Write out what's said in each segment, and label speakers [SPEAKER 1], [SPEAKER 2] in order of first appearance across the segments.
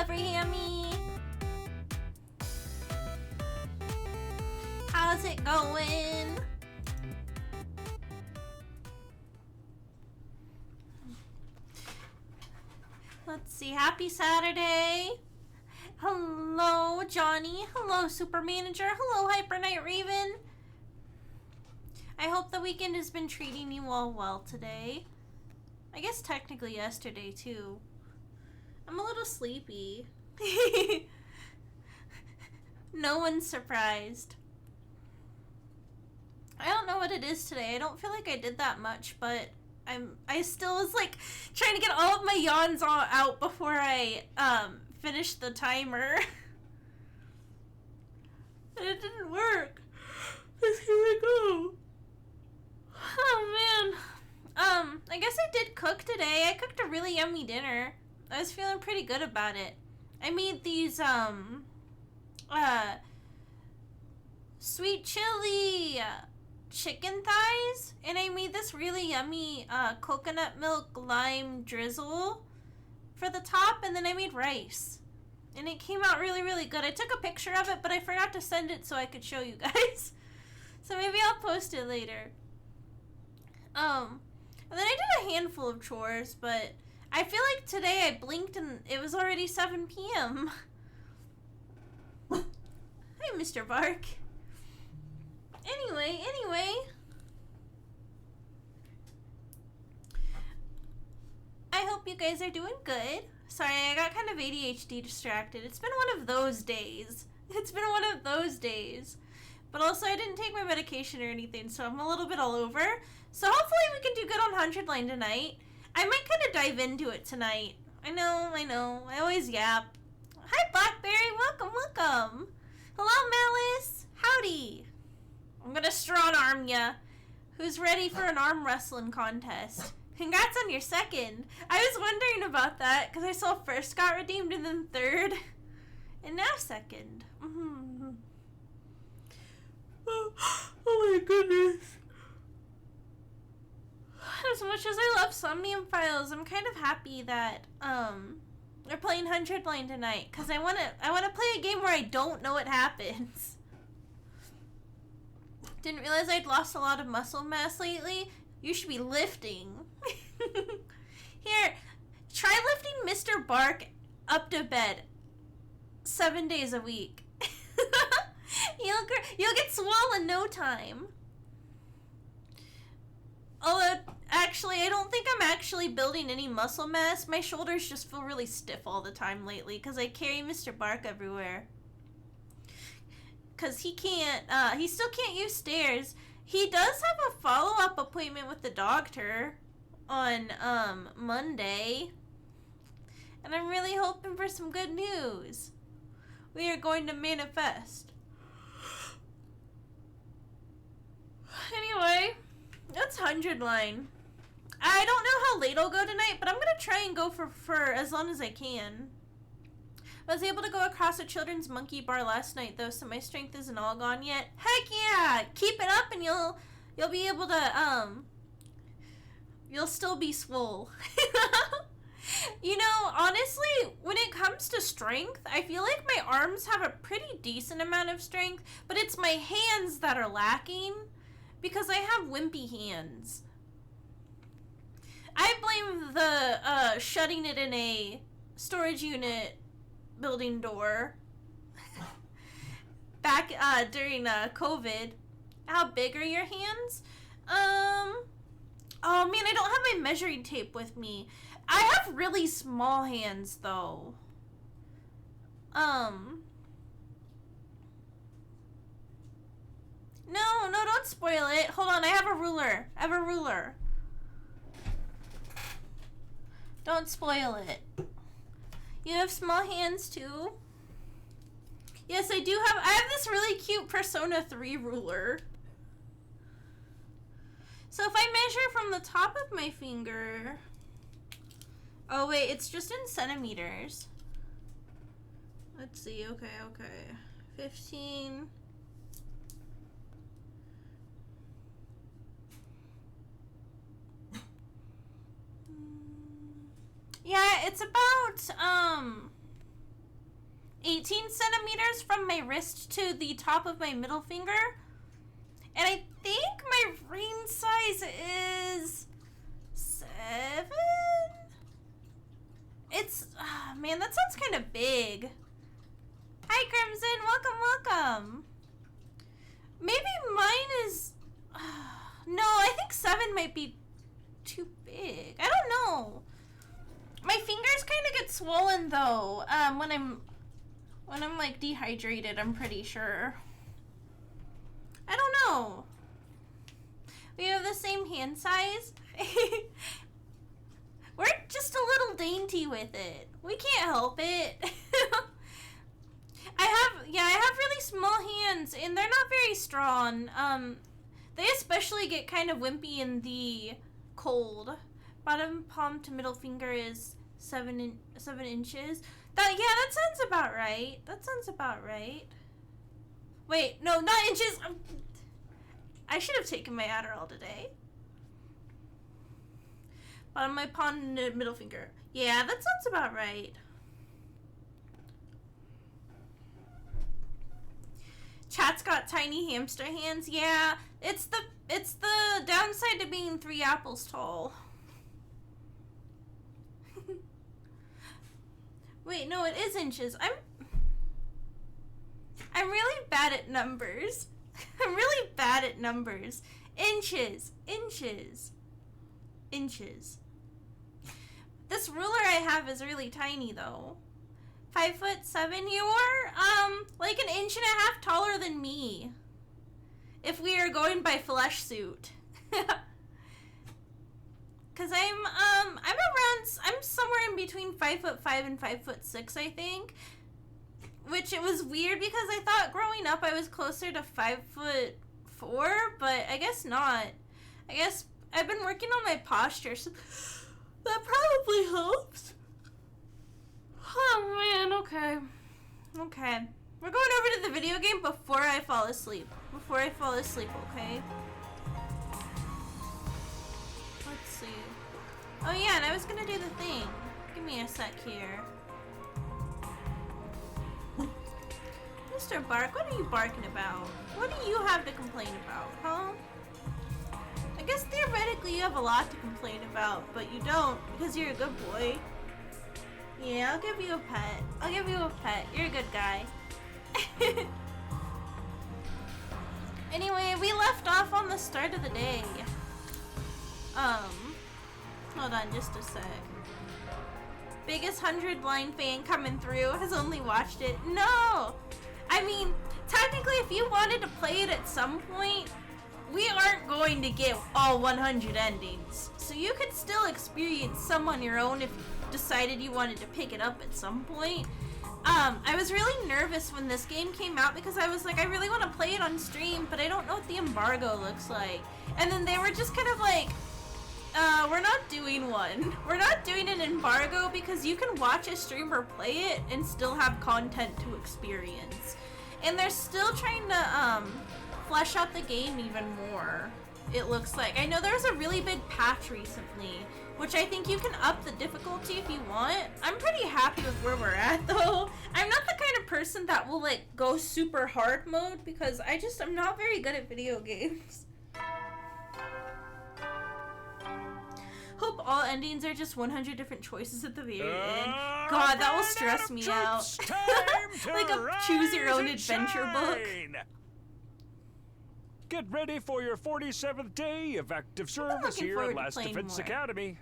[SPEAKER 1] every Hammie. How's it going? Let's see. Happy Saturday. Hello, Johnny. Hello, Super Manager. Hello, Hyper Night Raven. I hope the weekend has been treating you all well today. I guess technically yesterday, too. I'm a little sleepy. No one's surprised. I don't know what it is today. I don't feel like I did that much, but I still was like trying to get all of my yawns all out before I finished the timer. And it didn't work. Here we go. Oh man. I guess I did cook today. I cooked a really yummy dinner. I was feeling pretty good about it. I made these sweet chili chicken thighs, and I made this really yummy coconut milk lime drizzle for the top, and then I made rice. And it came out really, really good. I took a picture of it, but I forgot to send it so I could show you guys. So maybe I'll post it later. And then I did a handful of chores, but I feel like today I blinked and it was already 7 p.m. Hi, Mr. Bark. Anyway. I hope you guys are doing good. Sorry, I got kind of ADHD distracted. It's been one of those days. But also, I didn't take my medication or anything, so I'm a little bit all over. So hopefully we can do good on 100 line tonight. I might kind of dive into it tonight. I know. I always yap. Hi, Blackberry. Welcome. Hello, Malice. Howdy. I'm gonna strong arm ya. Who's ready for an arm wrestling contest? Congrats on your second. I was wondering about that because I saw first got redeemed and then third. And now second. Oh my goodness. As much as I love Somnium Files, I'm kind of happy that they're playing 100 line tonight because I wanna play a game where I don't know what happens. Didn't realize I'd lost a lot of muscle mass lately. You should be lifting. Here, try lifting Mr. Bark up to bed 7 days a week. You'll get swole in no time. Although, actually, I don't think I'm actually building any muscle mass. My shoulders just feel really stiff all the time lately because I carry Mr. Bark everywhere. Because he still can't use stairs. He does have a follow-up appointment with the doctor on Monday. And I'm really hoping for some good news. We are going to manifest. Anyway, that's 100 line. I don't know how late I'll go tonight, but I'm going to try and go for as long as I can. I was able to go across a children's monkey bar last night, though, so my strength isn't all gone yet. Heck yeah! Keep it up and you'll be able to, you'll still be swole. You know, honestly, when it comes to strength, I feel like my arms have a pretty decent amount of strength, but it's my hands that are lacking because I have wimpy hands. I blame the shutting it in a storage unit building door back during COVID. How big are your hands? Oh man, I don't have my measuring tape with me. I have really small hands though. No, don't spoil it. Hold on, I have a ruler. Don't spoil it. You have small hands too? Yes, I do have. I have this really cute Persona 3 ruler. So if I measure from the top of my finger... Oh wait, it's just in centimeters. Let's see, okay. 15... Yeah, it's about 18 centimeters from my wrist to the top of my middle finger. And I think my ring size is 7? It's, man, that sounds kind of big. Hi, Crimson, welcome. Maybe mine is, no, I think 7 might be too big. I don't know. My fingers kind of get swollen though, when I'm like dehydrated, I'm pretty sure. I don't know. We have the same hand size. We're just a little dainty with it. We can't help it. I have really small hands and they're not very strong. They especially get kind of wimpy in the cold. Bottom palm to middle finger is 7 inches. That sounds about right. Wait, no, not inches. I should have taken my Adderall today. Bottom of my palm to middle finger. Yeah, that sounds about right. Chat's got tiny hamster hands. Yeah, it's the downside to being 3 apples tall. Wait, no, it is inches. I'm really bad at numbers. I'm really bad at numbers. Inches. This ruler I have is really tiny though. 5'7" you are? Like an inch and a half taller than me. If we are going by flesh suit. Cause I'm somewhere in between 5'5" and 5'6", I think. Which it was weird because I thought growing up I was closer to 5'4", but I guess not. I guess I've been working on my posture, so that probably helps. Oh man, okay. We're going over to the video game before I fall asleep. Okay? Let's see. Oh yeah, and I was gonna do the thing. Give me a sec here. Mr. Bark, what are you barking about? What do you have to complain about, huh? I guess theoretically you have a lot to complain about, but you don't, because you're a good boy. Yeah, I'll give you a pet. You're a good guy. Anyway, we left off on the start of the day. Hold on just a sec. Biggest 100-line fan coming through, has only watched it. No! I mean, technically if you wanted to play it at some point, we aren't going to get all 100 endings. So you could still experience some on your own if you decided you wanted to pick it up at some point. I was really nervous when this game came out because I was like, I really want to play it on stream, but I don't know what the embargo looks like. And then they were just kind of like, we're not doing one. We're not doing an embargo because you can watch a streamer play it and still have content to experience. And they're still trying to flesh out the game even more, it looks like. I know there was a really big patch recently, which I think you can up the difficulty if you want. I'm pretty happy with where we're at though. I'm not the kind of person that will like go super hard mode because I'm not very good at video games. Hope all endings are just 100 different choices at the very end. God, that will stress me out. Like a choose your own adventure book.
[SPEAKER 2] Get ready for your 47th day of active service here at Last Defense Academy.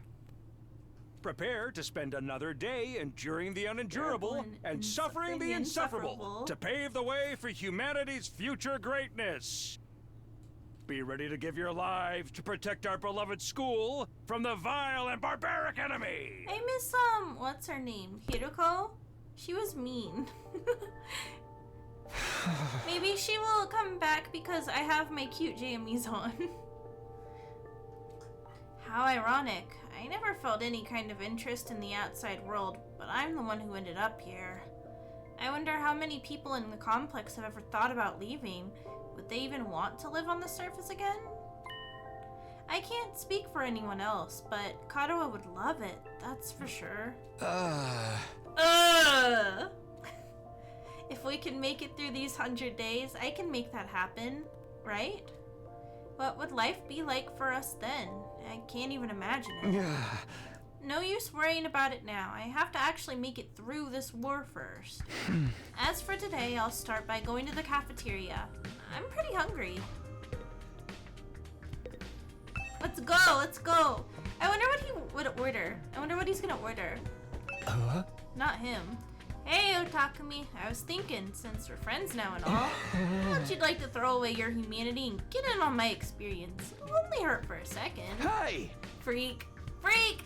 [SPEAKER 2] Prepare to spend another day enduring the unendurable and suffering the insufferable to pave the way for humanity's future greatness. Be ready to give your lives to protect our beloved school from the vile and barbaric enemy.
[SPEAKER 1] I miss, what's her name? Hiroko? She was mean. Maybe she will come back because I have my cute jammies on. How ironic. I never felt any kind of interest in the outside world, but I'm the one who ended up here. I wonder how many people in the complex have ever thought about leaving. Would they even want to live on the surface again? I can't speak for anyone else, but Katawa would love it, that's for sure. If we can make it through these 100 days, I can make that happen, right? What would life be like for us then? I can't even imagine it. No use worrying about it now. I have to actually make it through this war first. As for today, I'll start by going to the cafeteria. I'm pretty hungry. Let's go. I wonder what he would order. I wonder what he's gonna order. Not him. Hey, Otakumi. I was thinking, since we're friends now and all, how much you'd like to throw away your humanity and get in on my experience? It'll only hurt for a second.
[SPEAKER 2] Hey!
[SPEAKER 1] Freak. I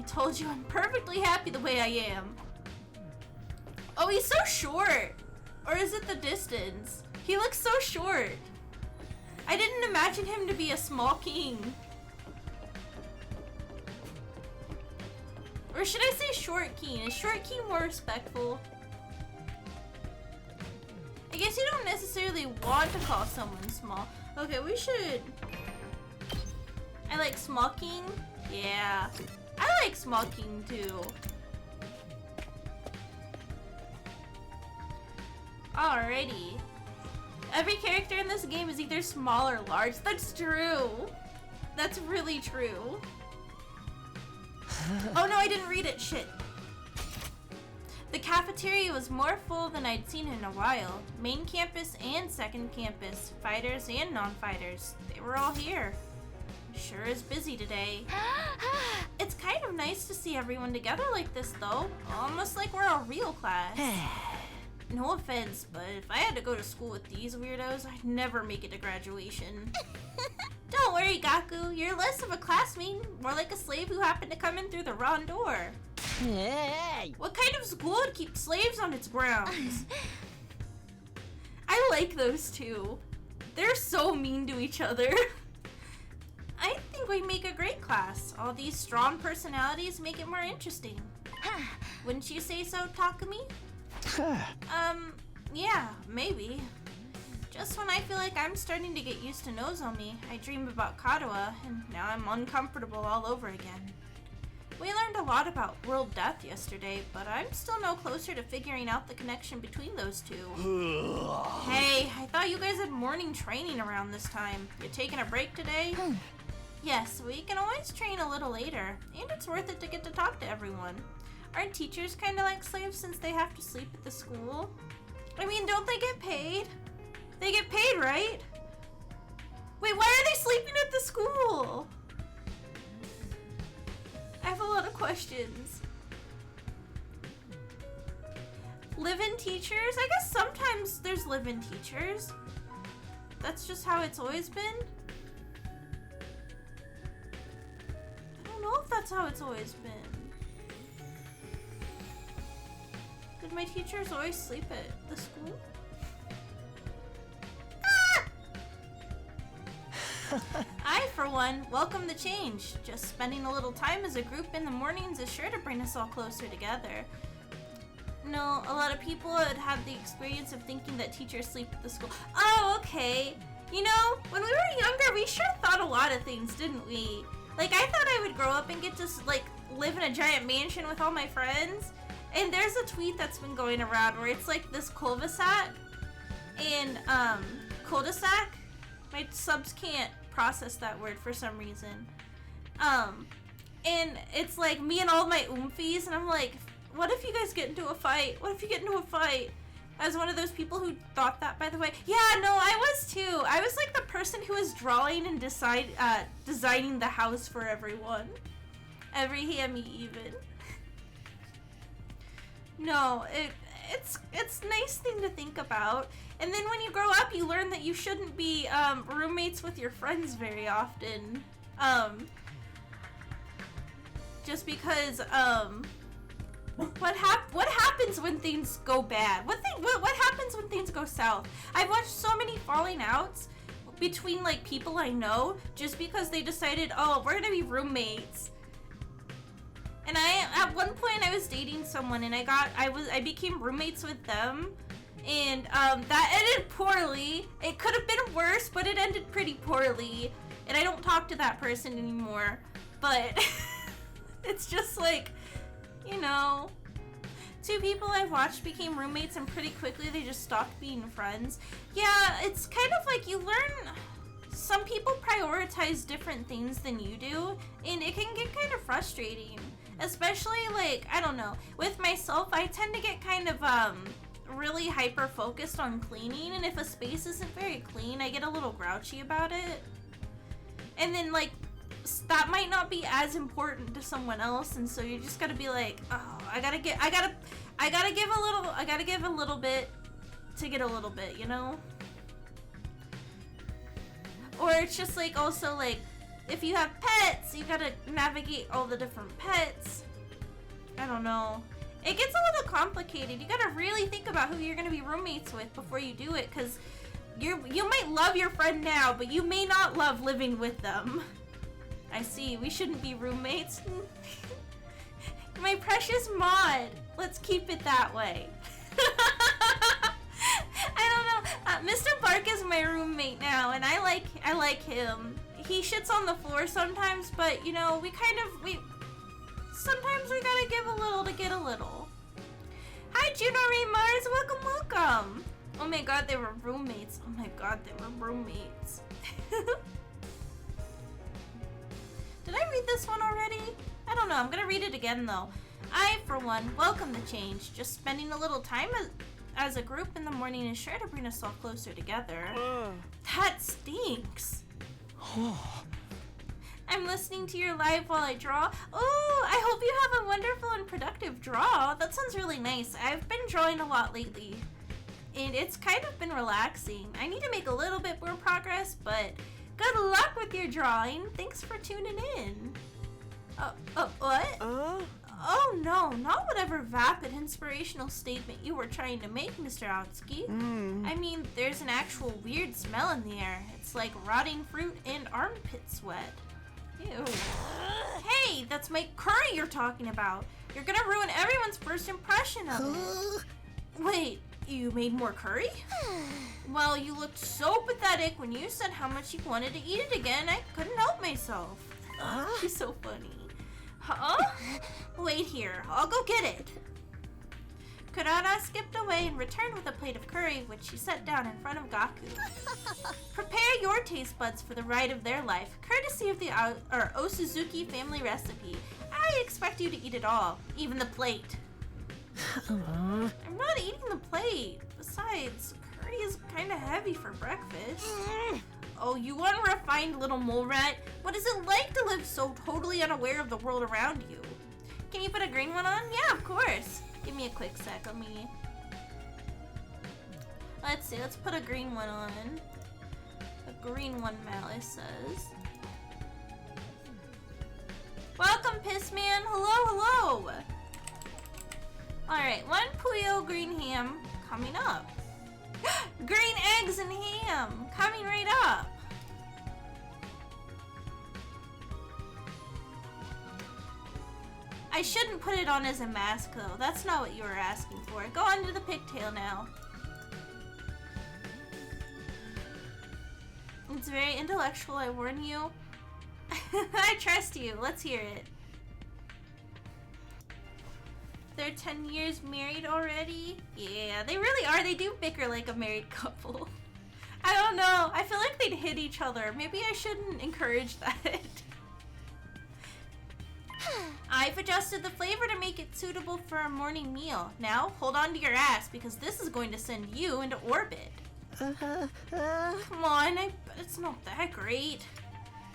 [SPEAKER 1] told you I'm perfectly happy the way I am. Oh, he's so short. Or is it the distance? He looks so short. I didn't imagine him to be a small king. Or should I say short king? Is short king more respectful? I guess you don't necessarily want to call someone small. Okay, we should... I like small king? Yeah. I like small king too. Alrighty. Every character in this game is either small or large. That's true. That's really true. Oh no, I didn't read it. Shit. The cafeteria was more full than I'd seen in a while. Main campus and second campus, fighters and non-fighters. They were all here. Sure is busy today. It's kind of nice to see everyone together like this, though. Almost like we're a real class. No offense, but if I had to go to school with these weirdos, I'd never make it to graduation. Don't worry, Gaku. You're less of a classmate, more like a slave who happened to come in through the wrong door.
[SPEAKER 3] Hey!
[SPEAKER 1] What kind of school would keep slaves on its grounds? I like those two. They're so mean to each other. I think we make a great class. All these strong personalities make it more interesting. Wouldn't you say so, Takumi? Yeah, maybe. Just when I feel like I'm starting to get used to Nozomi, I dream about Kadoa, and now I'm uncomfortable all over again. We learned a lot about world death yesterday, but I'm still no closer to figuring out the connection between those two. Hey, I thought you guys had morning training around this time. You taking a break today? Yes, we can always train a little later, and it's worth it to get to talk to everyone. Aren't teachers kind of like slaves since they have to sleep at the school? I mean, don't they get paid? They get paid, right? Wait, why are they sleeping at the school? I have a lot of questions. Live-in teachers? I guess sometimes there's live-in teachers. That's just how it's always been. I don't know if that's how it's always been. Did my teachers always sleep at the school? I, for one, welcome the change. Just spending a little time as a group in the mornings is sure to bring us all closer together. No, a lot of people had had the experience of thinking that teachers sleep at the school. Oh, okay. You know, when we were younger, we sure thought a lot of things, didn't we? Like, I thought I would grow up and get to, like, live in a giant mansion with all my friends. And there's a tweet that's been going around where it's like this cul-de-sac. And, cul-de-sac? My subs can't process that word for some reason. And it's like me and all my oomfies, and I'm like, what if you guys get into a fight? What if you get into a fight? I was one of those people who thought that, by the way. Yeah, no, I was too. I was like the person who was drawing and designing the house for everyone. Every Hammie even. No, it's a nice thing to think about. And then when you grow up, you learn that you shouldn't be roommates with your friends very often. Just because what happens when things go bad? What happens when things go south? I've watched so many falling outs between like people I know just because they decided, oh, we're gonna be roommates. And at one point I was dating someone and I became roommates with them, and that ended poorly. It could have been worse, but it ended pretty poorly. And I don't talk to that person anymore. But it's just like, you know, two people I've watched became roommates and pretty quickly they just stopped being friends. Yeah, it's kind of like you learn some people prioritize different things than you do, and it can get kind of frustrating. Especially, like, I don't know, with myself, I tend to get kind of really hyper focused on cleaning, and if a space isn't very clean, I get a little grouchy about it. And then, like, that might not be as important to someone else, and so you just gotta be like, oh, I gotta give a little bit to get a little bit, you know? Or it's just like, also like, if you have pets, you gotta navigate all the different pets. I don't know. It gets a little complicated. You gotta really think about who you're gonna be roommates with before you do it, because you might love your friend now, but you may not love living with them. I see. We shouldn't be roommates. My precious mod. Let's keep it that way. I don't know. Mr. Bark is my roommate now, and I like him. He shits on the floor sometimes, but you know, sometimes we gotta give a little to get a little. Hi, Juno Ray Mars. Welcome. Oh my god, they were roommates. Oh my god, they were roommates. this one already? I don't know. I'm gonna read it again though. I, for one, welcome the change. Just spending a little time as a group in the morning is sure to bring us all closer together. That stinks. I'm listening to your live while I draw. Oh, I hope you have a wonderful and productive draw. That sounds really nice. I've been drawing a lot lately, and it's kind of been relaxing. I need to make a little bit more progress, but good luck with your drawing. Thanks for tuning in. What? Oh no, not whatever vapid inspirational statement you were trying to make, Mr. Outsky. I mean, there's an actual weird smell in the air. It's like rotting fruit and armpit sweat. Ew. Hey, that's my curry you're talking about. You're gonna ruin everyone's first impression of it. Wait, you made more curry? Well, you looked so pathetic when you said how much you wanted to eat it again. I couldn't help myself. She's so funny. Huh? Wait here, I'll go get it. Kurara skipped away and returned with a plate of curry, which she set down in front of Gaku. Prepare your taste buds for the ride of their life, courtesy of the Osuzuki family recipe. I expect you to eat it all, even the plate. I'm not eating the plate. Besides, curry is kind of heavy for breakfast. Oh, you unrefined little mole rat. What is it like to live so totally unaware of the world around you? Can you put a green one on? Yeah, of course. Give me a quick sec. Let's see. Let's put a green one on. A green one, Malice says. Welcome, Pissman. Hello. Alright, 1 Puyo green ham coming up. Green eggs and ham coming right up. I shouldn't put it on as a mask though. That's not what you were asking for. Go on to the pigtail now. It's very intellectual, I warn you. I trust you. Let's hear it. They're 10 years married already? Yeah, they really are. They do bicker like a married couple. I don't know. I feel like they'd hit each other. Maybe I shouldn't encourage that. I've adjusted the flavor to make it suitable for a morning meal. Now, hold on to your ass because this is going to send you into orbit. Come on, I bet it's not that great.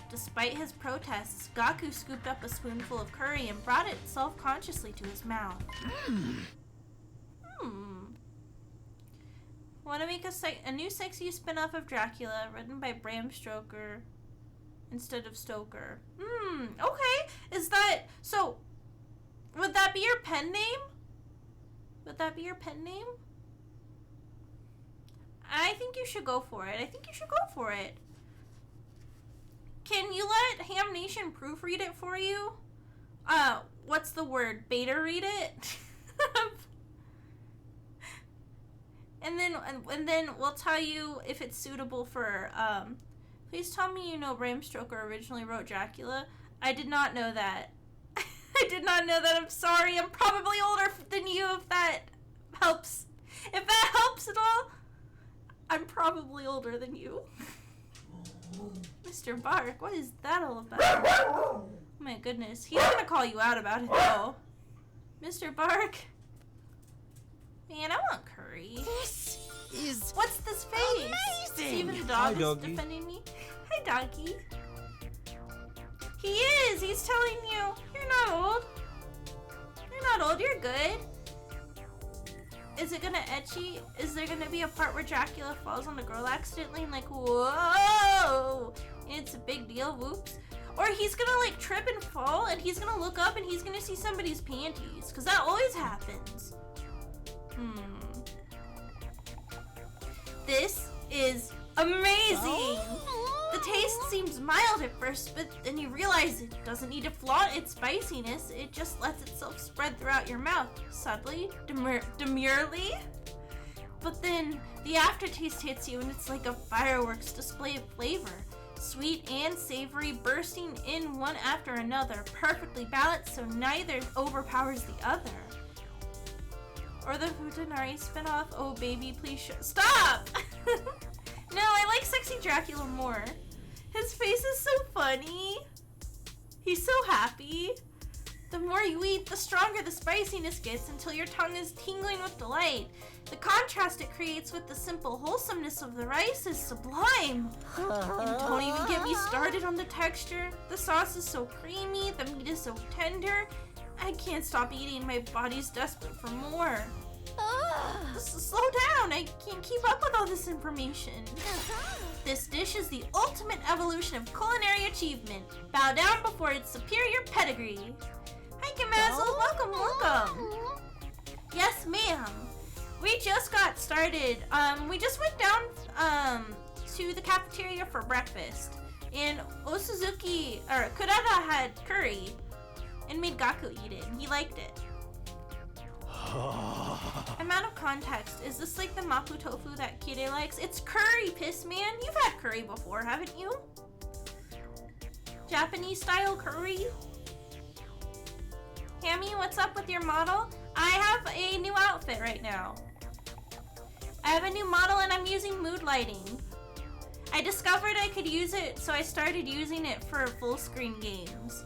[SPEAKER 1] Despite his protests, Gaku scooped up a spoonful of curry and brought it self-consciously to his mouth. Want to make a new sexy spin-off of Dracula, written by Bram Stoker instead of Stoker. Okay. Is that... So, would that be your pen name? Would that be your pen name? I think you should go for it. Can you let Ham Nation proofread it for you? What's the word? Beta read it? and then we'll tell you if it's suitable for, please tell me you know Bram Stoker originally wrote Dracula. I did not know that. I did not know that. I'm sorry. I'm probably older than you if that helps. If that helps at all, I'm probably older than you. Mr. Bark, what is that all about? Oh my goodness. He's gonna call you out about it though. Mr. Bark. Man, I want curry.
[SPEAKER 3] This is
[SPEAKER 1] What's this face?
[SPEAKER 3] amazing.
[SPEAKER 1] Even the dog is defending me. Hi, doggy. He is. He's telling you, you're not old. You're not old. You're good. Is it gonna etchy? Is there gonna be a part where Dracula falls on the girl accidentally and like, whoa, it's a big deal, whoops? Or he's gonna like trip and fall and he's gonna look up and he's gonna see somebody's panties, because that always happens. This is amazing! The taste seems mild at first, but then you realize it doesn't need to flaunt its spiciness. It just lets itself spread throughout your mouth, subtly, demurely. But then the aftertaste hits you and it's like a fireworks display of flavor. Sweet and savory bursting in one after another, perfectly balanced so neither overpowers the other. Or the Futanari spinoff, oh baby, please stop! No, I like Sexy Dracula more. His face is so funny. He's so happy. The more you eat, the stronger the spiciness gets until your tongue is tingling with delight. The contrast it creates with the simple wholesomeness of the rice is sublime. And don't even get me started on the texture. The sauce is so creamy, the meat is so tender. I can't stop eating, my body's desperate for more. Slow down, I can't keep up with all this information. This dish is the ultimate evolution of culinary achievement. Bow down before its superior pedigree. Hi, Kamazel, welcome. Yes, ma'am. We just got started. We just went down to the cafeteria for breakfast, and Kurata had curry and made Gaku eat it, and he liked it. I'm out of context. Is this like the mapo tofu that Kire likes? It's curry, piss man. You've had curry before, haven't you? Japanese style curry? Hammie, what's up with your model? I have a new outfit right now. I have a new model and I'm using mood lighting. I discovered I could use it, so I started using it for full screen games.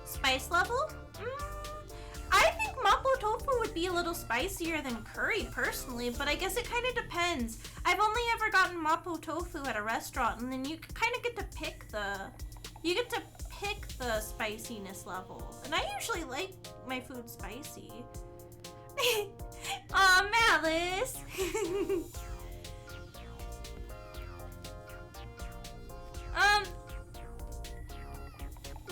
[SPEAKER 1] Spice level? I think mapo tofu would be a little spicier than curry personally, but I guess it kind of depends. I've only ever gotten mapo tofu at a restaurant, and then you kind of get to pick the spiciness level. And I usually like my food spicy. Aw, Malice!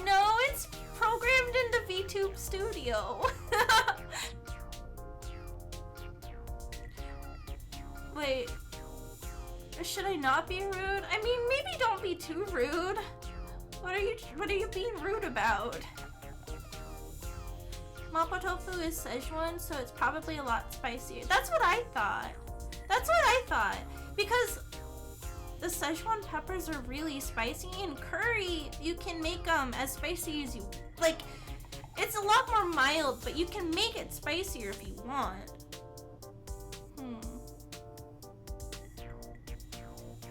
[SPEAKER 1] No, it's programmed into VTube Studio. Wait, should I not be rude? I mean, maybe don't be too rude. What are you being rude about? Mapo tofu is Szechuan, so it's probably a lot spicier. That's what I thought. Because the Szechuan peppers are really spicy, and curry, you can make them as spicy as you like. It's a lot more mild, but you can make it spicier if you want.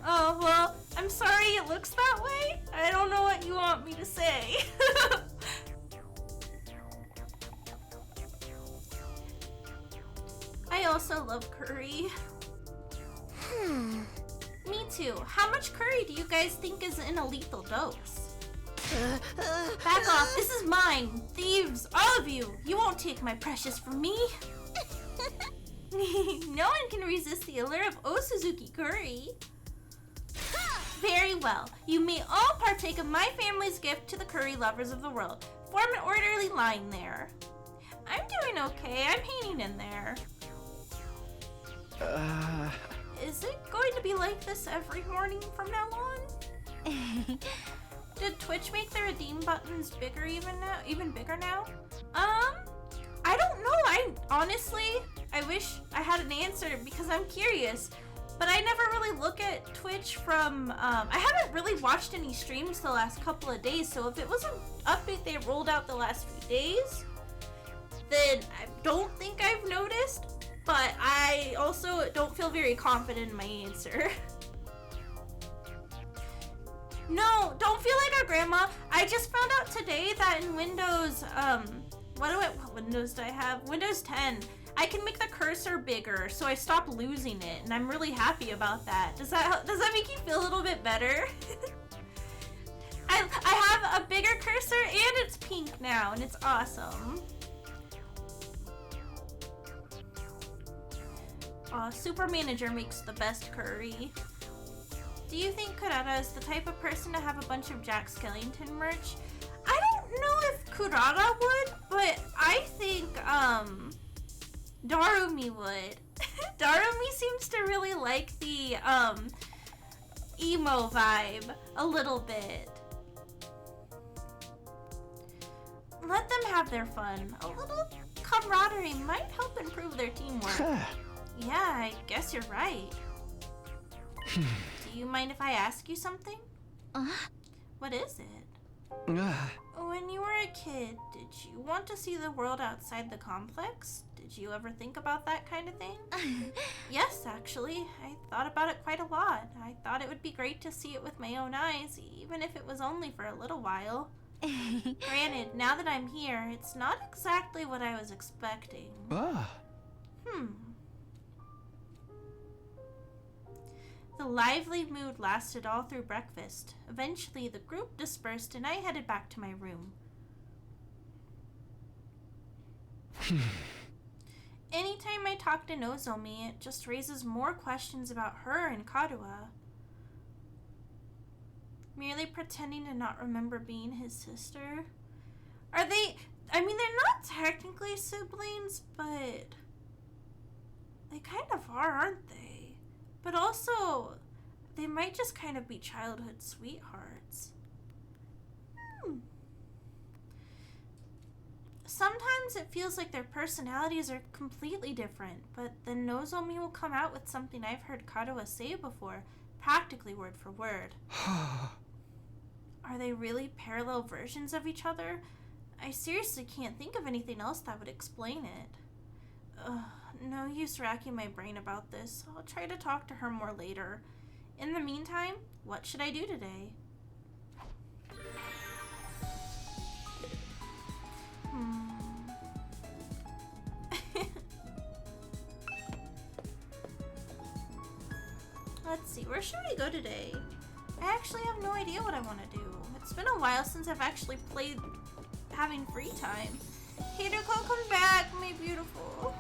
[SPEAKER 1] Oh, well, I'm sorry it looks that way. I don't know what you want me to say. I also love curry. Me too. How much curry do you guys think is in a lethal dose? Back off, this is mine. Thieves, all of you. You won't take my precious from me. No one can resist the allure of Osuzuki curry. Very well. You may all partake of my family's gift to the curry lovers of the world. Form an orderly line there. I'm doing okay. I'm hanging in there. Is it going to be like this every morning from now on? Did Twitch make the redeem buttons bigger even bigger now? I don't know. Honestly, I wish I had an answer because I'm curious. But I never really look at Twitch from, I haven't really watched any streams the last couple of days, so if it was an update they rolled out the last few days, then I don't think I've noticed, but I also don't feel very confident in my answer. No, don't feel like our grandma. I just found out today that in Windows, what Windows do I have? Windows 10. I can make the cursor bigger, so I stopped losing it, and I'm really happy about that. Does that make you feel a little bit better? I have a bigger cursor, and it's pink now, and it's awesome. Super Manager makes the best curry. Do you think Kurata is the type of person to have a bunch of Jack Skellington merch? I don't know if Kurata would, but I think, Darumi would. Darumi seems to really like the, emo vibe a little bit. Let them have their fun. A little camaraderie might help improve their teamwork. Yeah, I guess you're right. Do you mind if I ask you something? What is it? When you were a kid, did you want to see the world outside the complex? Did you ever think about that kind of thing? Yes, actually. I thought about it quite a lot. I thought it would be great to see it with my own eyes, even if it was only for a little while. Granted, now that I'm here, it's not exactly what I was expecting. The lively mood lasted all through breakfast. Eventually, the group dispersed and I headed back to my room. Anytime I talk to Nozomi, it just raises more questions about her and Karuha. Merely pretending to not remember being his sister? Are they... I mean, they're not technically siblings, but... they kind of are, aren't they? But also, they might just kind of be childhood sweethearts. Sometimes it feels like their personalities are completely different, but then Nozomi will come out with something I've heard Karuha say before, practically word for word. Are they really parallel versions of each other? I seriously can't think of anything else that would explain it. No use racking my brain about this. I'll try to talk to her more later. In the meantime, what should I do today? Let's see, where should I go today? I actually have no idea what I want to do. It's been a while since I've actually played having free time. Hideko, come back, my beautiful.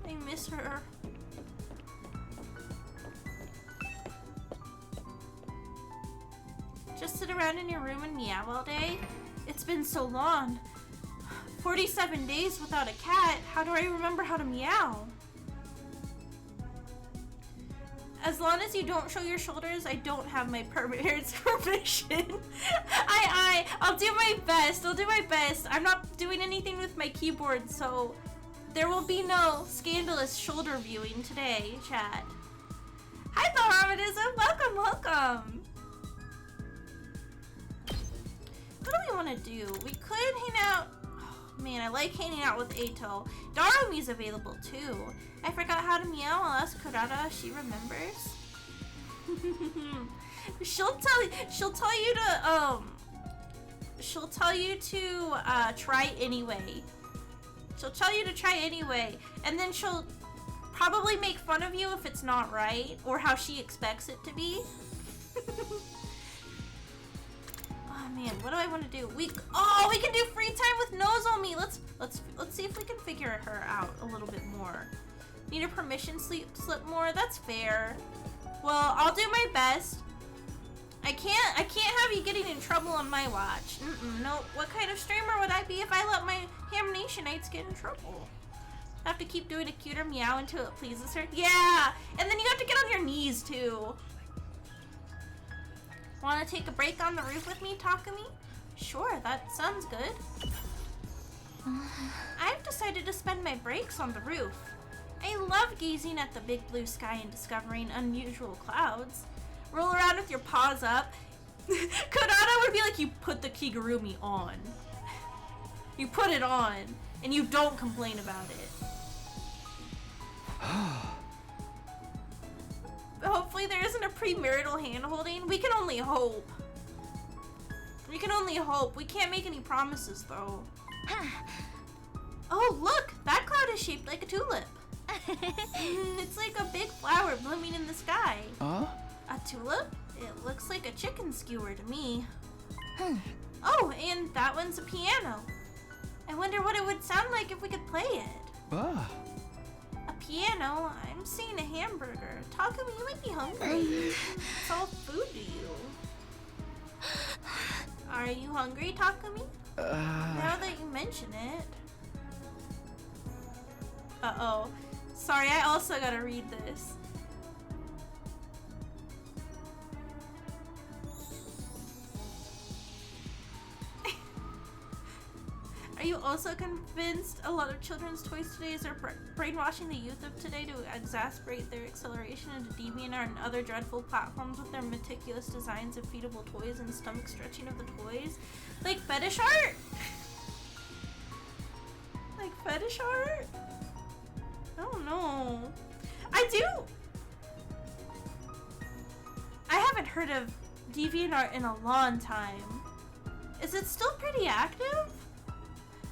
[SPEAKER 1] I miss her. Just sit around in your room and meow all day? It's been so long. 47 days without a cat. How do I remember how to meow? As long as you don't show your shoulders, I don't have my parents' permission. I'll do my best. I'll do my best. I'm not doing anything with my keyboard, so there will be no scandalous shoulder viewing today, chat. Hi, Barometism. Welcome, welcome. What do we want to do? We could hang out. Oh, man, I like hanging out with Ato. Darumi's available too. I forgot how to meow. I'll ask Kurata. She remembers. She'll tell you to try anyway. She'll tell you to try anyway, and then she'll probably make fun of you if it's not right or how she expects it to be. Oh man, what do I want to do? We can do free time with Nozomi. Let's see if we can figure her out a little bit more. Need a permission slip more? That's fair. Well, I'll do my best. I can't have you getting in trouble on my watch. No. What kind of streamer would I be if I let my Hamnationites get in trouble? I have to keep doing a cuter meow until it pleases her. Yeah, and then you have to get on your knees too. Want to take a break on the roof with me, Takumi? Sure, that sounds good. I've decided to spend my breaks on the roof. I love gazing at the big blue sky and discovering unusual clouds. Roll around with your paws up. Konata would be like, you put the Kigurumi on. You put it on, and you don't complain about it. Hopefully there isn't a premarital hand-holding. We can only hope. We can only hope. We can't make any promises, though. Oh, look! That cloud is shaped like a tulip. It's like a big flower blooming in the sky. A tulip? It looks like a chicken skewer to me. Oh, and that one's a piano. I wonder what it would sound like if we could play it. A piano? I'm seeing a hamburger. Takumi, you might be hungry. It's all food to you. Are you hungry, Takumi? Now that you mention it. Uh-oh. Sorry, I also gotta read this. Are you also convinced a lot of children's toys today are brainwashing the youth of today to exacerbate their acceleration into DeviantArt and other dreadful platforms with their meticulous designs of feedable toys and stomach stretching of the toys? Like fetish art? fetish art? I don't know. I haven't heard of DeviantArt in a long time. Is it still pretty active?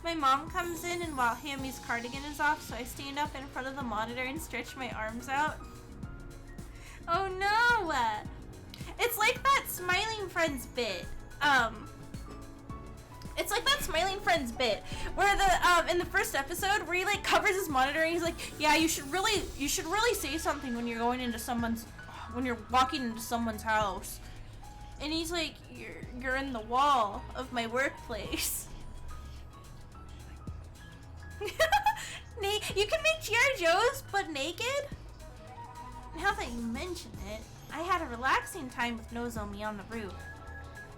[SPEAKER 1] My mom comes in and while Hammie's cardigan is off, so I stand up in front of the monitor and stretch my arms out. Oh no! It's like that Smiling Friends bit. It's like that Smiling Friends bit where the in the first episode where he like covers his monitor and he's like, yeah, you should really say something when you're going into when you're walking into someone's house. And he's like, you're in the wall of my workplace. You can make G.I. Joes, but naked? Now that you mention it, I had a relaxing time with Nozomi on the roof.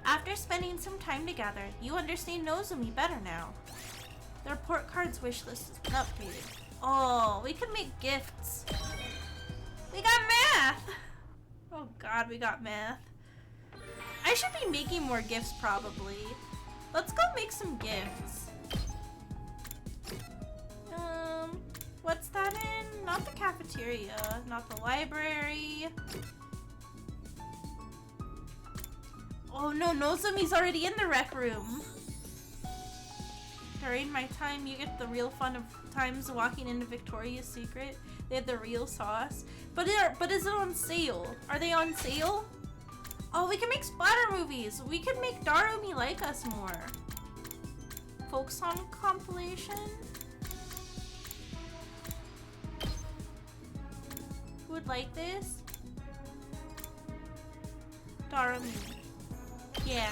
[SPEAKER 1] After spending some time together, you understand Nozomi better now. The report card's wish list has been updated. Oh, we could make gifts. We got math! Oh god, we got math. I should be making more gifts probably. Let's go make some gifts. What's that in? Not the cafeteria, not the library. Oh no, Nozomi's already in the rec room. During my time, you get the real fun of times walking into Victoria's Secret. They had the real sauce. But is it on sale? Are they on sale? Oh, we can make splatter movies. We could make Darumi Like Us more. Folk song compilation. Who would like this? Darumi. Yeah.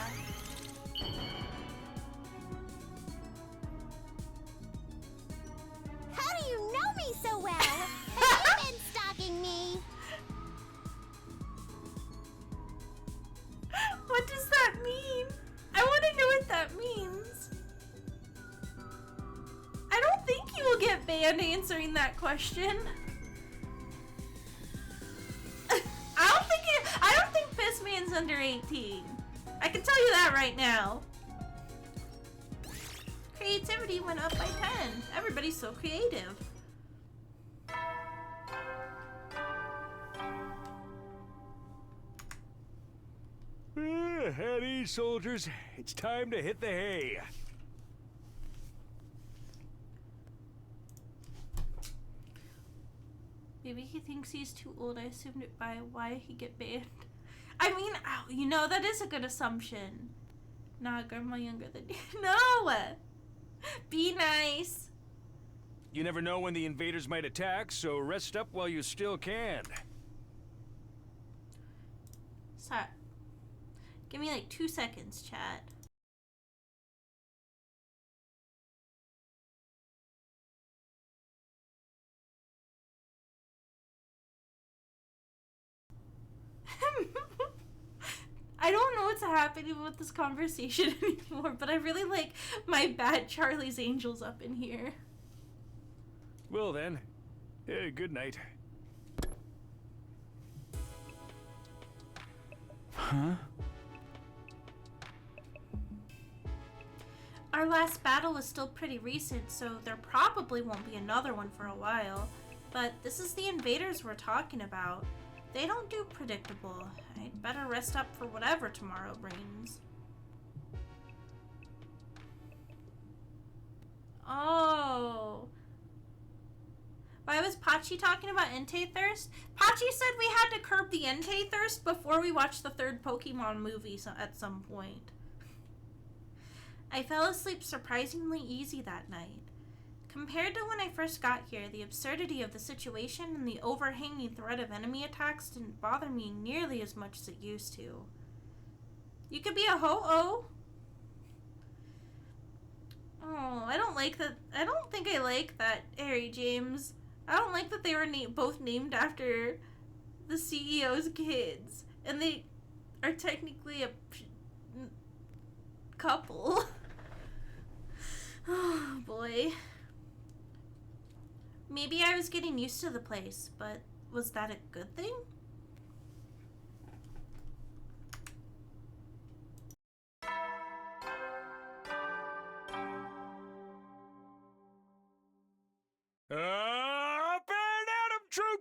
[SPEAKER 4] How do you know me so well? Have you been stalking me?
[SPEAKER 1] What does that mean? I want to know what that means. I don't think you will get banned answering that question. I don't think Pissman's under 18. I can tell you that right now. Creativity went up by 10. Everybody's so creative.
[SPEAKER 2] At ease, soldiers. It's time to hit the hay.
[SPEAKER 1] Maybe he thinks he's too old. I assumed it by why he get banned. I mean, you know, that is a good assumption. Nah, grandma younger than you. No! Be nice.
[SPEAKER 2] You never know when the invaders might attack, so rest up while you still can.
[SPEAKER 1] Sorry. Give me like 2 seconds, chat. I don't know what's happening with this conversation anymore, but I really like my bad Charlie's Angels up in here.
[SPEAKER 2] Well then, good night. Huh?
[SPEAKER 1] Our last battle was still pretty recent, so there probably won't be another one for a while. But this is the invaders we're talking about. They don't do predictable. I'd better rest up for whatever tomorrow brings. Oh. Why was Pachi talking about Entei thirst? Pachi said we had to curb the Entei thirst before we watched the third Pokemon movie at some point. I fell asleep surprisingly easy that night. Compared to when I first got here, the absurdity of the situation and the overhanging threat of enemy attacks didn't bother me nearly as much as it used to. You could be a ho-oh. Oh, I don't like that. I don't think I like that, Harry James. I don't like that they were both named after the CEO's kids. And they are technically a couple. Oh, boy. Maybe I was getting used to the place, but was that a good thing?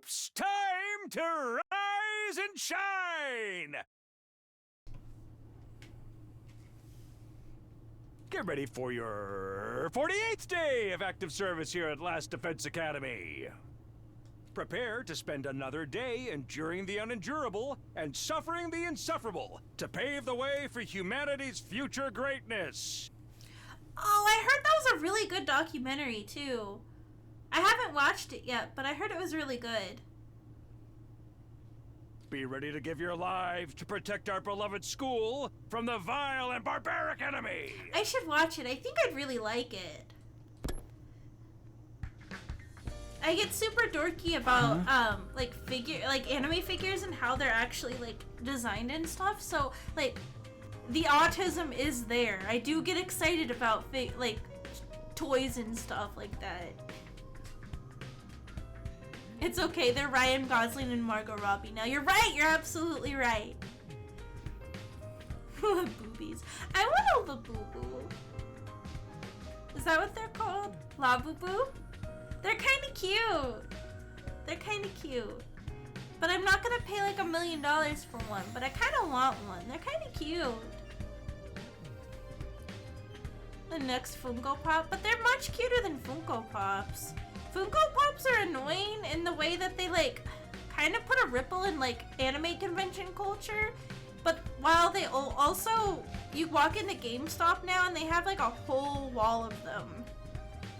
[SPEAKER 2] troops, time to rise and shine! Get ready for your 48th day of active service here at Last Defense Academy. Prepare to spend another day enduring the unendurable and suffering the insufferable to pave the way for humanity's future greatness.
[SPEAKER 1] Oh, I heard that was a really good documentary, too. I haven't watched it yet, but I heard it was really good.
[SPEAKER 2] Be ready to give your lives to protect our beloved school from the vile and barbaric enemy.
[SPEAKER 1] I should watch it. I think I'd really like it. I get super dorky about like anime figures and how they're actually like designed and stuff. So like the autism is there. I do get excited about like toys and stuff like that. It's okay. They're Ryan Gosling and Margot Robbie now. You're right. You're absolutely right. Boobies. I want a boo-boo. Is that what they're called? La boo-boo? They're kind of cute. They're kind of cute. But I'm not going to pay like $1 million for one. But I kind of want one. They're kind of cute. The next Funko Pop. But they're much cuter than Funko Pops. Funko Pops are annoying in the way that they like kind of put a ripple in like anime convention culture. But while they also, you walk into GameStop now and they have like a whole wall of them.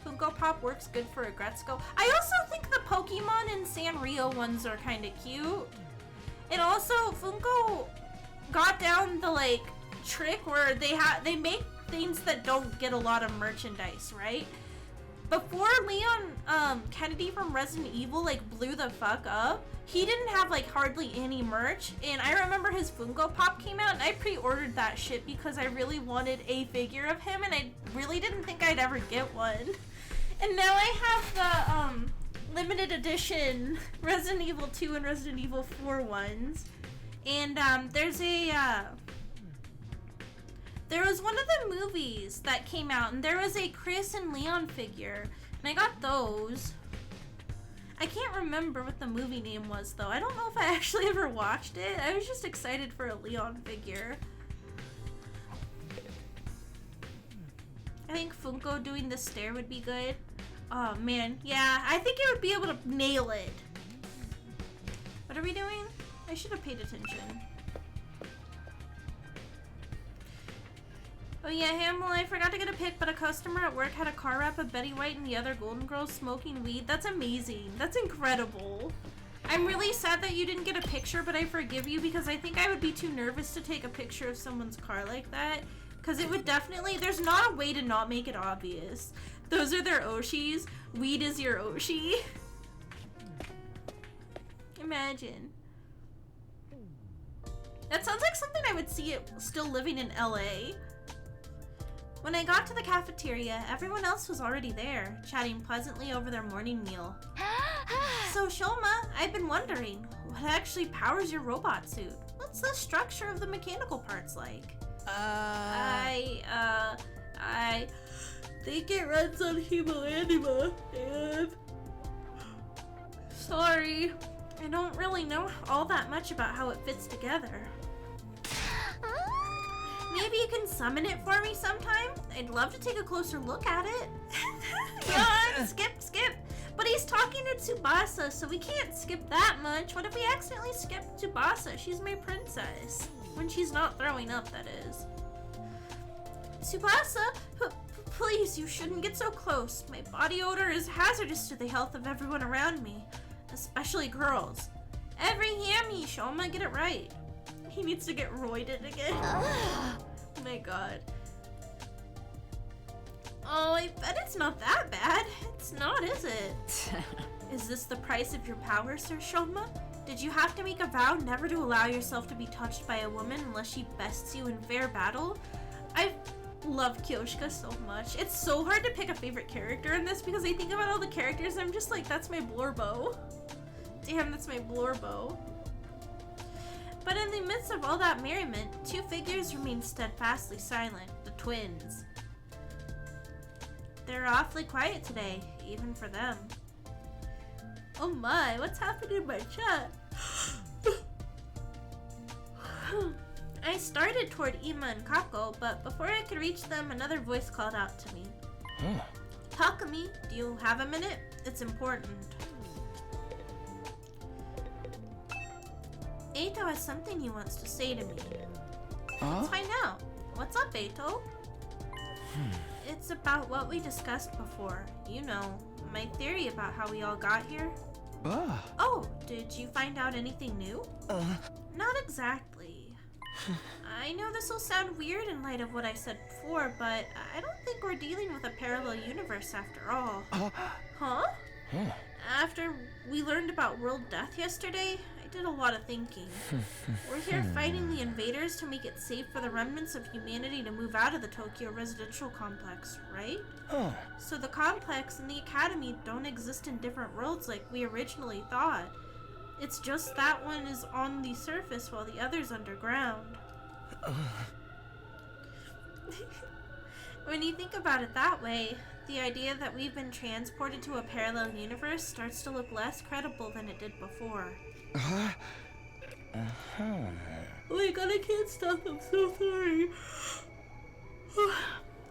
[SPEAKER 1] Funko Pop works good for a Gretzko. I also think the Pokemon and Sanrio ones are kind of cute. And also, Funko got down the like trick where they make things that don't get a lot of merchandise, right? Before Leon Kennedy from Resident Evil like blew the fuck up, he didn't have like hardly any merch, and I remember his Funko Pop came out and I pre-ordered that shit because I really wanted a figure of him and I really didn't think I'd ever get one. And now I have the limited edition Resident Evil 2 and Resident Evil 4 ones. And there was one of the movies that came out and there was a Chris and Leon figure. And I got those. I can't remember what the movie name was though. I don't know if I actually ever watched it. I was just excited for a Leon figure. I think Funko doing the stare would be good. Oh man, yeah, I think it would be able to nail it. What are we doing? I should have paid attention. Oh yeah, Hamela, I forgot to get a pic, but a customer at work had a car wrap of Betty White and the other Golden Girls smoking weed. That's amazing. That's incredible. I'm really sad that you didn't get a picture, but I forgive you because I think I would be too nervous to take a picture of someone's car like that. Because it would definitely, there's not a way to not make it obvious. Those are their Oshis. Weed is your Oshi. Imagine. That sounds like something I would see it still living in LA. When I got to the cafeteria, everyone else was already there, chatting pleasantly over their morning meal. So Shoma, I've been wondering, what actually powers your robot suit? What's the structure of the mechanical parts like? I think it runs on Hamela and... Sorry, I don't really know all that much about how it fits together. Maybe you can summon it for me sometime? I'd love to take a closer look at it. Yawn, skip. But he's talking to Tsubasa, so we can't skip that much. What if we accidentally skip Tsubasa? She's my princess. When she's not throwing up, that is. Tsubasa, please, you shouldn't get so close. My body odor is hazardous to the health of everyone around me, especially girls. Every Hammie, Shoma, get it right. He needs to get roided again. Oh my god. Oh, I bet it's not that bad. It's not, is it? Is this the price of your power, Sir Shoma? Did you have to make a vow never to allow yourself to be touched by a woman unless she bests you in fair battle? I love Kyoshka so much. It's so hard to pick a favorite character in this because I think about all the characters and I'm just like, that's my Blorbo. Damn, that's my Blorbo. But in the midst of all that merriment, two figures remained steadfastly silent, the twins. They're awfully quiet today, even for them. Oh my, what's happening in my chat? I started toward Ima and Kako, but before I could reach them, another voice called out to me. Takumi, do you have a minute? It's important. Eito has something he wants to say to me. Let's find out. What's up, Eito? It's about what we discussed before. You know, my theory about how we all got here. Oh, did you find out anything new? Not exactly. I know this will sound weird in light of what I said before, but I don't think we're dealing with a parallel universe after all. Huh? After we learned about world death yesterday, I did a lot of thinking. We're here fighting the invaders to make it safe for the remnants of humanity to move out of the Tokyo residential complex, right? So the complex and the academy don't exist in different worlds like we originally thought. It's just that one is on the surface while the other's underground. When you think about it that way, the idea that we've been transported to a parallel universe starts to look less credible than it did before. Oh my god, I can't stop, I'm so sorry.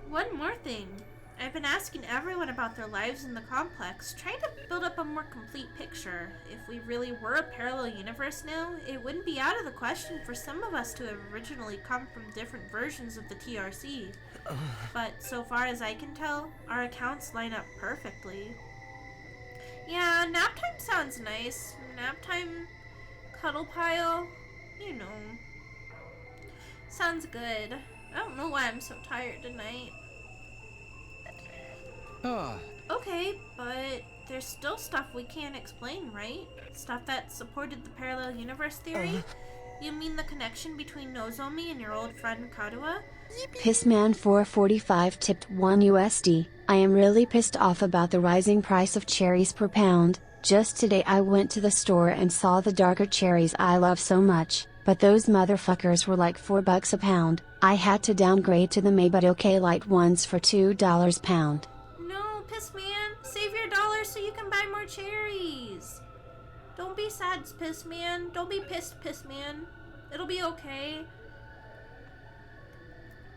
[SPEAKER 1] One more thing. I've been asking everyone about their lives in the complex, trying to build up a more complete picture. If we really were a parallel universe now, it wouldn't be out of the question for some of us to have originally come from different versions of the TRC. But so far as I can tell, our accounts line up perfectly. Yeah, nap time sounds nice. Nap time, cuddle pile, you know. Sounds good. I don't know why I'm so tired tonight. Okay, but there's still stuff we can't explain, right? Stuff that supported the parallel universe theory? You mean the connection between Nozomi and your old friend Karuha?
[SPEAKER 5] Pissman445 tipped $1. I am really pissed off about the rising price of cherries per pound. Just today I went to the store and saw the darker cherries I love so much, but those motherfuckers were like $4 a pound. I had to downgrade to the Maybut OK light ones for $2 pound.
[SPEAKER 1] Pissman, save your dollar so you can buy more cherries. Don't be sad, Pissman. Don't be pissed, Pissman. It'll be okay.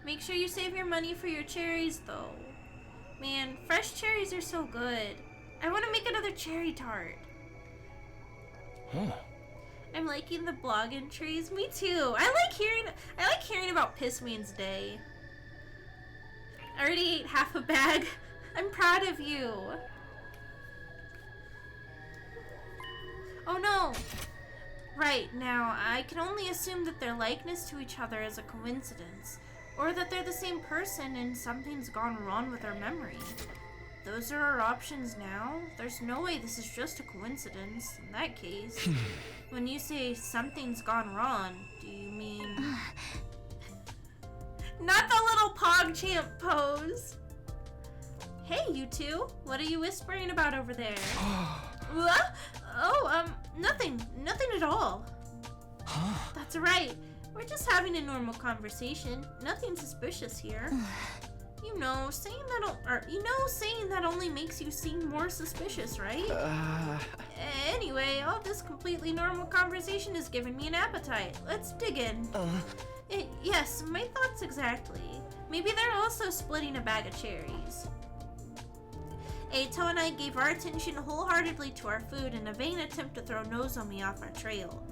[SPEAKER 1] Make sure you save your money for your cherries, though. Man, fresh cherries are so good. I want to make another cherry tart. I'm liking the blog entries. Me too. I like hearing about Pissman's day. I already ate half a bag. I'm proud of you. Oh no! Right, now, I can only assume that their likeness to each other is a coincidence, or that they're the same person and something's gone wrong with their memory. Those are our options now. There's no way this is just a coincidence. In that case, when you say something's gone wrong, do you mean... Not the little PogChamp pose! Hey, you two. What are you whispering about over there? What? Oh, nothing. Nothing at all. That's right. We're just having a normal conversation. Nothing suspicious here. Saying that only makes you seem more suspicious, right? Anyway, all this completely normal conversation is giving me an appetite. Let's dig in. Yes, my thoughts exactly. Maybe they're also splitting a bag of cherries. Eito and I gave our attention wholeheartedly to our food in a vain attempt to throw Nozomi off our trail.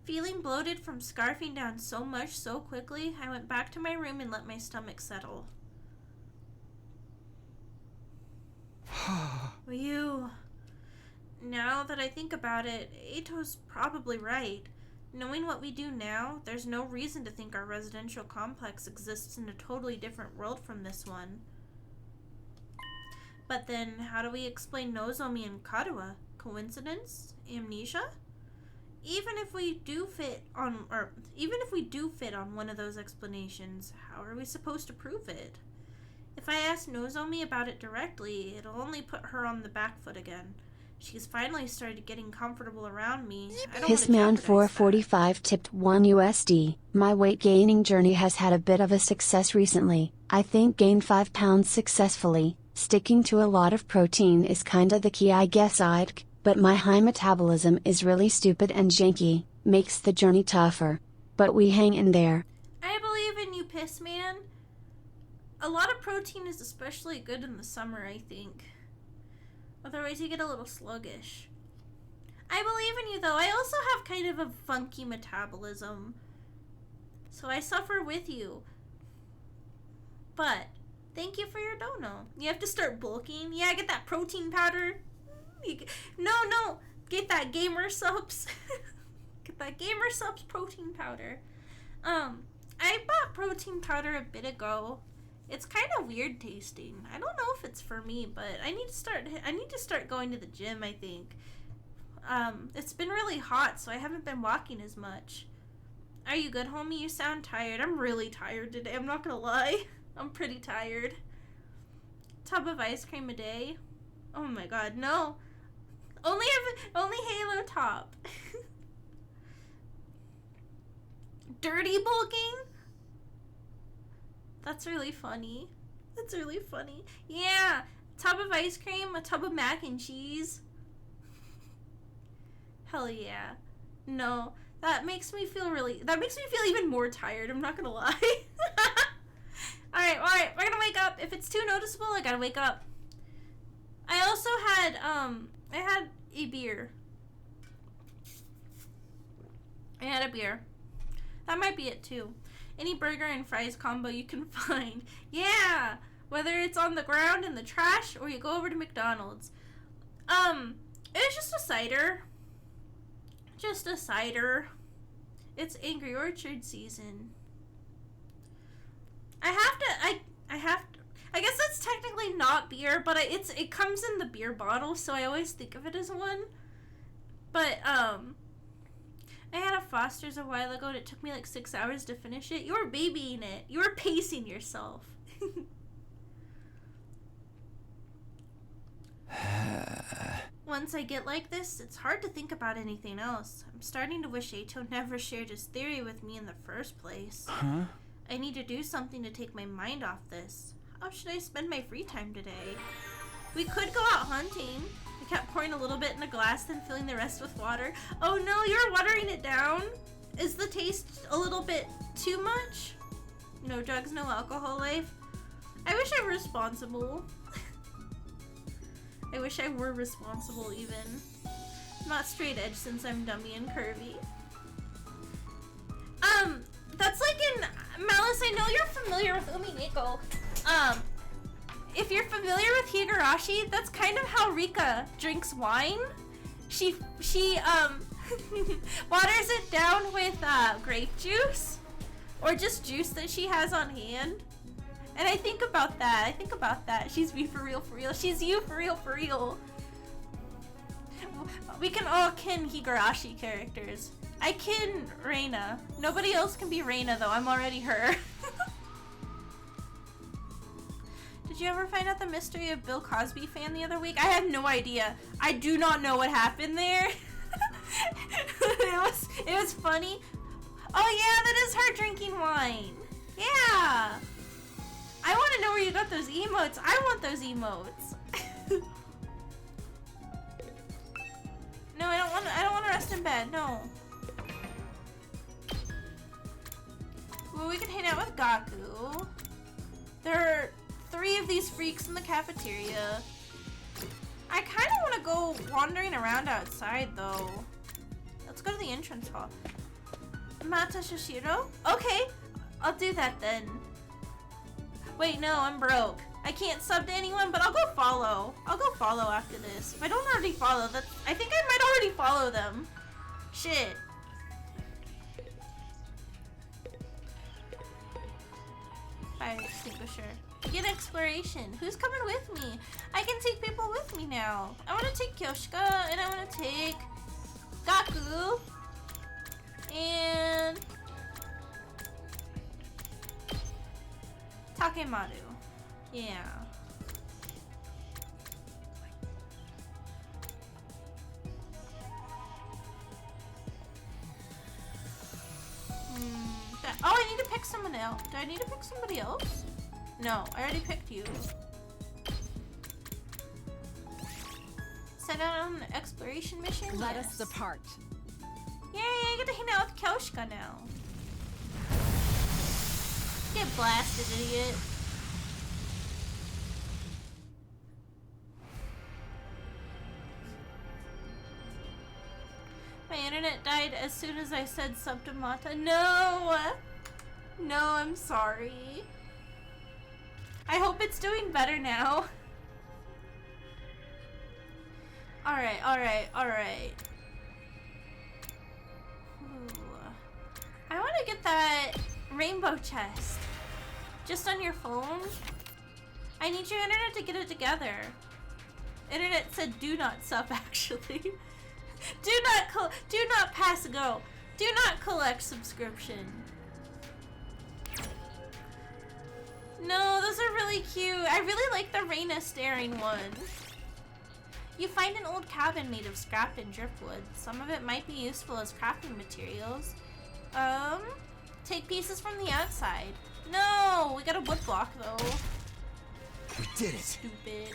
[SPEAKER 1] Feeling bloated from scarfing down so much so quickly, I went back to my room and let my stomach settle. Now that I think about it, Eito's probably right. Knowing what we do now, there's no reason to think our residential complex exists in a totally different world from this one. But then, how do we explain Nozomi and Karuha? Coincidence? Amnesia? Even if we do fit on one of those explanations, how are we supposed to prove it? If I ask Nozomi about it directly, it'll only put her on the back foot again. She's finally started getting comfortable around me.
[SPEAKER 5] Pissman445 tipped $1. My weight gaining journey has had a bit of a success recently. I think gained 5 pounds successfully. Sticking to a lot of protein is kinda the key, I guess. But my high metabolism is really stupid and janky, makes the journey tougher. But we hang in there.
[SPEAKER 1] I believe in you, Piss Man. A lot of protein is especially good in the summer, I think. Otherwise you get a little sluggish. I believe in you, though. I also have kind of a funky metabolism. So I suffer with you. But thank you for your dono. You have to start bulking. Yeah, get that protein powder. No. Get that Gamer Subs. Get that Gamer Subs protein powder. I bought protein powder a bit ago. It's kind of weird tasting. I don't know if it's for me, but I need to start going to the gym, I think. It's been really hot, so I haven't been walking as much. Are you good, homie? You sound tired. I'm really tired today. I'm not gonna lie. I'm pretty tired. Tub of ice cream a day? Oh my god, no. Only Halo top. Dirty bulking? That's really funny. That's really funny. Yeah, tub of ice cream, a tub of mac and cheese. Hell yeah. No, that makes me feel even more tired. I'm not gonna lie. Alright, we're gonna wake up. If it's too noticeable, I gotta wake up. I also had, I had a beer. That might be it too. Any burger and fries combo you can find. Yeah! Whether it's on the ground in the trash or you go over to McDonald's. It's just a cider. It's Angry Orchard season. I guess that's technically not beer, but it comes in the beer bottle, so I always think of it as one. But, I had a Foster's a while ago and it took me like 6 hours to finish it. You were babying it. You were pacing yourself. Once I get like this, it's hard to think about anything else. I'm starting to wish Ato never shared his theory with me in the first place.
[SPEAKER 2] Huh?
[SPEAKER 1] I need to do something to take my mind off this. How should I spend my free time today? We could go out hunting. I kept pouring a little bit in a glass, then filling the rest with water. Oh no, you're watering it down? Is the taste a little bit too much? No drugs, no alcohol life. I wish I were responsible. I wish I were responsible even. Not straight edge since I'm dummy and curvy. That's like in Malice, I know you're familiar with Umineko. If you're familiar with Higurashi, that's kind of how Rika drinks wine. She waters it down with grape juice or just juice that she has on hand. And I think about that. She's me for real. She's you for real. We can all kin Higurashi characters. I kin Reina. Nobody else can be Reina though. I'm already her. Did you ever find out the mystery of Bill Cosby fan the other week? I had no idea. I do not know what happened there. It was funny. Oh yeah, that is her drinking wine. Yeah. I want to know where you got those emotes. I want those emotes. No, I don't want to rest in bed. No. Well, we can hang out with Gaku. There are 3 of these freaks in the cafeteria. I kind of want to go wandering around outside, though. Let's go to the entrance hall. Mata Shishiro? Okay, I'll do that then. Wait, no, I'm broke. I can't sub to anyone, but I'll go follow. I'll go follow after this. If I don't already follow, I think I might already follow them. Shit. Fire extinguisher. Get exploration. Who's coming with me? I can take people with me now. I want to take Kyoshika, and I want to take Gaku, and Takemaru. Yeah. Oh, I need to pick someone else. Do I need to pick somebody else? No, I already picked you. Set out on an exploration mission?
[SPEAKER 3] Let
[SPEAKER 1] Yes.
[SPEAKER 3] us depart.
[SPEAKER 1] Yay, I get to hang out with Kyoshka now. Get blasted, idiot. My internet died as soon as I said subtomata. No! No, I'm sorry. I hope it's doing better now. Alright, alright, alright. I want to get that rainbow chest. Just on your phone? I need your internet to get it together. Internet said do not sub, actually. Do not pass go. Do not collect subscription. No, those are really cute. I really like the Reina staring one. You find an old cabin made of scrap and driftwood. Some of it might be useful as crafting materials. Take pieces from the outside. No, we got a wood block though.
[SPEAKER 6] We did it.
[SPEAKER 1] Stupid.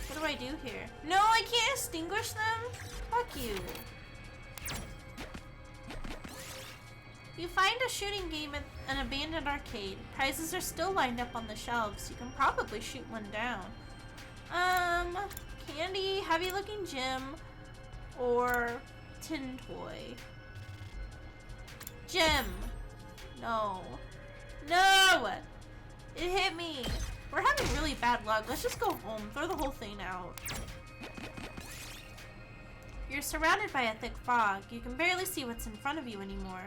[SPEAKER 1] What do I do here? No, I can't extinguish them? Fuck you. You find a shooting game at an abandoned arcade. Prizes are still lined up on the shelves. You can probably shoot one down. Candy, heavy looking gem, or tin toy. Gem. No. No! It hit me. We're having really bad luck. Let's just go home. Throw the whole thing out. You're surrounded by a thick fog. You can barely see what's in front of you anymore.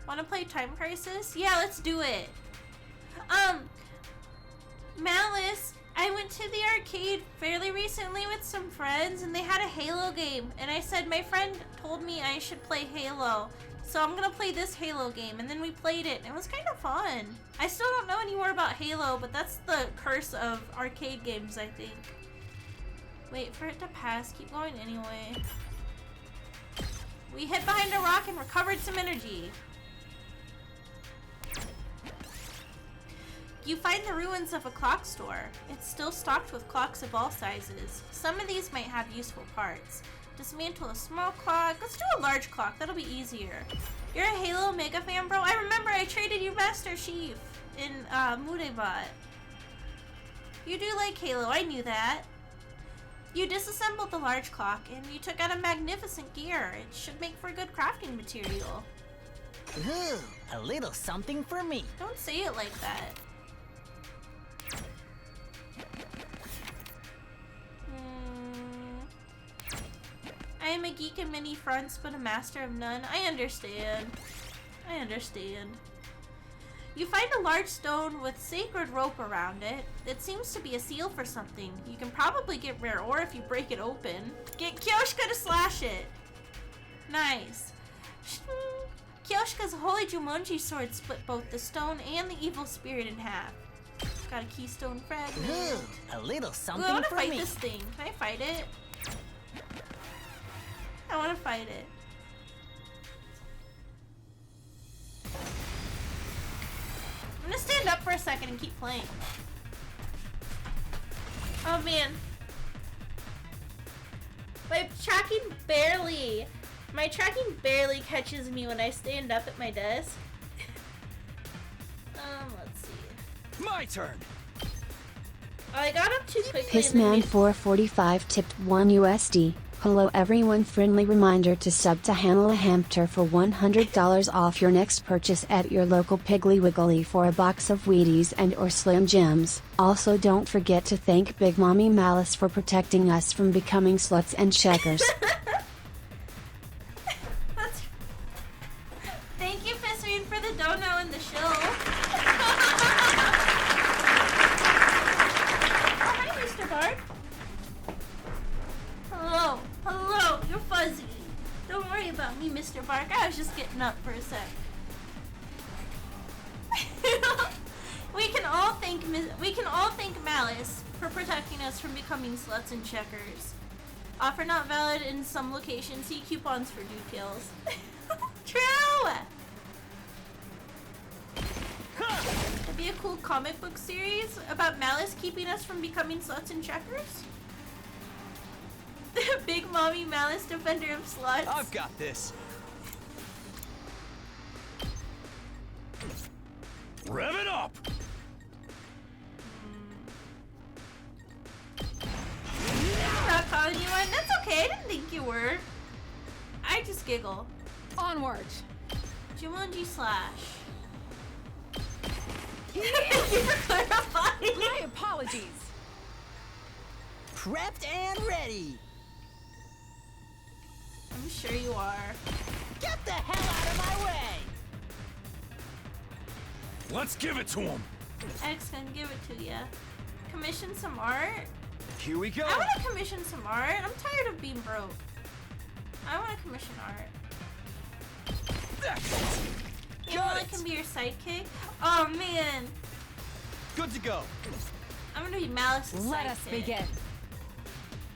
[SPEAKER 1] Want to play Time Crisis? Yeah, let's do it. Malice, I went to the arcade fairly recently with some friends and they had a Halo game. And I said my friend told me I should play Halo. So I'm gonna play this Halo game, and then we played it, and it was kind of fun. I still don't know any more about Halo, but that's the curse of arcade games, I think. Wait for it to pass, keep going anyway. We hid behind a rock and recovered some energy. You find the ruins of a clock store. It's still stocked with clocks of all sizes. Some of these might have useful parts. Dismantle a small clock. Let's do a large clock. That'll be easier. You're a Halo mega fan, bro. I remember I traded you Master Chief in Mudebot. You do like Halo. I knew that. You disassembled the large clock and you took out a magnificent gear. It should make for good crafting material.
[SPEAKER 3] Ooh, a little something for me.
[SPEAKER 1] Don't say it like that. I am a geek in many fronts, but a master of none. I understand. I understand. You find a large stone with sacred rope around it. It seems to be a seal for something. You can probably get rare ore if you break it open. Get Kyoshka to slash it. Nice. Kyoshka's holy Jumonji sword split both the stone and the evil spirit in half. Got a keystone fragment.
[SPEAKER 3] Ooh, a little
[SPEAKER 1] Ooh,
[SPEAKER 3] something
[SPEAKER 1] I want to
[SPEAKER 3] for
[SPEAKER 1] fight
[SPEAKER 3] me.
[SPEAKER 1] this thing. Can I fight it? I want to fight it. I'm gonna stand up for a second and keep playing. Oh man. My tracking barely catches me when I stand up at my desk. Let's see.
[SPEAKER 2] My turn.
[SPEAKER 1] Oh, I got up too quickly. and then
[SPEAKER 5] Pissman
[SPEAKER 1] made-
[SPEAKER 5] 445 tipped 1 USD. Hello everyone, friendly reminder to sub to Hamela Hampter for $100 off your next purchase at your local Piggly Wiggly for a box of Wheaties and or Slim Jims. Also don't forget to thank Big Mommy Malice for protecting us from becoming sluts and checkers.
[SPEAKER 1] Thank you, Pissman, for the dono and the show. Oh, hi, Mr. Bark. Hello. Hello. You're fuzzy. Don't worry about me, Mr. Bark. I was just getting up for a sec. We can all thank Malice for protecting us from becoming sluts and checkers. Offer not valid in some locations. See coupons for details. True. That'd be a cool comic book series about Malice keeping us from becoming sluts and checkers. Big Mommy Malice, defender of sluts.
[SPEAKER 6] I've got this.
[SPEAKER 2] Rev it up!
[SPEAKER 1] I'm not calling you one. That's okay. I didn't think you were. I just giggle.
[SPEAKER 7] Onward.
[SPEAKER 1] Jumanji slash. Thank you for clarifying.
[SPEAKER 7] My apologies.
[SPEAKER 3] Prepped and ready.
[SPEAKER 1] I'm sure you are.
[SPEAKER 3] Get the hell out of my way.
[SPEAKER 2] Let's give it to him!
[SPEAKER 1] X gonna give it to ya. Commission some art?
[SPEAKER 6] Here we go.
[SPEAKER 1] I wanna commission some art. I'm tired of being broke. I wanna commission art. You know I can be your sidekick? Oh man!
[SPEAKER 6] Good to go.
[SPEAKER 1] I'm gonna be Malice's sidekick.
[SPEAKER 7] Let us begin.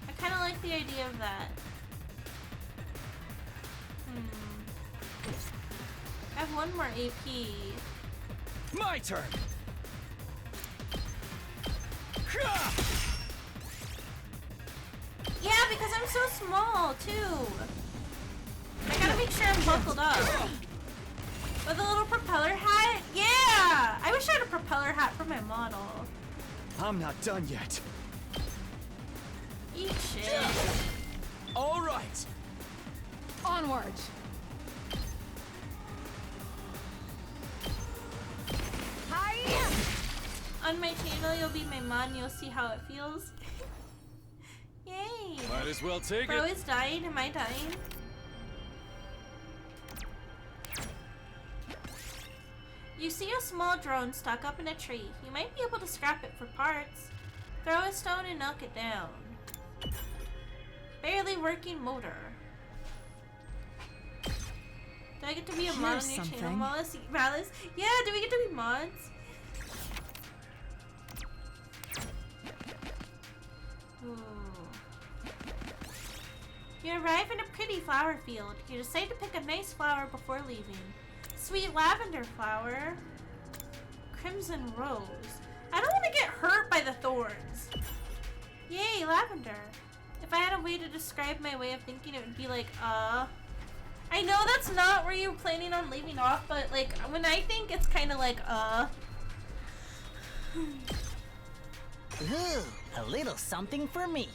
[SPEAKER 1] I kinda like the idea of that. I have one more AP.
[SPEAKER 6] My turn.
[SPEAKER 1] Yeah, because I'm so small, too. I gotta make sure I'm buckled up. With a little propeller hat? Yeah! I wish I had a propeller hat for my model.
[SPEAKER 6] I'm not done yet.
[SPEAKER 1] Eat shit.
[SPEAKER 6] All right.
[SPEAKER 7] Onward. Hiya!
[SPEAKER 1] On my channel, you'll be my mom. You'll see how it feels. Yay!
[SPEAKER 6] Might as well take
[SPEAKER 1] Bro
[SPEAKER 6] it.
[SPEAKER 1] is dying. Am I dying? You see a small drone stuck up in a tree. You might be able to scrap it for parts. Throw a stone and knock it down. Barely working motor. Do I get to be a mod on your channel, Malice? Yeah, do we get to be mods? Ooh. You arrive in a pretty flower field. You decide to pick a nice flower before leaving. Sweet lavender flower. Crimson rose. I don't want to get hurt by the thorns. Yay, lavender. If I had a way to describe my way of thinking, it would be like, I know that's not where you're planning on leaving off, but like, when I think, it's kind of like,
[SPEAKER 3] Ooh, a little something for me.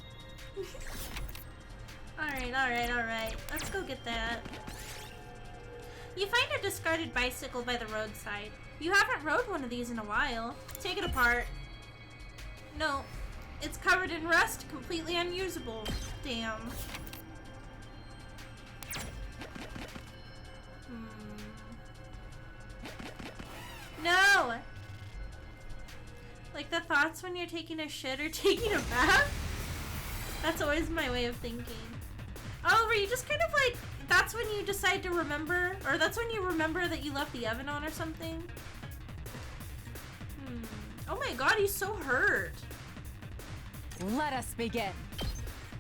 [SPEAKER 1] Alright. Let's go get that. You find a discarded bicycle by the roadside. You haven't rode one of these in a while. Take it apart. No, it's covered in rust, completely unusable. Damn. No! Like the thoughts when you're taking a shit or taking a bath? That's always my way of thinking. Oh, were you just kind of like, that's when you decide to remember, or that's when you remember that you left the oven on or something? Oh my god, he's so hurt.
[SPEAKER 7] Let us begin.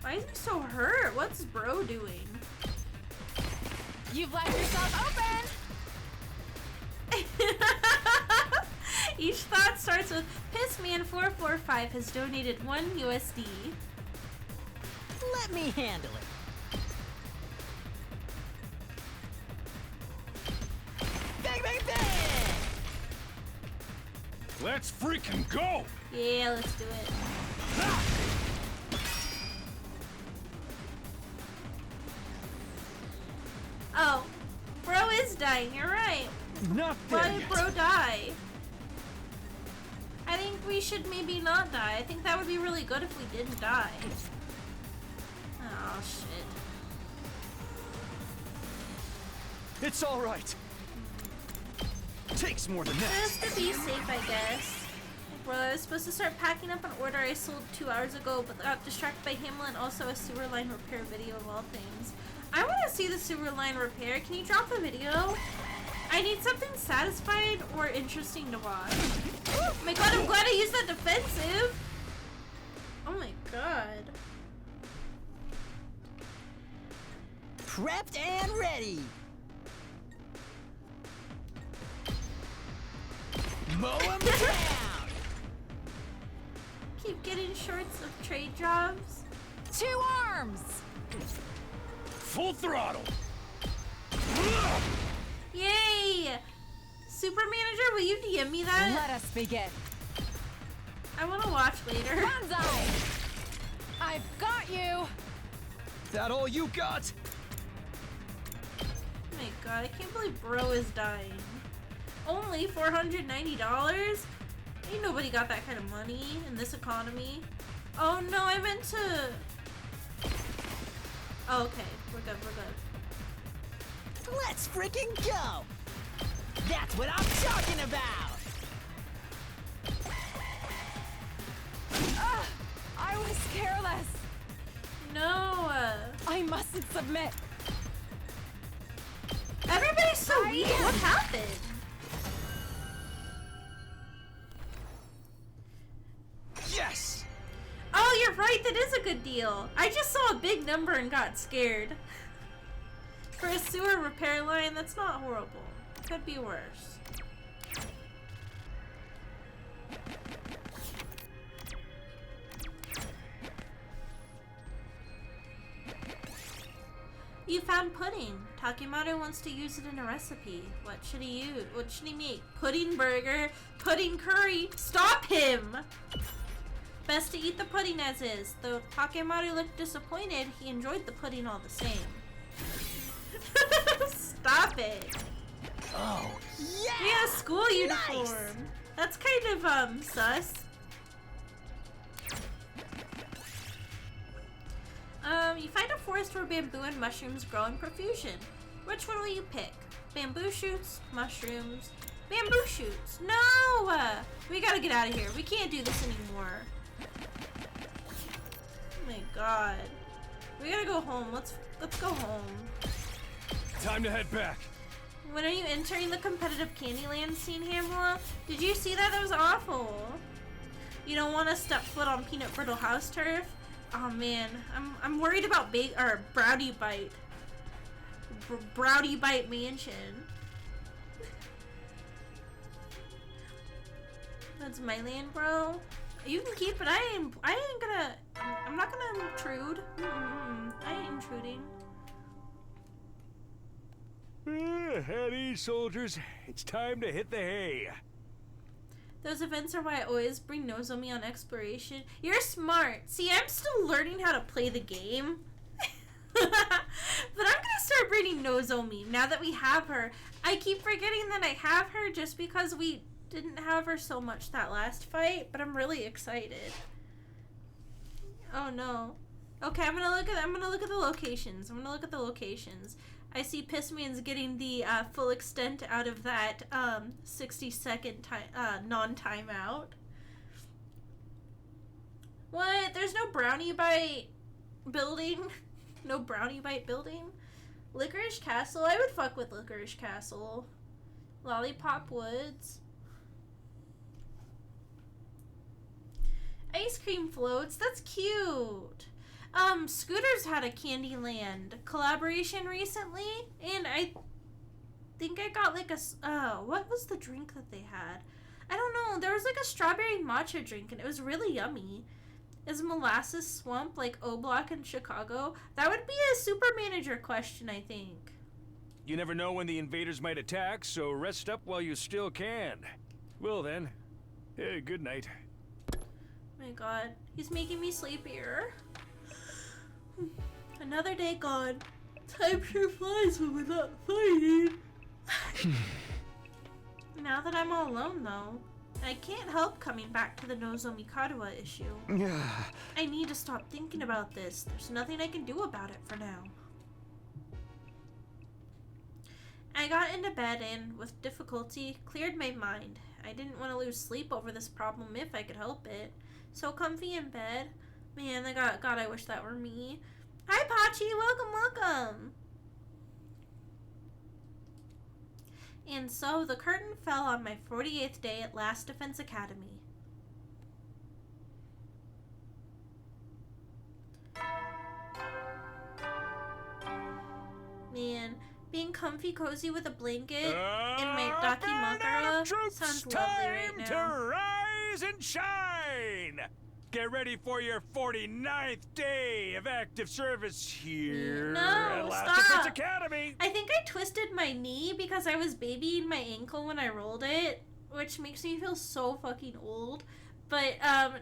[SPEAKER 1] Why is he so hurt? What's bro doing?
[SPEAKER 7] You've left yourself open.
[SPEAKER 1] Each thought starts with Pissman445 has donated $1 USD.
[SPEAKER 3] Let me handle it. Bang, bang, bang!
[SPEAKER 2] Let's freaking go!
[SPEAKER 1] Yeah, let's do it. Oh, bro is dying, you're right.
[SPEAKER 6] Not there
[SPEAKER 1] Why
[SPEAKER 6] yet.
[SPEAKER 1] did bro die? I think we should maybe not die. I think that would be really good if we didn't die. Oh, shit.
[SPEAKER 6] It's all right. Takes more than that.
[SPEAKER 1] Just to be safe, I guess. Well, I was supposed to start packing up an order I sold 2 hours ago, but got distracted by Hamela and also a sewer line repair video of all things. I want to see the sewer line repair. Can you drop the video? I need something satisfying or interesting to watch. Oh my god, I'm glad I used that defensive. Oh my god.
[SPEAKER 3] Prepped and ready. Mow 'em down!
[SPEAKER 1] Keep getting shorts of trade jobs.
[SPEAKER 7] 2 arms!
[SPEAKER 6] Full throttle!
[SPEAKER 1] Yay! Super Manager, will you DM me that?
[SPEAKER 7] Let us begin.
[SPEAKER 1] I want to watch later.
[SPEAKER 7] Banzai! I've got you!
[SPEAKER 6] That all you got?
[SPEAKER 1] Oh my god, I can't believe bro is dying. Only $490? Ain't nobody got that kind of money in this economy. Oh no, I meant to... Oh, okay, we're good, we're good.
[SPEAKER 3] Let's freaking go! That's what I'm talking about!
[SPEAKER 7] I was careless.
[SPEAKER 1] No!
[SPEAKER 7] I mustn't submit.
[SPEAKER 1] Everybody's so weak, what happened?
[SPEAKER 6] Yes!
[SPEAKER 1] Oh, you're right, that is a good deal. I just saw a big number and got scared. For a sewer repair line, that's not horrible. Could be worse. You found pudding. Takemaru wants to use it in a recipe. What should he use? What should he make? Pudding burger, pudding curry. Stop him! Best to eat the pudding as is. Though Takemaru looked disappointed, he enjoyed the pudding all the same. Stop it.
[SPEAKER 3] Oh, yeah!
[SPEAKER 1] We had a school uniform.
[SPEAKER 3] Nice.
[SPEAKER 1] That's kind of, sus. You find a forest where bamboo and mushrooms grow in profusion. Which one will you pick? Bamboo shoots, mushrooms, bamboo shoots. No! We gotta get out of here. We can't do this anymore. Oh my god. We gotta go home. Let's go home.
[SPEAKER 6] Time to head back.
[SPEAKER 1] When are you entering the competitive Candyland scene, Hamela? Did you see that? That was awful. You don't want to step foot on peanut brittle house turf? Oh man, I'm worried about Brownie Bite. Brownie Bite Mansion. That's my land, bro. You can keep it. I'm not gonna intrude. I ain't intruding.
[SPEAKER 2] At ease, soldiers. It's time to hit the hay.
[SPEAKER 1] Those events are why I always bring Nozomi on exploration. You're smart. See, I'm still learning how to play the game. But I'm gonna start bringing Nozomi now that we have her. I keep forgetting that I have her just because we didn't have her so much that last fight, but I'm really excited. Oh no. Okay, I'm gonna look at the locations. I see Pissman's getting the full extent out of that 60-second non-timeout. What? There's no Brownie Bite building? No Brownie Bite building? Licorice Castle? I would fuck with Licorice Castle. Lollipop Woods. Ice cream floats? That's cute. Scooters had a Candyland collaboration recently, and I think I got like what was the drink that they had? I don't know. There was like a strawberry matcha drink, and it was really yummy. Is Molasses Swamp like O-Block in Chicago? That would be a Super Manager question, I think.
[SPEAKER 2] You never know when the invaders might attack, so rest up while you still can. Well then, good night.
[SPEAKER 1] My god, he's making me sleepier. Another day gone. Time sure flies when we're not fighting. Now that I'm all alone, though, I can't help coming back to the Nozomi Karuha issue. I need to stop thinking about this. There's nothing I can do about it for now. I got into bed and, with difficulty, cleared my mind. I didn't want to lose sleep over this problem if I could help it. So comfy in bed. Man, God, I wish that were me. Hi, Pachi. Welcome. And so the curtain fell on my 48th day at Last Defense Academy. Man, Being comfy cozy with a blanket in my Dakimakura sounds lovely right now.
[SPEAKER 2] Time to rise and shine! Get ready for your 49th day of active service here at Last Defense Academy.
[SPEAKER 1] I think I twisted my knee because I was babying my ankle when I rolled it, which makes me feel so fucking old. But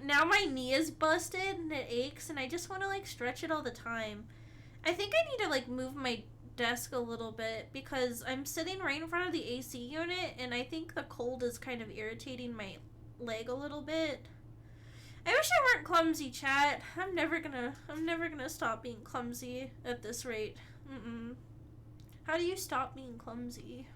[SPEAKER 1] now my knee is busted and it aches, and I just want to like stretch it all the time. I think I need to like move my desk a little bit because I'm sitting right in front of the AC unit, and I think the cold is kind of irritating my leg a little bit. I wish I weren't clumsy, chat. I'm never gonna stop being clumsy at this rate. How do you stop being clumsy?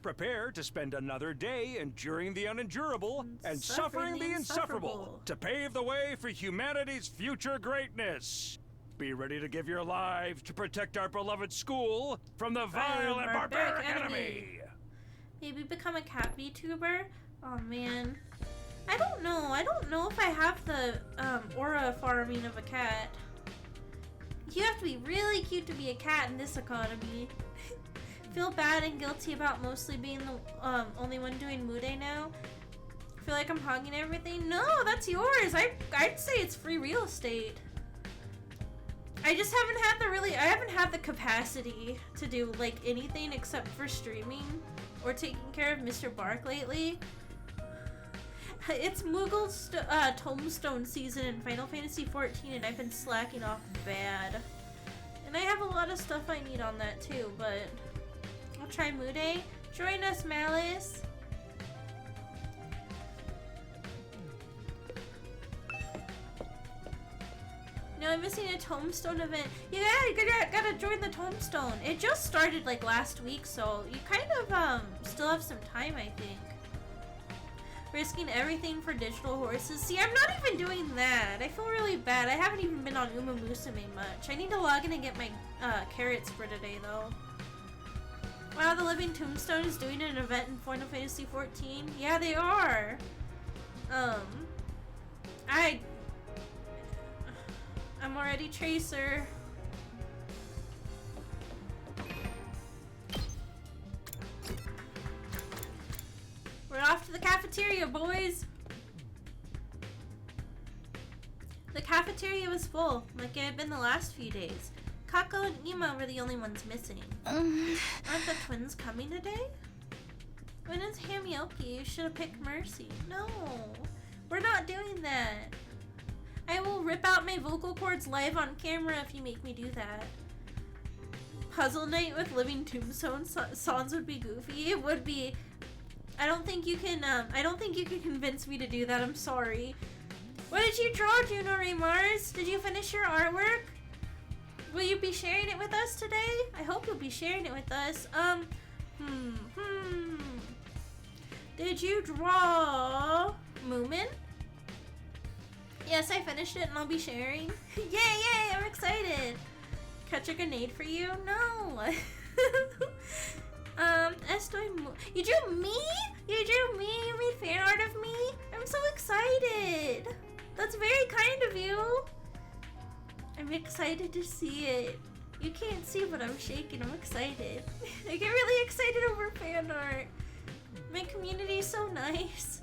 [SPEAKER 2] Prepare to spend another day enduring the unendurable and suffering the insufferable to pave the way for humanity's future greatness. Be ready to give your lives to protect our beloved school from the vile and barbaric enemy.
[SPEAKER 1] Maybe become a cat VTuber? Oh man. I don't know if I have the aura farming of a cat. You have to be really cute to be a cat in this economy. Feel bad and guilty about mostly being the only one doing Mude now. Feel like I'm hogging everything? No, that's yours. I'd say it's free real estate. I just haven't had the capacity to do like anything except for streaming or taking care of Mr. Bark lately. It's Moogle's Tombstone season in Final Fantasy XIV, and I've been slacking off bad. And I have a lot of stuff I need on that too, but I'll try Mude. Join us, Malice. No, I'm missing a Tombstone event. You gotta join the Tombstone. It just started like last week, so you kind of still have some time, I think. Risking everything for digital horses. See, I'm not even doing that. I feel really bad. I haven't even been on Uma Musume much. I need to log in and get my carrots for today, though. Wow, the Living Tombstone is doing an event in Final Fantasy XIV. Yeah, they are. I'm already Tracer. We're off to the cafeteria, boys. The cafeteria was full, like it had been the last few days. Kako and Ima were the only ones missing. Aren't the twins coming today? When is Hamioki? You should have picked Mercy. No, we're not doing that. I will rip out my vocal cords live on camera if you make me do that. Puzzle night with Living Tombstone songs would be goofy. It would be. I don't think you can convince me to do that. I'm sorry. What did you draw, Juno Ray Mars? Did you finish your artwork? Will you be sharing it with us today? I hope you'll be sharing it with us. Did you draw Moomin? Yes, I finished it and I'll be sharing. Yay, I'm excited. Catch a grenade for you? No. You drew me? You drew me? You made fan art of me? I'm so excited. That's very kind of you. I'm excited to see it. You can't see, but I'm shaking. I'm excited. I get really excited over fan art. My community is so nice.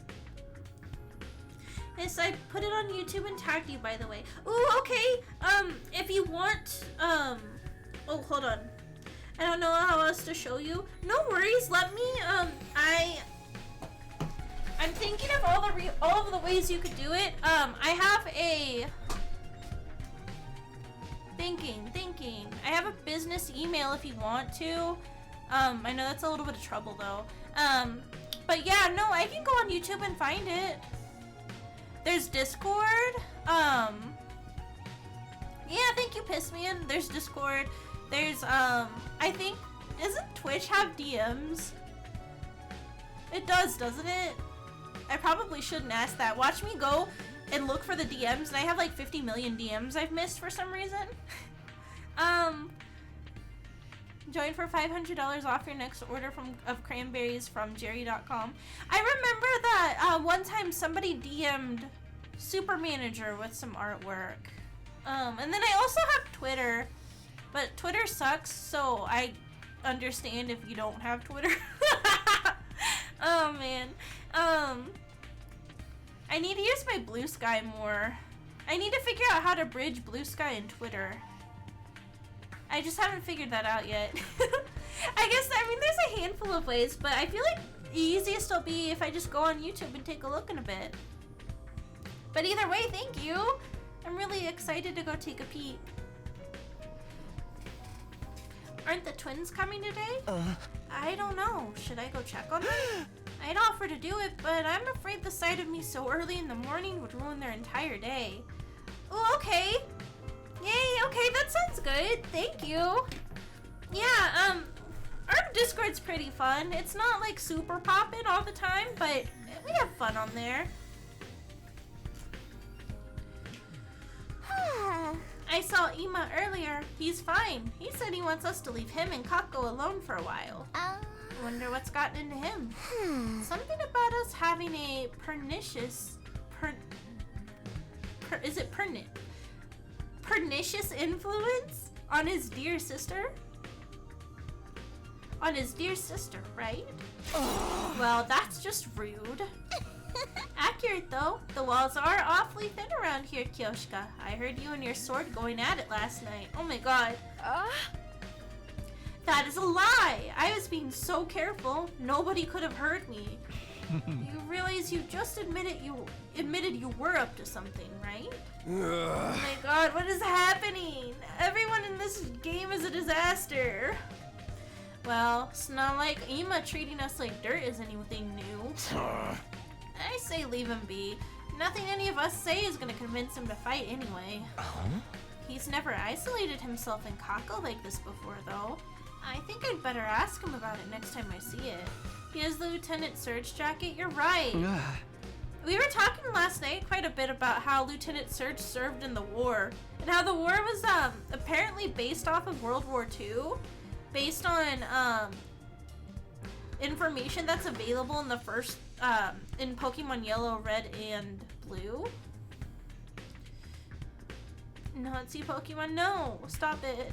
[SPEAKER 1] Yes, I put it on YouTube and tagged you, by the way. Ooh, okay. If you want, oh, hold on. I don't know how else to show you. No worries. Let me, I'm thinking of all of the ways you could do it. I have a thinking. I have a business email if you want to. I know that's a little bit of trouble though. But yeah, no, I can go on YouTube and find it. There's Discord. Yeah, thank you, Pissman. There's Discord. There's, I think, doesn't Twitch have DMs? It does, doesn't it? I probably shouldn't ask that. Watch me go and look for the DMs, and I have like 50 million DMs I've missed for some reason. Join for $500 off your next order of cranberries from jerry.com. I remember that one time somebody DM'd Super Manager with some artwork. And then I also have Twitter, but Twitter sucks, so I understand if you don't have Twitter. Oh man. I need to use my Blue Sky more. I need to figure out how to bridge Blue Sky and Twitter. I just haven't figured that out yet. I mean, there's a handful of ways, but I feel like the easiest will be if I just go on YouTube and take a look in a bit. But either way, thank you. I'm really excited to go take a peek. Aren't the twins coming today? I don't know. Should I go check on them? I'd offer to do it, but I'm afraid the sight of me so early in the morning would ruin their entire day. Oh, okay. Yay, okay, that sounds good. Thank you. Yeah, our Discord's pretty fun. It's not like super poppin' all the time, but we have fun on there. I saw Ima earlier. He's fine. He said he wants us to leave him and Kako alone for a while. Wonder what's gotten into him. Something about us having a pernicious influence on his dear sister? On his dear sister, right? Well, that's just rude. Accurate though. The walls are awfully thin around here, Kyoshka. I heard you and your sword going at it last night. Oh my god. That is a lie! I was being so careful. Nobody could have heard me. You realize you just admitted you were up to something, right? Oh my god, what is happening? Everyone in this game is a disaster. Well, it's not like Ima treating us like dirt is anything new. I say leave him be. Nothing any of us say is gonna convince him to fight anyway. He's never isolated himself in Kako like this before, though. I think I'd better ask him about it next time I see it. He has the Lieutenant Surge jacket, you're right. We were talking last night quite a bit about how Lieutenant Surge served in the war, and how the war was apparently based off of World War II, based on information that's available in the first in Pokemon Yellow, Red, and Blue. Nazi Pokemon, no! Stop it.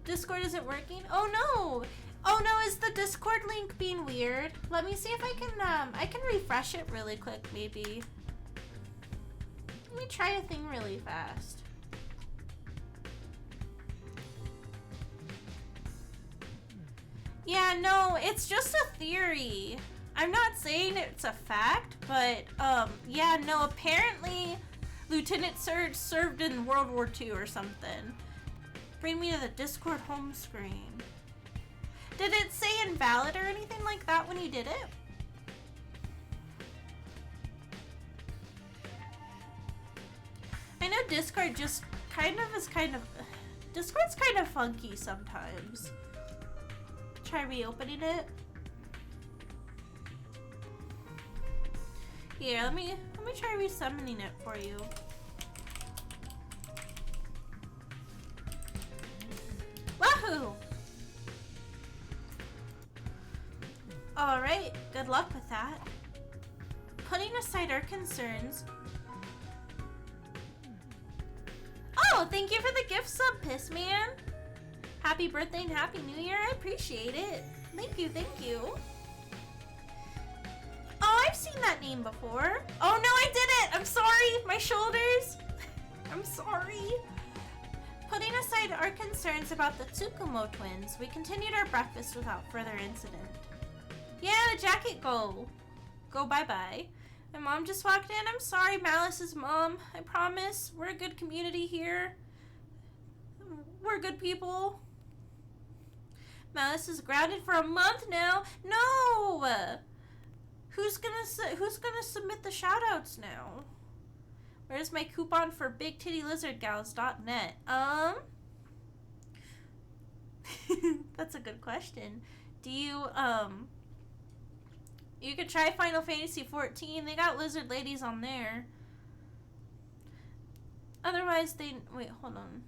[SPEAKER 1] Discord isn't working? Oh no! Oh no, is the Discord link being weird? Let me see if I can refresh it really quick, maybe. Let me try a thing really fast. Yeah, no, it's just a theory. I'm not saying it's a fact, but, yeah, no, apparently Lieutenant Surge served in World War II or something. Bring me to the Discord home screen. Did it say invalid or anything like that when you did it? I know Discord just Discord's kind of funky sometimes. Try reopening it. Here, let me try resummoning it for you. Wahoo! Alright, good luck with that. Putting aside our concerns. Oh, thank you for the gift sub, Piss Man. Happy birthday and Happy New Year. I appreciate it. Thank you, thank you. Oh, I've seen that name before. Oh no, I did it! I'm sorry, my shoulders. I'm sorry. Putting aside our concerns about the Tsukumo twins, we continued our breakfast without further incident. Yeah, the jacket go bye-bye. My mom just walked in. I'm sorry, Malice's mom. I promise. We're a good community here. We're good people. Malice is grounded for a month now. No! Who's gonna submit the shoutouts now? Where's my coupon for BigTittyLizardGals.net? That's a good question. Do you, you could try Final Fantasy 14. They got lizard ladies on there. Otherwise, wait, hold on.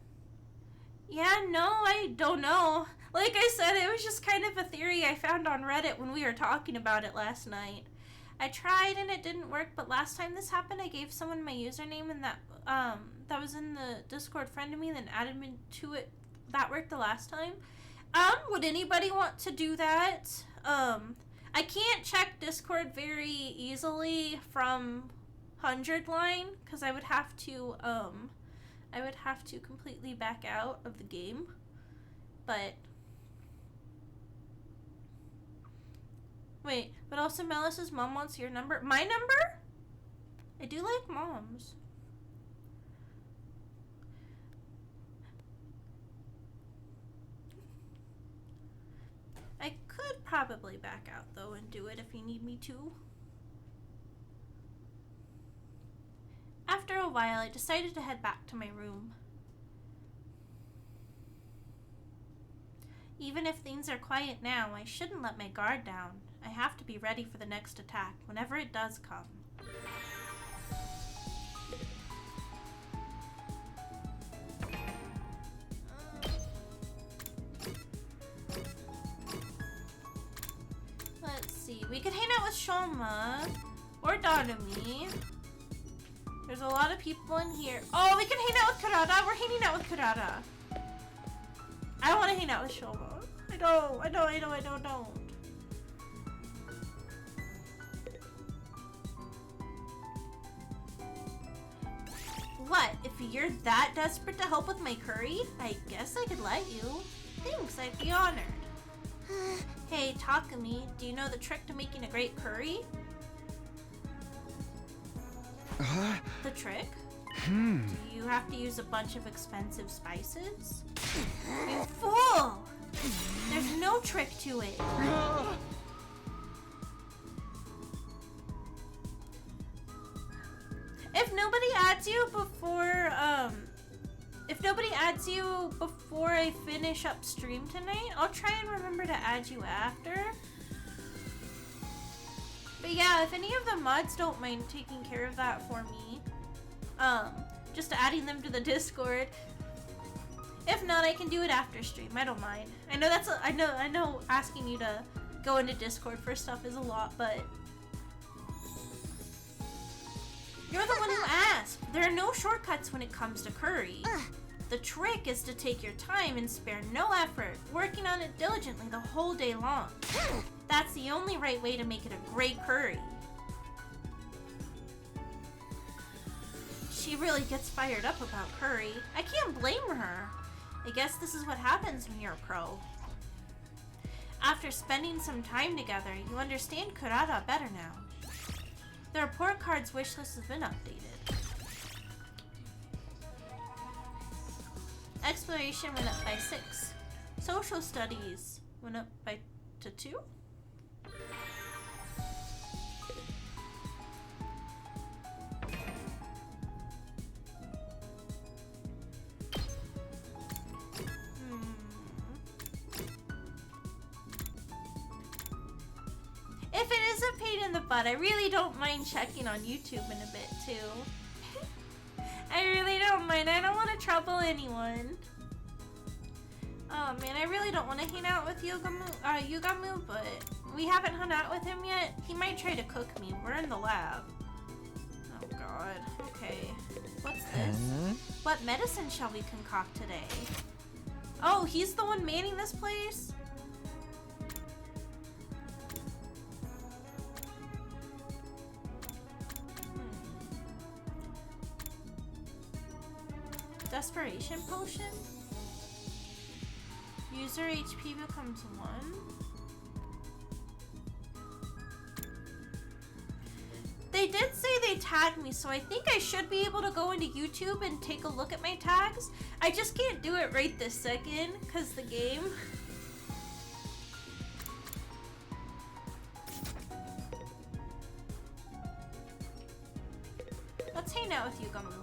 [SPEAKER 1] Yeah, no, I don't know. Like I said, it was just kind of a theory I found on Reddit when we were talking about it last night. I tried and it didn't work, but last time this happened, I gave someone my username and that was in the Discord friend to me, then added me to it. That worked the last time. Would anybody want to do that? I can't check Discord very easily from 100 line because I would have to completely back out of the game. But wait, but also Melissa's mom wants your number. My number? I do like moms. I could probably back out though and do it if you need me to. After a while, I decided to head back to my room. Even if things are quiet now, I shouldn't let my guard down. I have to be ready for the next attack, whenever it does come. Let's see, we could hang out with Shoma or Donami. There's a lot of people in here. Oh, we can hang out with Karada. We're hanging out with Karada. I want to hang out with Shoma. I don't. What? If you're that desperate to help with my curry, I guess I could let you. Thanks, I'd be honored. Hey, Takumi, do you know the trick to making a great curry? The trick? Do you have to use a bunch of expensive spices? You fool! There's no trick to it. If nobody adds you before I finish up stream tonight, I'll try and remember to add you after. But yeah, if any of the mods don't mind taking care of that for me, just adding them to the Discord. If not, I can do it after stream. I don't mind. I know asking you to go into Discord for stuff is a lot, but you're the one who asked. There are no shortcuts when it comes to curry. The trick is to take your time and spare no effort, working on it diligently the whole day long. That's the only right way to make it a great curry. She really gets fired up about curry. I can't blame her. I guess this is what happens when you're a pro. After spending some time together, you understand Kurata better now. The report card's wishlist has been updated. Exploration went up by 6. Social studies went up to 2. If it is a pain in the butt, I really don't mind checking on YouTube in a bit too. I really don't mind. I don't want to trouble anyone. Oh man, I really don't want to hang out with Yugamu, but we haven't hung out with him yet. He might try to cook me. We're in the lab. Oh god. Okay. What's this? What medicine shall we concoct today? Oh, he's the one manning this place? Desperation potion? User HP becomes 1. They did say they tagged me, so I think I should be able to go into YouTube and take a look at my tags. I just can't do it right this second, because the game. Let's hang out with you, Gamu.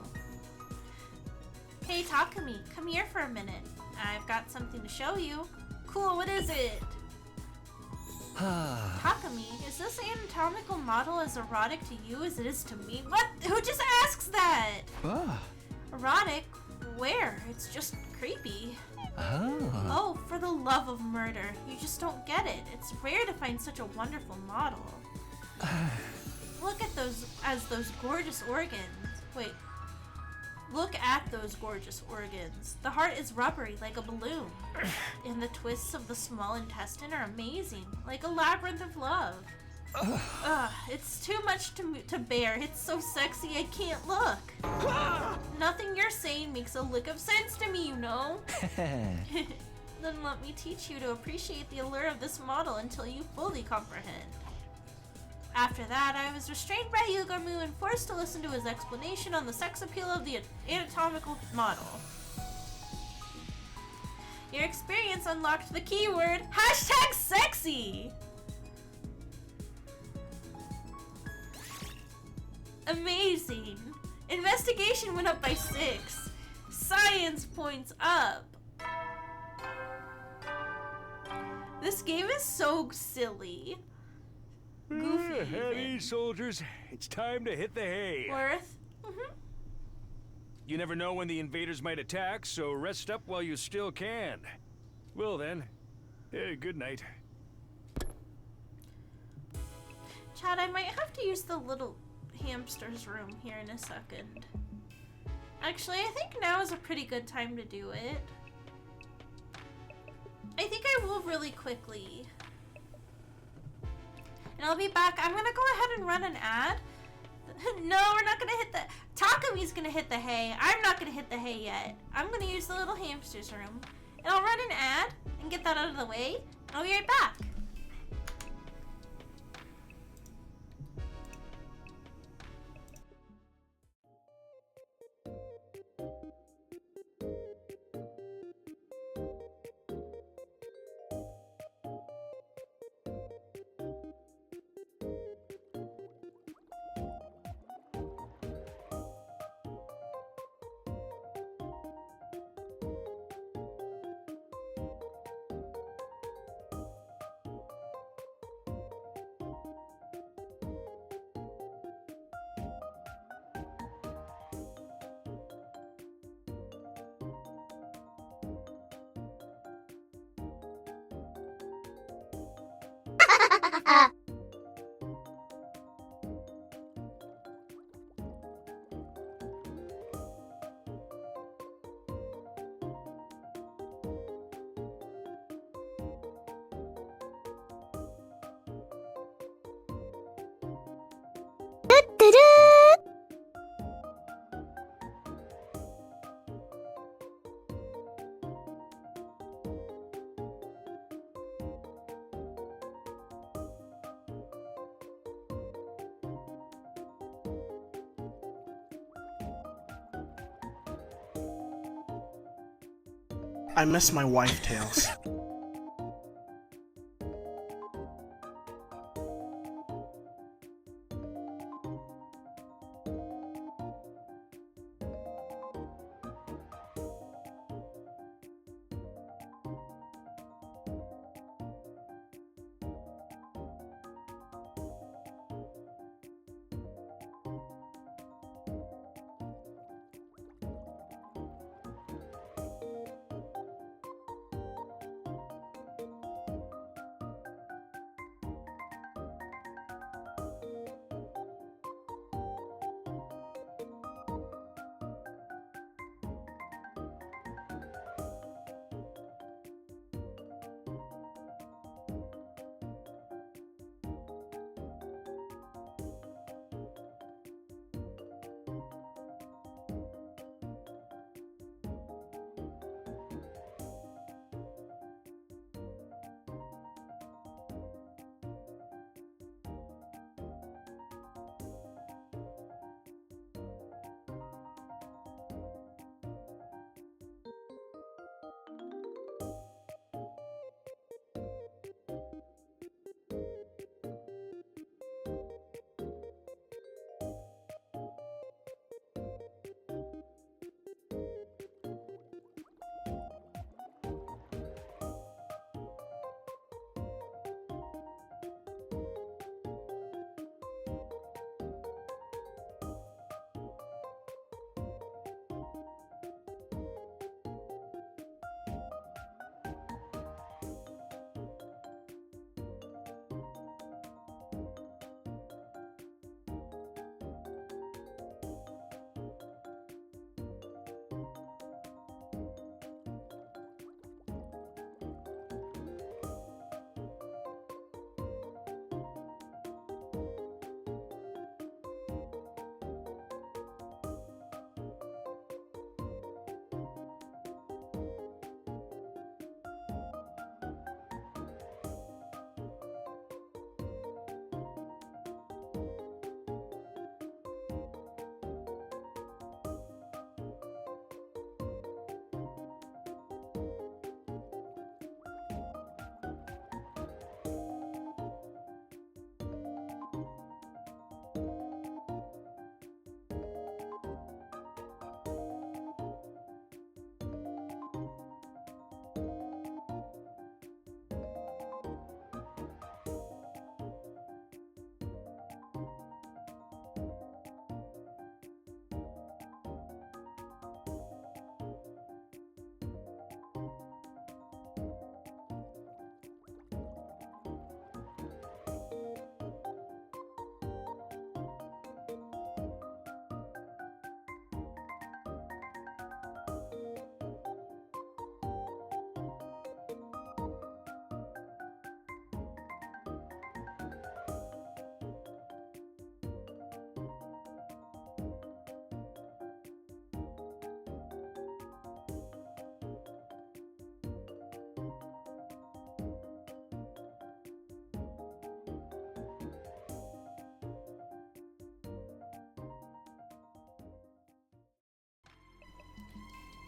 [SPEAKER 1] Hey, Takumi, come here for a minute. I've got something to show you. Cool, what is it? Takumi, is this anatomical model as erotic to you as it is to me? What? Who just asks that? Erotic? Where? It's just creepy. Oh, for the love of murder. You just don't get it. It's rare to find such a wonderful model. Look at those gorgeous organs. Wait. Look at those gorgeous organs. The heart is rubbery like a balloon. And the twists of the small intestine are amazing, like a labyrinth of love. It's too much to bear. It's so sexy I can't look. Nothing you're saying makes a lick of sense to me, you know? Then let me teach you to appreciate the allure of this model until you fully comprehend. After that, I was restrained by Yugamu and forced to listen to his explanation on the sex appeal of the anatomical model. Your experience unlocked the keyword #sexy! Amazing! Investigation went up by 6. Science points up. This game is so silly. Goofy.
[SPEAKER 2] Heavy soldiers, it's time to hit the hay.
[SPEAKER 1] Worth?
[SPEAKER 2] You never know when the invaders might attack, so rest up while you still can. Well then, good night.
[SPEAKER 1] Chad, I might have to use the little hamster's room here in a second. Actually, I think now is a pretty good time to do it. I think I will really quickly. And I'll be back. I'm gonna go ahead and run an ad. No, we're not gonna hit the... Takami's gonna hit the hay. I'm not gonna hit the hay yet. I'm gonna use the little hamster's room. And I'll run an ad and get that out of the way. And I'll be right back.
[SPEAKER 8] I miss my wife tales.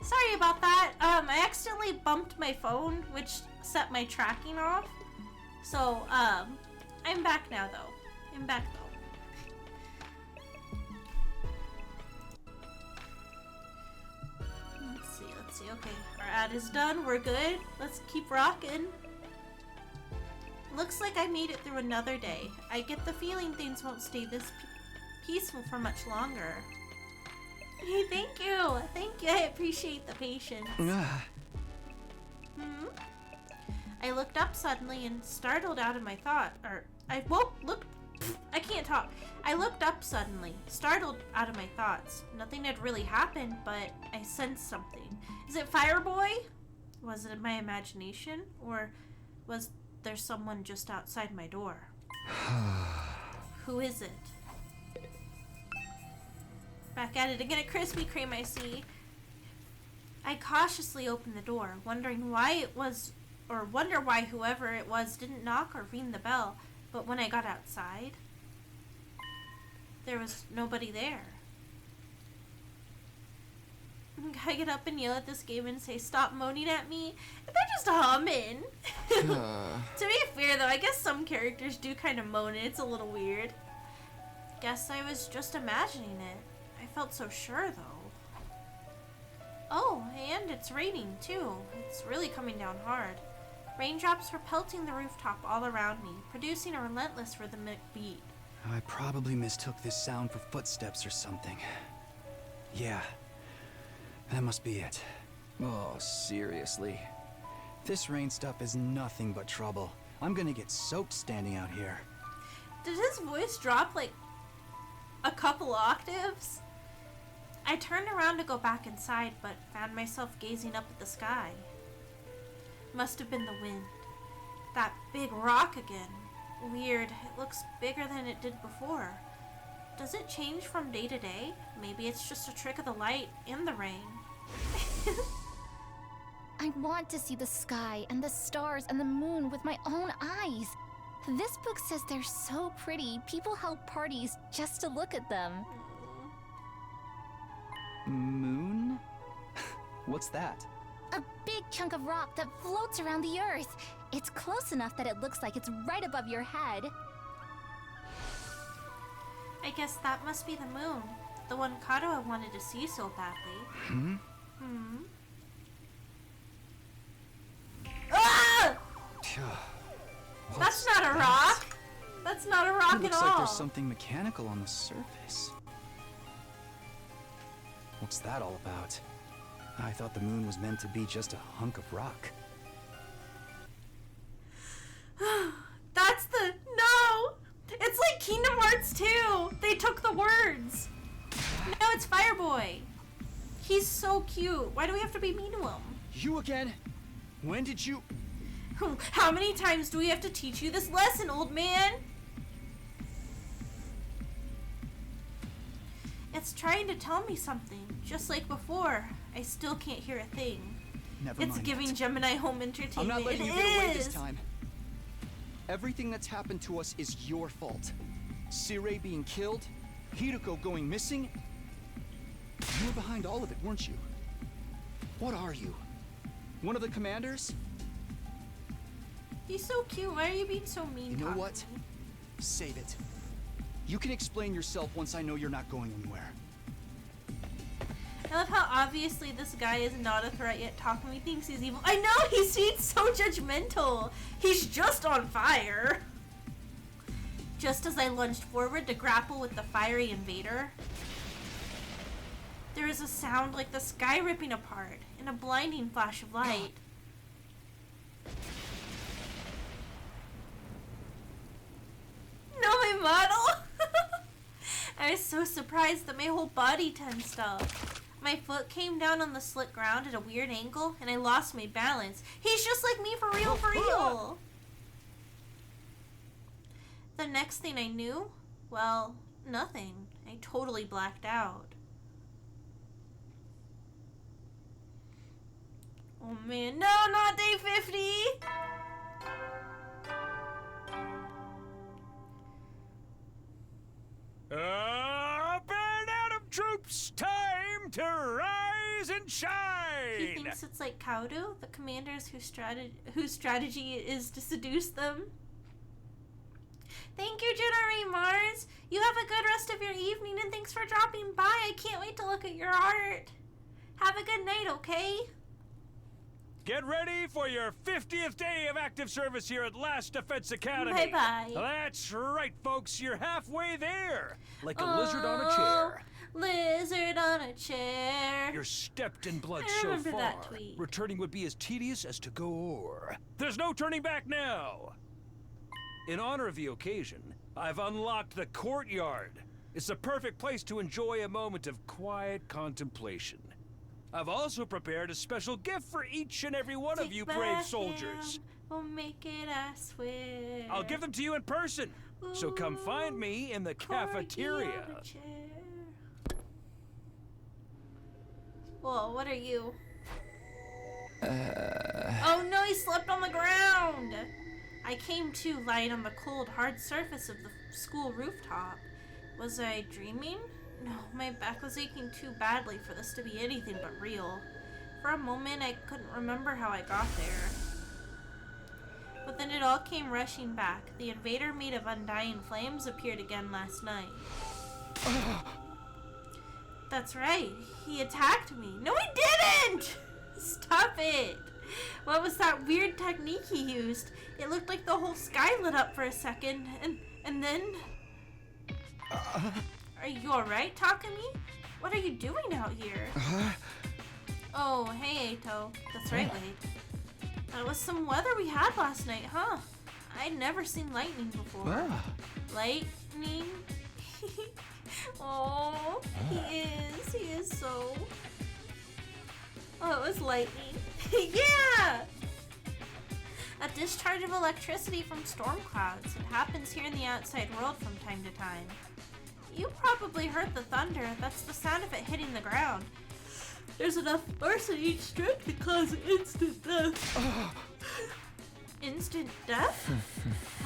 [SPEAKER 1] Sorry about that. I accidentally bumped my phone, which set my tracking off. So, I'm back now, though. I'm back, though. Let's see. Okay, our ad is done. We're good. Let's keep rocking. Looks like I made it through another day. I get the feeling things won't stay this peaceful for much longer. Hey, thank you. Thank you. I appreciate the patience. I looked up suddenly and startled out of my thought. I can't talk. I looked up suddenly, startled out of my thoughts. Nothing had really happened, but I sensed something. Is it Fireboy? Was it my imagination? Or was there someone just outside my door? Who is it? Back at it again, a Krispy Kreme I see. I cautiously opened the door, wondering why it was, or wonder why whoever it was didn't knock or ring the bell. But when I got outside, there was nobody there. I get up and yell at this game and say, "Stop moaning at me." They're just humming. To be fair though, I guess some characters do kind of moan and it's a little weird. Guess I was just imagining it. I felt so sure though. Oh, and it's raining too. It's really coming down hard. Raindrops were pelting the rooftop all around me, producing a relentless rhythmic beat.
[SPEAKER 9] I probably mistook this sound for footsteps or something. Yeah, that must be it. Oh, seriously. This rain stuff is nothing but trouble. I'm gonna get soaked standing out here.
[SPEAKER 1] Did his voice drop like a couple octaves? I turned around to go back inside, but found myself gazing up at the sky. Must have been the wind. That big rock again. Weird. It looks bigger than it did before. Does it change from day to day? Maybe it's just a trick of the light and the rain.
[SPEAKER 4] I want to see the sky and the stars and the moon with my own eyes. This book says they're so pretty, people held parties just to look at them.
[SPEAKER 9] Moon? What's that?
[SPEAKER 4] A big chunk of rock that floats around the earth. It's close enough that it looks like it's right above your head.
[SPEAKER 1] I guess that must be the moon. The one Kato wanted to see so badly. Ah! That's not a rock! That's not a rock at all!
[SPEAKER 9] It looks like there's something mechanical on the surface. What's that all about? I thought the moon was meant to be just a hunk of rock.
[SPEAKER 1] That's the... No! It's like Kingdom Hearts 2! They took the words! No, it's Fireboy! He's so cute. Why do we have to be mean to him?
[SPEAKER 6] You again? When did you...
[SPEAKER 1] How many times do we have to teach you this lesson, old man? It's trying to tell me something, just like before. I still can't hear a thing.
[SPEAKER 9] Never
[SPEAKER 1] It's
[SPEAKER 9] mind
[SPEAKER 1] giving
[SPEAKER 9] it.
[SPEAKER 1] Gemini home entertainment.
[SPEAKER 6] I'm not letting
[SPEAKER 1] It
[SPEAKER 6] you get away this
[SPEAKER 1] is.
[SPEAKER 6] time. Everything that's happened to us is your fault. Sirei being killed, Hideko going missing. You were behind all of it, weren't you? What are you? One of the commanders?
[SPEAKER 1] He's so cute. Why are you being so mean?
[SPEAKER 6] You know
[SPEAKER 1] talking
[SPEAKER 6] what?
[SPEAKER 1] to me?
[SPEAKER 6] Save it. You can explain yourself once I know you're not going anywhere.
[SPEAKER 1] I love how obviously this guy is not a threat yet Takumi thinks he's evil. I know, he seems so judgmental. He's just on fire. Just as I lunged forward to grapple with the fiery invader, there is a sound like the sky ripping apart in a blinding flash of light. No, my model! I was so surprised that my whole body tensed up. My foot came down on the slick ground at a weird angle, and I lost my balance. He's just like me for real, for real! The next thing I knew, well, nothing. I totally blacked out. Oh man, no, not day 50!
[SPEAKER 2] Up and out of troops, time to rise and shine!
[SPEAKER 1] He thinks it's like Kaudo, the commanders whose strategy is to seduce them. Thank you, Junari Mars. You have a good rest of your evening, and thanks for dropping by. I can't wait to look at your art. Have a good night, okay?
[SPEAKER 2] Get ready for your 50th day of active service here at Last Defense Academy.
[SPEAKER 1] Bye-bye.
[SPEAKER 2] That's right, folks. You're halfway there. Like a lizard on a chair.
[SPEAKER 1] Lizard on a chair.
[SPEAKER 2] You're stepped in blood
[SPEAKER 1] I
[SPEAKER 2] so
[SPEAKER 1] remember
[SPEAKER 2] far.
[SPEAKER 1] that tweet.
[SPEAKER 2] Returning would be as tedious as to go o'er. There's no turning back now. In honor of the occasion, I've unlocked the courtyard. It's the perfect place to enjoy a moment of quiet contemplation. I've also prepared a special gift for each and every one of you brave soldiers.
[SPEAKER 1] We'll make it, I swear.
[SPEAKER 2] I'll give them to you in person. So come find me in the cafeteria.
[SPEAKER 1] Whoa, what are you? Oh no, he slept on the ground! I came to lying on the cold, hard surface of the school rooftop. Was I dreaming? No, my back was aching too badly for this to be anything but real. For a moment, I couldn't remember how I got there. But then it all came rushing back. The invader made of undying flames appeared again last night. That's right. He attacked me. No, he didn't! Stop it! What was that weird technique he used? It looked like the whole sky lit up for a second, and then... Are you alright, Takumi? What are you doing out here? Oh, hey, Eito. That's right, Wade. That was some weather we had last night, huh? I'd never seen lightning before. Lightning? Oh, he is so... Oh, it was lightning. Yeah! A discharge of electricity from storm clouds. It happens here in the outside world from time to time. You probably heard the thunder. That's the sound of it hitting the ground. There's enough force in each strike to cause instant death. Instant death?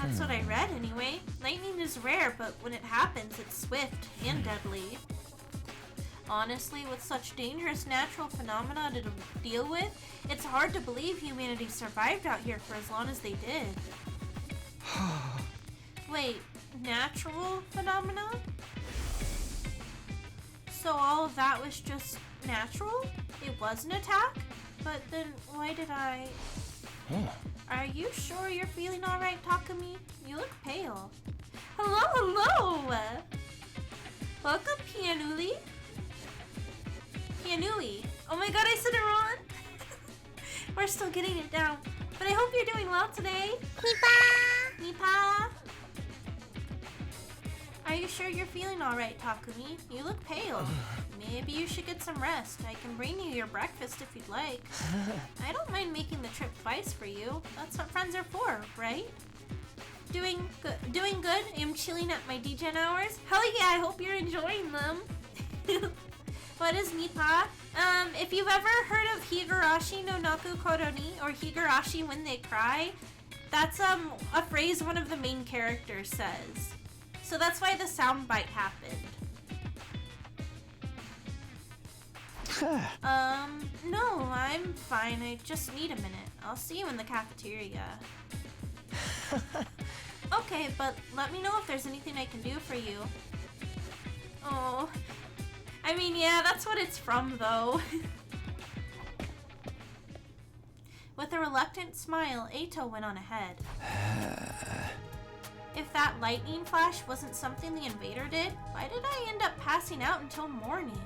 [SPEAKER 1] That's what I read anyway. Lightning is rare, but when it happens, it's swift and deadly. Honestly, with such dangerous natural phenomena to deal with, it's hard to believe humanity survived out here for as long as they did. Wait, natural phenomena? So all of that was just natural? It was an attack? But then why did I... Are you sure you're feeling alright, Takumi? You look pale. Hello! Welcome, Pianuli. Pianui. Oh my god, I said it wrong! We're still getting it down. But I hope you're doing well today. Nipa! Are you sure you're feeling alright, Takumi? You look pale. Maybe you should get some rest. I can bring you your breakfast if you'd like. I don't mind making the trip twice for you. That's what friends are for, right? Doing good. I'm chilling at my DGen hours. Hell yeah, I hope you're enjoying them. What is Nipa? If you've ever heard of Higurashi no Naku Koroni, or Higurashi when they cry, that's a phrase one of the main characters says. So that's why the soundbite happened. No, I'm fine. I just need a minute. I'll see you in the cafeteria. Okay, but let me know if there's anything I can do for you. Oh, I mean, yeah, that's what it's from, though. With a reluctant smile, Eito went on ahead. If that lightning flash wasn't something the invader did, why did I end up passing out until morning?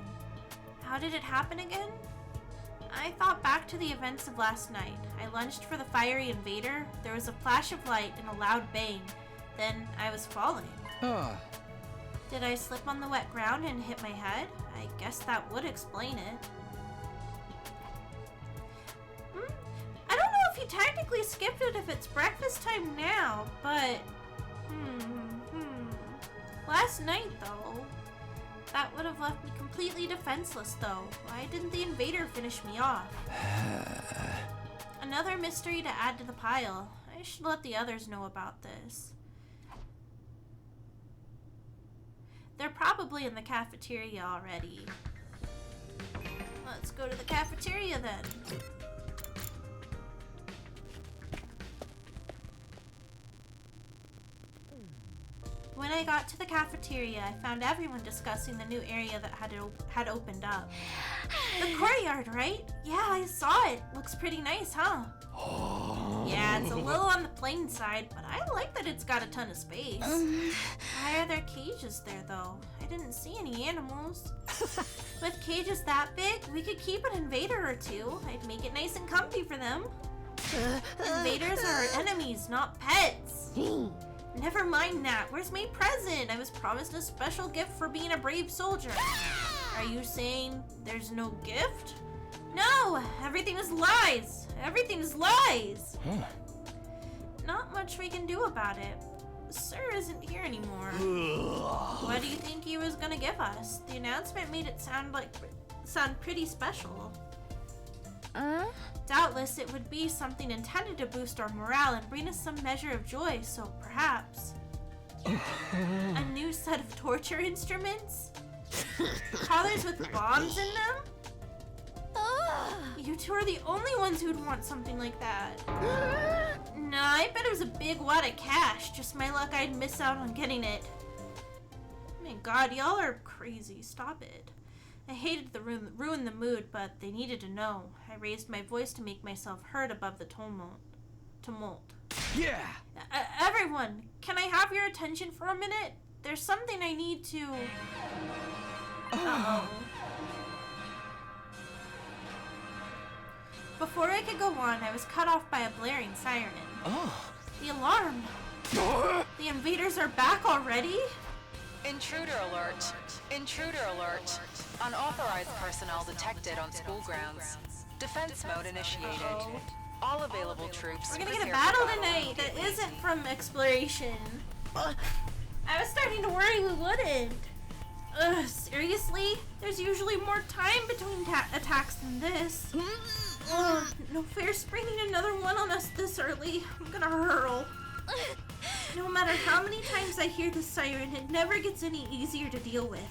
[SPEAKER 1] How did it happen again? I thought back to the events of last night. I lunged for the fiery invader, there was a flash of light and a loud bang. Then I was falling. Did I slip on the wet ground and hit my head? I guess that would explain it. I don't know if you technically skipped it if it's breakfast time now, but... Last night, though. That would have left me completely defenseless, though. Why didn't the invader finish me off? Another mystery to add to the pile. I should let the others know about this. They're probably in the cafeteria already. Let's go to the cafeteria then. When I got to the cafeteria, I found everyone discussing the new area that had opened up. The courtyard, right? Yeah, I saw it. Looks pretty nice, huh? Yeah, it's a little on the plain side, but I like that it's got a ton of space. Why are there cages there, though? I didn't see any animals. With cages that big, we could keep an invader or two. I'd make it nice and comfy for them. Invaders are our enemies, not pets. Never mind that. Where's my present? I was promised a special gift for being a brave soldier. Are you saying there's no gift? No! Everything is lies! Everything is lies! Not much we can do about it. Sir isn't here anymore. What do you think he was gonna give us? The announcement made it sound pretty special. Doubtless it would be something intended to boost our morale and bring us some measure of joy, so perhaps... a new set of torture instruments? Collars with bombs in them? You two are the only ones who'd want something like that. Nah, I bet it was a big wad of cash. Just my luck I'd miss out on getting it. My god, y'all are crazy. Stop it. I hated the ruin the mood, but they needed to know. I raised my voice to make myself heard above the tumult.
[SPEAKER 2] Yeah!
[SPEAKER 1] Everyone, can I have your attention for a minute? There's something I need to... Uh-oh. Before I could go on, I was cut off by a blaring siren. The alarm! The invaders are back already?
[SPEAKER 10] Intruder alert. Intruder alert. Unauthorized personnel detected on school grounds. Defense mode initiated. All available troops.
[SPEAKER 1] We're gonna get a battle tonight that isn't from exploration. I was starting to worry we wouldn't. Seriously? There's usually more time between attacks than this. No fair springing another one on us this early. I'm gonna hurl. No matter how many times I hear the siren, it never gets any easier to deal with.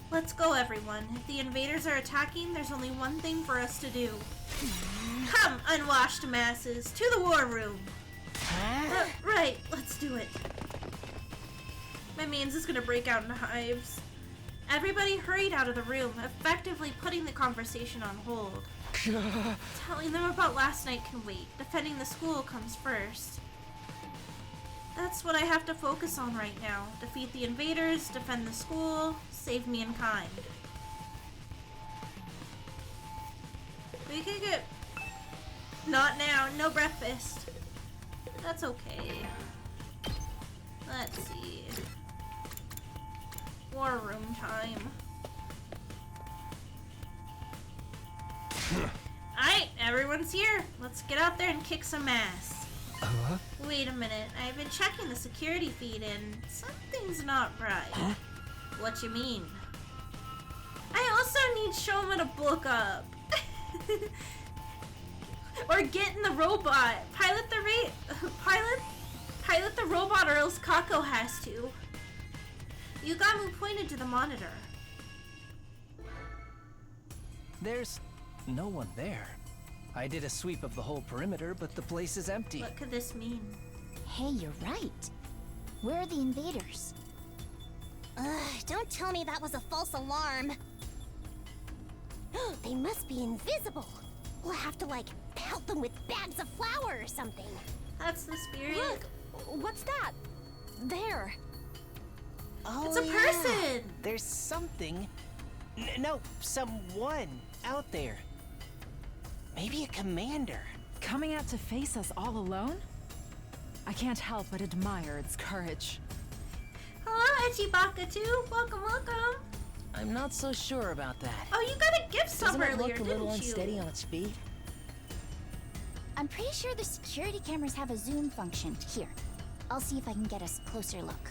[SPEAKER 1] Let's go, everyone. If the invaders are attacking, there's only one thing for us to do. Come, unwashed masses, to the war room. Right, let's do it. My man's is gonna break out in hives. Everybody hurried out of the room, effectively putting the conversation on hold. Telling them about last night can wait. Defending the school comes first. That's what I have to focus on right now. Defeat the invaders, defend the school, save mankind. We could get... Not now, no breakfast. That's okay. Let's see. War room time. Alright, everyone's here. Let's get out there and kick some ass. Wait a minute, I've been checking the security feed and something's not right. What you mean? I also need Shoma to book up. Or get in the robot. Pilot the robot or else Kako has to. Yugamu pointed to the monitor.
[SPEAKER 11] There's no one there. I did a sweep of the whole perimeter, but the place is empty.
[SPEAKER 1] What could this mean?
[SPEAKER 4] Hey, you're right. Where are the invaders?
[SPEAKER 12] Don't tell me that was a false alarm. They must be invisible. We'll have to, like, pelt them with bags of flour or something.
[SPEAKER 1] That's the spirit.
[SPEAKER 7] Look! What's that? There.
[SPEAKER 3] Oh,
[SPEAKER 1] it's a person!
[SPEAKER 3] There's something. No, someone out there. Maybe a commander.
[SPEAKER 7] Coming out to face us all alone? I can't help but admire its courage.
[SPEAKER 1] Hello, Echibaka too. Welcome, welcome.
[SPEAKER 3] I'm not so sure about that.
[SPEAKER 1] Oh, you got a gift sub
[SPEAKER 3] Doesn't it
[SPEAKER 1] earlier,
[SPEAKER 3] look a
[SPEAKER 1] didn't
[SPEAKER 3] little
[SPEAKER 1] you?
[SPEAKER 3] unsteady on its feet?
[SPEAKER 4] I'm pretty sure the security cameras have a zoom function. Here, I'll see if I can get a closer look.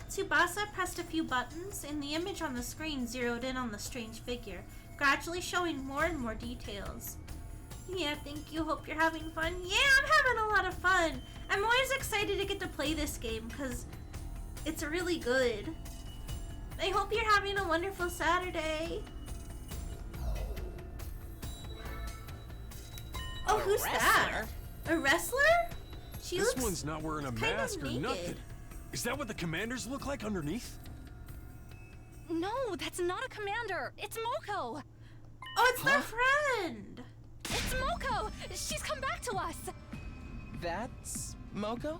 [SPEAKER 1] Tsubasa pressed a few buttons, and the image on the screen zeroed in on the strange figure, gradually showing more and more details. Yeah, thank you. Hope you're having fun. Yeah, I'm having a lot of fun. I'm always excited to get to play this game because it's really good. I hope you're having a wonderful Saturday. Oh, who's that? A wrestler?
[SPEAKER 13] This one's not wearing a mask or
[SPEAKER 1] naked.
[SPEAKER 13] nothing. Is that what the commanders look like underneath?
[SPEAKER 4] No, that's not a commander. It's Moko.
[SPEAKER 1] Oh, it's their friend.
[SPEAKER 4] It's Moko. She's come back to us.
[SPEAKER 11] That's Moko?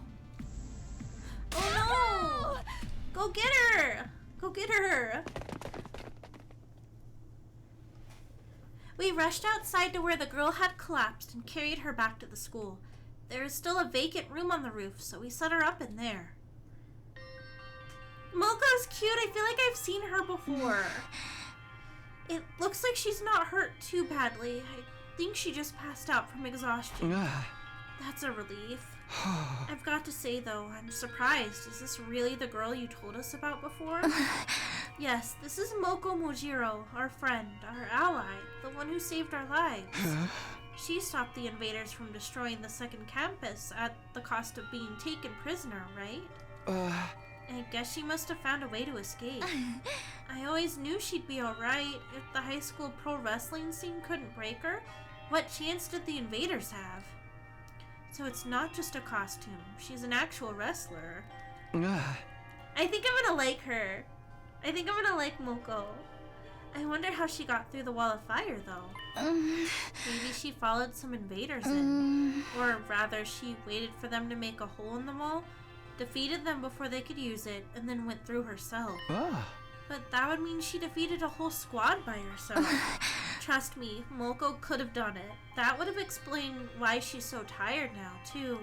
[SPEAKER 1] Oh no! Go get her! Go get her! We rushed outside to where the girl had collapsed and carried her back to the school. There is still a vacant room on the roof, so we set her up in there. Moko's cute. I feel like I've seen her before. It looks like she's not hurt too badly. I think she just passed out from exhaustion. That's a relief. I've got to say though, I'm surprised. Is this really the girl you told us about before? Yes, this is Moko Mojiro, our friend, our ally, the one who saved our lives. She stopped the invaders from destroying the second campus at the cost of being taken prisoner, right? I guess she must have found a way to escape. I always knew she'd be alright. If the high school pro wrestling scene couldn't break her, what chance did the invaders have? So it's not just a costume. She's an actual wrestler. I think I'm gonna like her. I think I'm gonna like Moko. I wonder how she got through the wall of fire, though. Maybe she followed some invaders in. Or rather, she waited for them to make a hole in the wall, defeated them before they could use it, and then went through herself. But that would mean she defeated a whole squad by herself. Trust me, Moko could have done it. That would have explained why she's so tired now, too.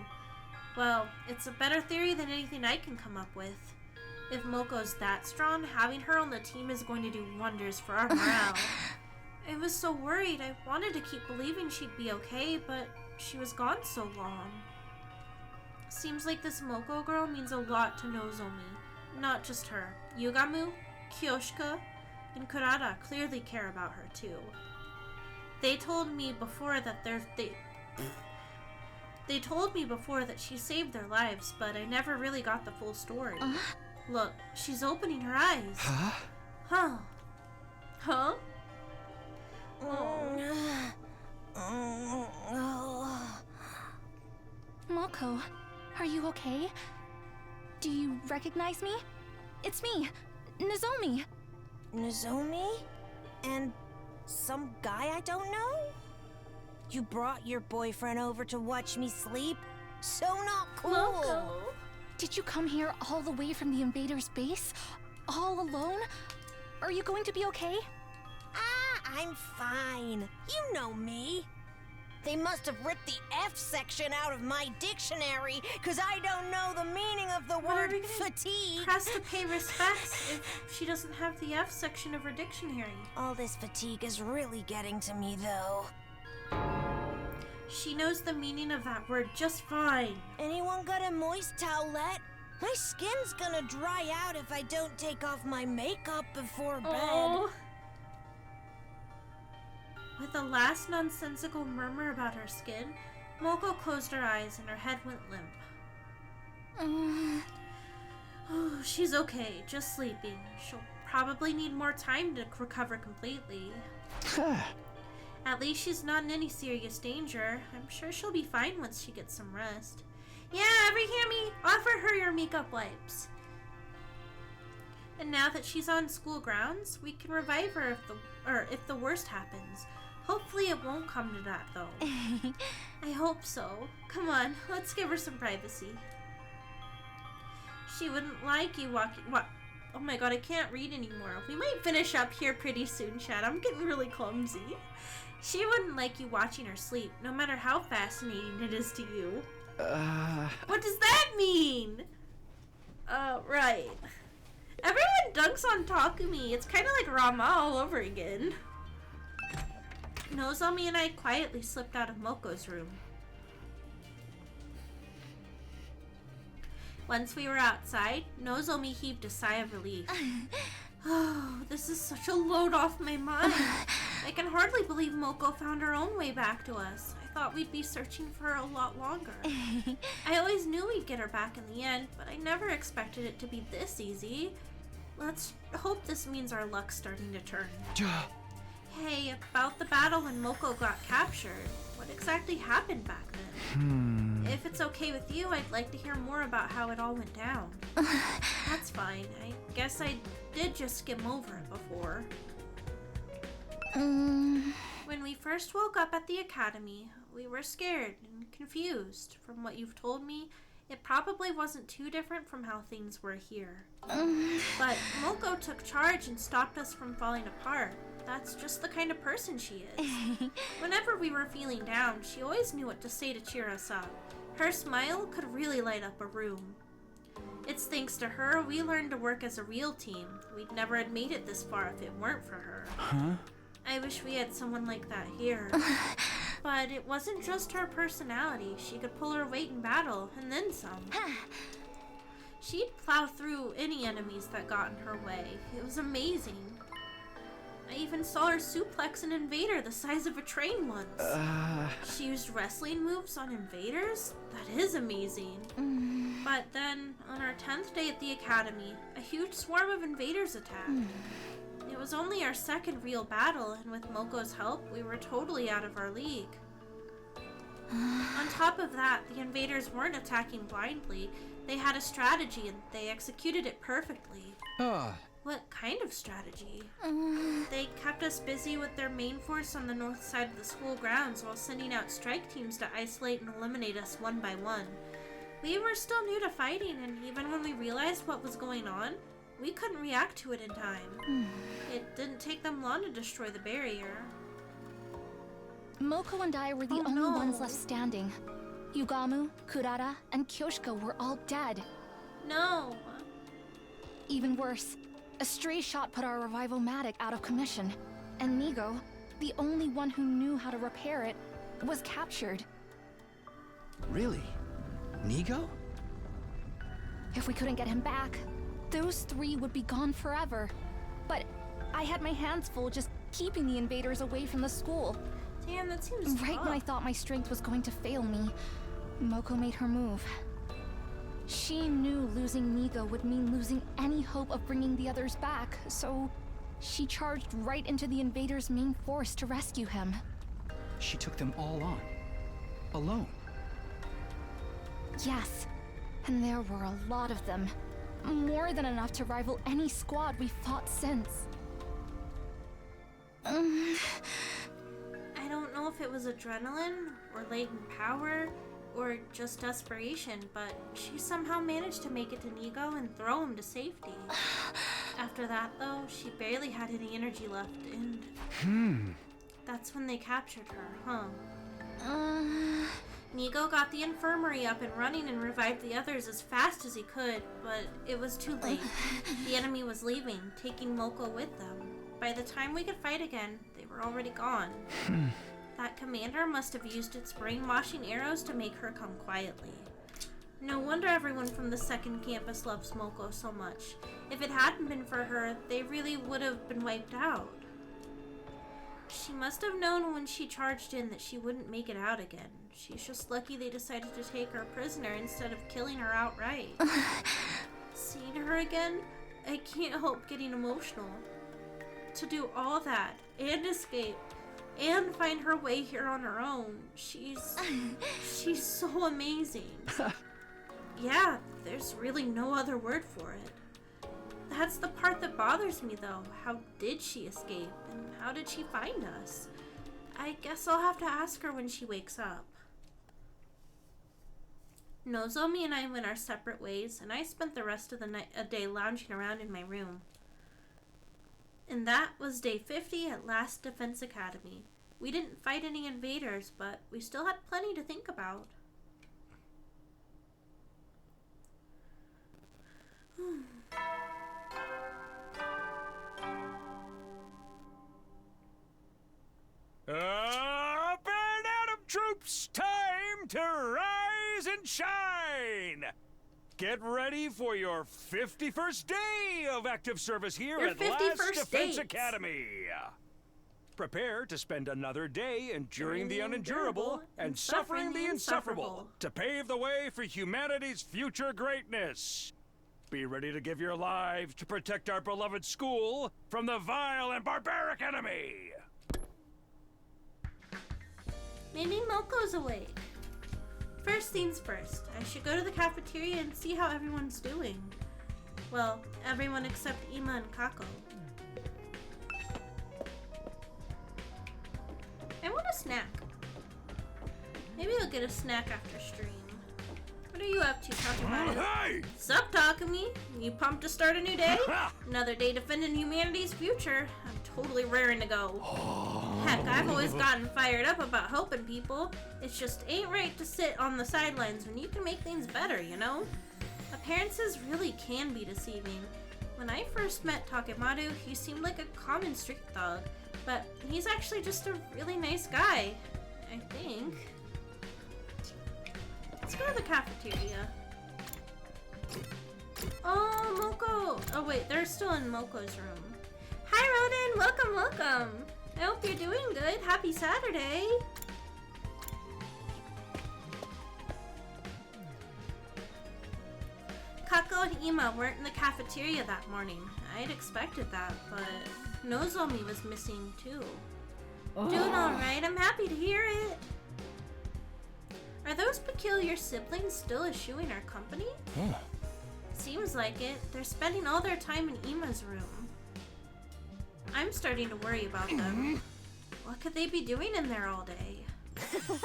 [SPEAKER 1] Well, it's a better theory than anything I can come up with. If Moko's that strong, having her on the team is going to do wonders for our morale. I was so worried. I wanted to keep believing she'd be okay, but she was gone so long. Seems like this Moko girl means a lot to Nozomi. Not just her. Yugamu, Kyoshika, and Kurata clearly care about her too. They told me before that they told me before that she saved their lives, but I never really got the full story. Look, she's opening her eyes. Huh?
[SPEAKER 4] Moko, are you okay? Do you recognize me? It's me, Nozomi.
[SPEAKER 12] Nozomi? And some guy I don't know? You brought your boyfriend over to watch me sleep? So not cool.
[SPEAKER 4] Moko. Did you come here all the way from the invaders' base? All alone? Are you going to be okay?
[SPEAKER 12] I'm fine. You know me. They must have ripped the F section out of my dictionary, because I don't know the meaning of the word fatigue.
[SPEAKER 1] Press to pay respects if she doesn't have the F section of her dictionary.
[SPEAKER 12] All this fatigue is really getting to me, though.
[SPEAKER 1] She knows the meaning of that word just fine.
[SPEAKER 12] Anyone got a moist towelette? My skin's gonna dry out if I don't take off my makeup before bed.
[SPEAKER 1] With a last nonsensical murmur about her skin, Moko closed her eyes and her head went limp. Oh, she's okay, just sleeping. She'll probably need more time to recover completely. At least she's not in any serious danger. I'm sure she'll be fine once she gets some rest. Yeah, Hammy, offer her your makeup wipes. And now that she's on school grounds, we can revive her if the worst happens. Hopefully it won't come to that, though. I hope so. Come on, let's give her some privacy. She wouldn't like you walking... What? Oh my god, I can't read anymore. We might finish up here pretty soon, Chad. I'm getting really clumsy. She wouldn't like you watching her sleep, no matter how fascinating it is to you. What does that mean? Right. Everyone dunks on Takumi. It's kind of like Rama all over again. Nozomi and I quietly slipped out of Moko's room. Once we were outside, Nozomi heaved a sigh of relief. Oh, this is such a load off my mind. I can hardly believe Moko found her own way back to us. I thought we'd be searching for her a lot longer. I always knew we'd get her back in the end, but I never expected it to be this easy. Let's hope this means our luck's starting to turn. Hey, about the battle when Moko got captured. What what exactly happened back then. If it's okay with you, I'd like to hear more about how it all went down. That's fine. I guess I did just skim over it before. When we first woke up at the academy, we were scared and confused. From what you've told me, it probably wasn't too different from how things were here. But Moko took charge and stopped us from falling apart. That's just the kind of person she is. Whenever we were feeling down, she always knew what to say to cheer us up. Her smile could really light up a room. It's thanks to her we learned to work as a real team. We'd never have made it this far if it weren't for her. I wish we had someone like that here. But it wasn't just her personality. She could pull her weight in battle, and then some. She'd plow through any enemies that got in her way. It was amazing. I even saw her suplex an invader the size of a train once. She used wrestling moves on invaders? That is amazing. But then, on our 10th day at the academy, a huge swarm of invaders attacked. It was only our second real battle, and with Moko's help, we were totally out of our league. On top of that, the invaders weren't attacking blindly. They had a strategy, and they executed it perfectly. What kind of strategy? They kept us busy with their main force on the north side of the school grounds while sending out strike teams to isolate and eliminate us one by one. We were still new to fighting, and even when we realized what was going on, we couldn't react to it in time. It didn't take them long to destroy the barrier.
[SPEAKER 4] Moko and I were the only ones left standing. Yugamu, Kurara, and Kyoshika were all dead.
[SPEAKER 1] No.
[SPEAKER 4] Even worse, a stray shot put our revival-matic out of commission, and Nigo, the only one who knew how to repair it, was captured.
[SPEAKER 9] Really? Nigo?
[SPEAKER 4] If we couldn't get him back, those three would be gone forever. But I had my hands full just keeping the invaders away from the school.
[SPEAKER 1] Damn, that seems
[SPEAKER 4] Right
[SPEAKER 1] tough.
[SPEAKER 4] when I thought my strength was going to fail me, Moko made her move. She knew losing Nigo would mean losing any hope of bringing the others back, so she charged right into the invaders' main force to rescue him.
[SPEAKER 9] She took them all on. Alone.
[SPEAKER 4] Yes, and there were a lot of them. More than enough to rival any squad we've fought since.
[SPEAKER 1] I don't know if it was adrenaline, or latent power, or just desperation, but she somehow managed to make it to Nigo and throw him to safety. After that, though, she barely had any energy left, and that's when they captured her, Nigo got the infirmary up and running and revived the others as fast as he could, but it was too late. The enemy was leaving, taking Moko with them. By the time we could fight again, they were already gone. That commander must have used its brainwashing arrows to make her come quietly. No wonder everyone from the second campus loves Moko so much. If it hadn't been for her, they really would have been wiped out. She must have known when she charged in that she wouldn't make it out again. She's just lucky they decided to take her prisoner instead of killing her outright. Seeing her again, I can't help getting emotional. To do all that, and escape, and find her way here on her own, she's so amazing. Yeah, there's really no other word for it. That's the part that bothers me, though. How did she escape, and how did she find us? I guess I'll have to ask her when she wakes up. Nozomi and I went our separate ways, and I spent the rest of the day lounging around in my room. And that was day 50 at Last Defense Academy. We didn't fight any invaders, but we still had plenty to think about.
[SPEAKER 2] Up and Adam troops, time to rise and shine! Get ready for your 51st day of active service here at Last Defense Academy. Prepare to spend another day enduring the unendurable and suffering the insufferable to pave the way for humanity's future greatness. Be ready to give your lives to protect our beloved school from the vile and barbaric enemy.
[SPEAKER 1] Maybe Moko's awake. First things first, I should go to the cafeteria and see how everyone's doing. Well, everyone except Ima and Kako. I want a snack. Maybe I'll get a snack after stream. What are you up to, Takemata?
[SPEAKER 2] Hey!
[SPEAKER 1] Sup, Takumi? You pumped to start a new day? Another day defending humanity's future. I'm totally raring to go. Heck, I've always gotten fired up about helping people. It just ain't right to sit on the sidelines when you can make things better, you know? Appearances really can be deceiving. When I first met Takemata, he seemed like a common street thug, but he's actually just a really nice guy, I think. Let's go to the cafeteria. Oh, Moko! Oh wait, they're still in Moko's room. Hi Roden! Welcome, welcome! I hope you're doing good. Happy Saturday! Kako and Ima weren't in the cafeteria that morning. I'd expected that, but Nozomi was missing too. Doing alright, I'm happy to hear it. Are those peculiar siblings still eschewing our company? Seems like it. They're spending all their time in Ima's room. I'm starting to worry about them. What could they be doing in there all day?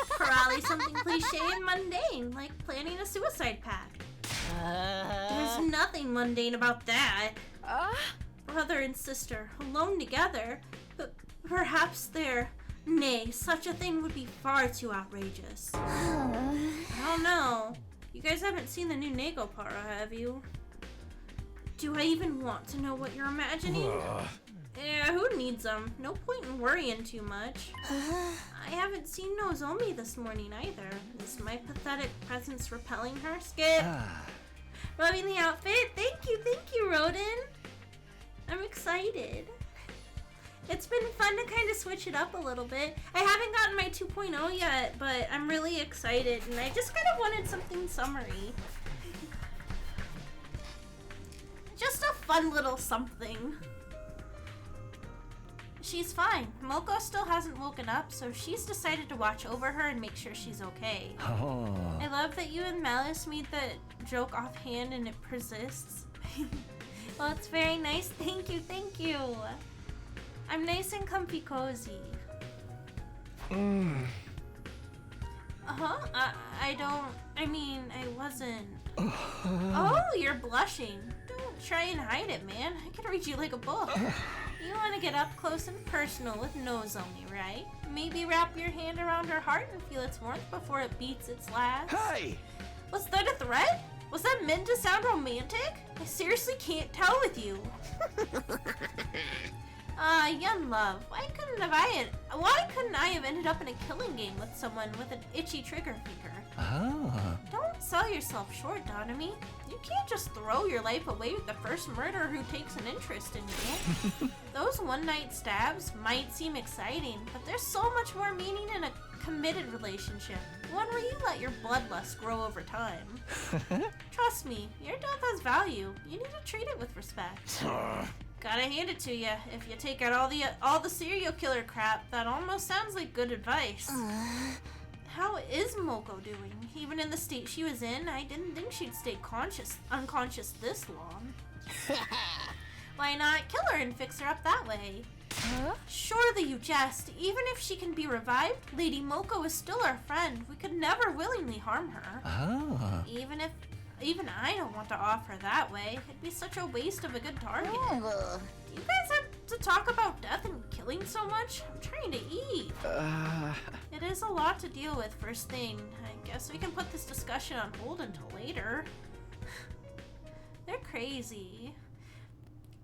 [SPEAKER 1] Probably something cliche and mundane, like planning a suicide pact. There's nothing mundane about that. Brother and sister, alone together. But perhaps they're... Nay, such a thing would be far too outrageous. I don't know. You guys haven't seen the new Negopara, have you? Do I even want to know what you're imagining? Yeah, who needs them? No point in worrying too much. I haven't seen Nozomi this morning either. Is my pathetic presence repelling her? Skip! Loving the outfit? Thank you, Roden! I'm excited. It's been fun to kind of switch it up a little bit. I haven't gotten my 2.0 yet, but I'm really excited, and I just kind of wanted something summery. Just a fun little something. She's fine. Moko still hasn't woken up, so she's decided to watch over her and make sure she's okay. I love that you and Malice made the joke offhand and it persists. Well, it's very nice. Thank you. I'm nice and comfy cozy. I wasn't. Oh, you're blushing. Don't try and hide it, man. I can read you like a book. You want to get up close and personal with Nozomi, right? Maybe wrap your hand around her heart and feel its warmth before it beats its last.
[SPEAKER 2] Hey!
[SPEAKER 1] Was that a threat? Was that meant to sound romantic? I seriously can't tell with you. Young love, why couldn't I have ended up in a killing game with someone with an itchy trigger finger? Don't sell yourself short, Donami. You can't just throw your life away with the first murderer who takes an interest in you. Those one-night stabs might seem exciting, but there's so much more meaning in a committed relationship. One where you let your bloodlust grow over time. Trust me, your death has value. You need to treat it with respect. Gotta hand it to you. If you take out all the serial killer crap, that almost sounds like good advice. How is Moko doing? Even in the state she was in, I didn't think she'd stay unconscious this long. Why not kill her and fix her up that way? Surely you jest. Even if she can be revived, Lady Moko is still our friend. We could never willingly harm her. Even I don't want to off her that way. It'd be such a waste of a good target. Do you guys have to talk about death and killing so much? I'm trying to eat. It is a lot to deal with first thing. I guess we can put this discussion on hold until later. They're crazy.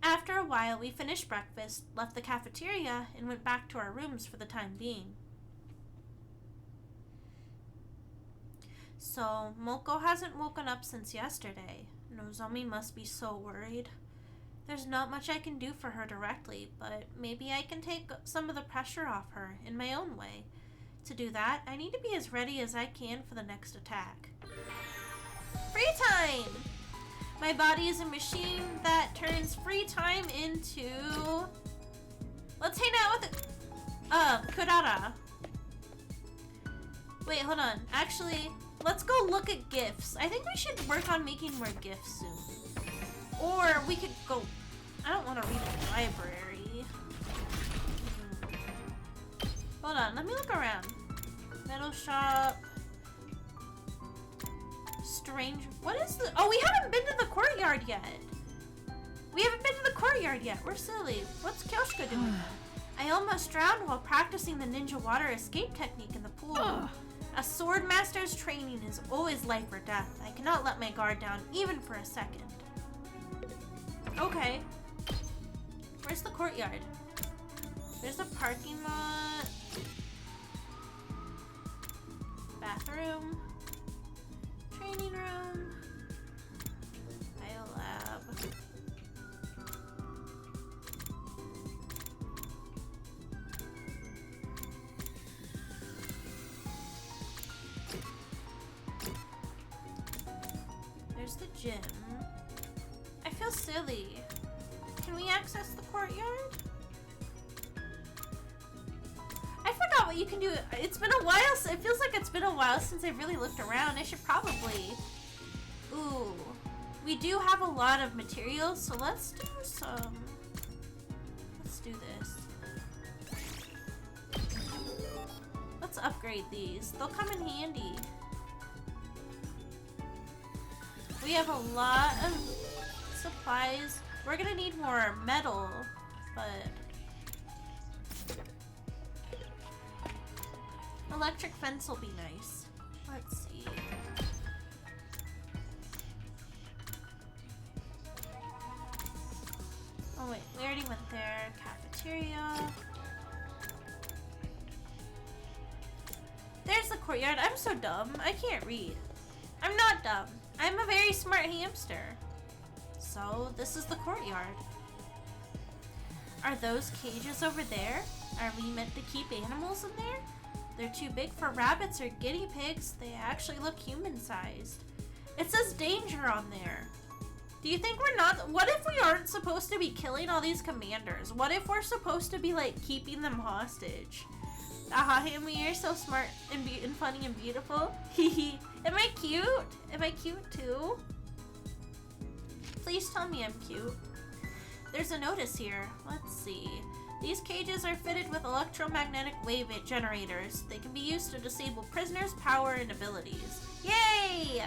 [SPEAKER 1] After a while, we finished breakfast, left the cafeteria, and went back to our rooms for the time being. So, Moko hasn't woken up since yesterday. Nozomi must be so worried. There's not much I can do for her directly, but maybe I can take some of the pressure off her in my own way. To do that, I need to be as ready as I can for the next attack. Free time! My body is a machine that turns free time into... Let's hang out with it. Kurara. Wait, hold on. Actually, let's go look at gifts. I think we should work on making more gifts soon. Or we could go... I don't want to read a library. Hold on, let me look around. Metal shop. Strange... What is the... Oh, we haven't been to the courtyard yet. We haven't been to the courtyard yet. We're silly. What's Kyoshka doing? I almost drowned while practicing the ninja water escape technique in the pool. A sword master's training is always life or death. I cannot let my guard down even for a second. Okay. Where's the courtyard? There's a parking lot. Bathroom. Training room. Biolab. There's the gym. I feel silly. Can we access the courtyard? I forgot what you can do. It's been a while. It feels like it's been a while since I've really looked around. I should probably... Ooh. We do have a lot of materials, so let's do some... Let's do this. Let's upgrade these. They'll come in handy. We have a lot of supplies. We're gonna need more metal, but... Electric fence will be nice. Let's see. Oh wait, we already went there. Cafeteria. There's the courtyard. I'm so dumb. I can't read. I'm not dumb. I'm a very smart hamster. So, this is the courtyard. Are those cages over there? Are we meant to keep animals in there? They're too big for rabbits or guinea pigs. They actually look human-sized. It says danger on there. Do you think we're not... What if we aren't supposed to be killing all these commanders? What if we're supposed to be, like, keeping them hostage? Aha, Hammie, you're so smart and funny and beautiful. Hehe. Am I cute? Am I cute too? Please tell me I'm cute. There's a notice here. Let's see. These cages are fitted with electromagnetic wave generators. They can be used to disable prisoners' power and abilities. Yay!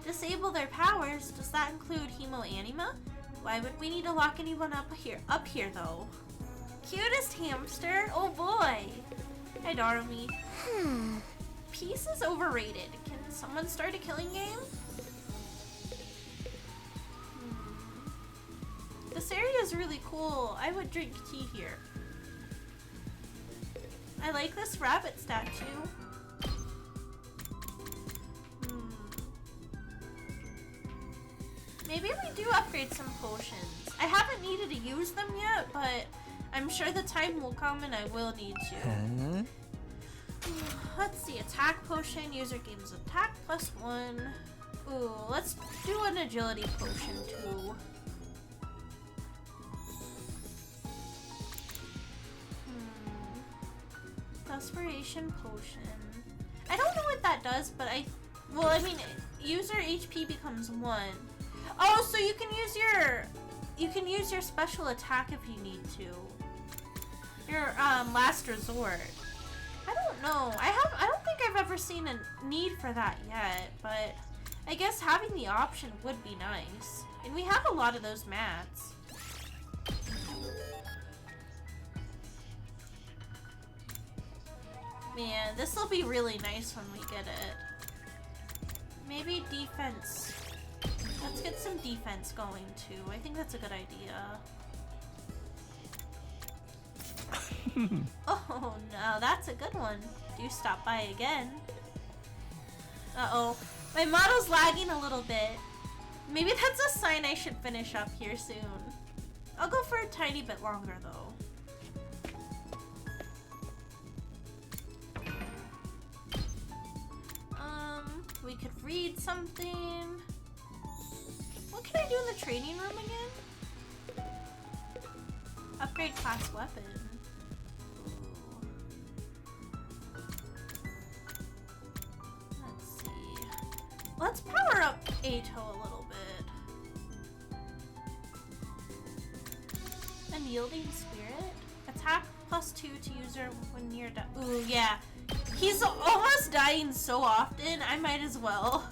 [SPEAKER 1] Disable their powers? Does that include hemoanima? Why would we need to lock anyone up here though? Cutest hamster? Oh boy! Hi, Darumi. Peace is overrated. Can someone start a killing game? This area is really cool. I would drink tea here. I like this rabbit statue. Maybe we do upgrade some potions. I haven't needed to use them yet, but I'm sure the time will come and I will need to. Let's see, attack potion, user gains attack +1. Ooh, let's do an agility potion too. Desperation potion. I don't know what that does, but well, I mean, user HP becomes 1. Oh, so you can use your special attack if you need to. Your last resort. I don't know. I don't think I've ever seen a need for that yet, but I guess having the option would be nice. And we have a lot of those mats. Man, this will be really nice when we get it. Maybe defense. Let's get some defense going too. I think that's a good idea. Oh no, that's a good one. Do stop by again. Uh-oh. My model's lagging a little bit. Maybe that's a sign I should finish up here soon. I'll go for a tiny bit longer though. We could read something. What can I do in the training room again? Upgrade class weapon. Let's power up Ato a little bit. Unyielding Spirit. Attack +2 to user when near death. Ooh, yeah. He's almost dying so often, I might as well.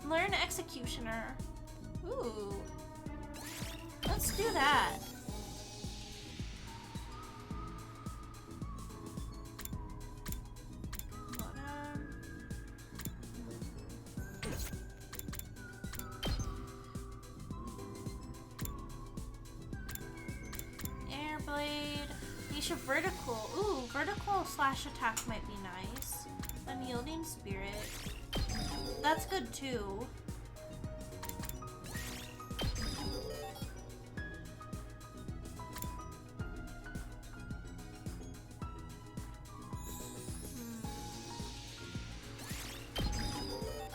[SPEAKER 1] Learn Executioner. Ooh. Let's do that. Airblade. Nisha Vertical. Ooh, vertical slash attack might be nice. Unyielding Spirit. That's good too.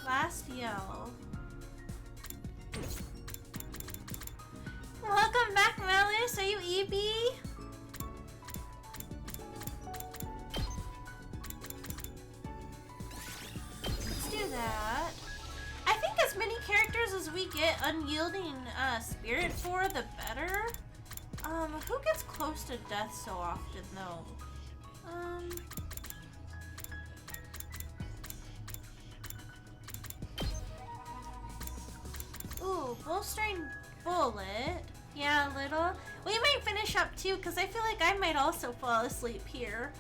[SPEAKER 1] Last yell. Welcome back, Melis. Are you EB? Let's do that. I think as many characters as we get Unyielding Spirit for, the better. Who gets close to death so often, though? Ooh, Bolstering Bullet. Yeah, a little. We might finish up too, because I feel like I might also fall asleep here.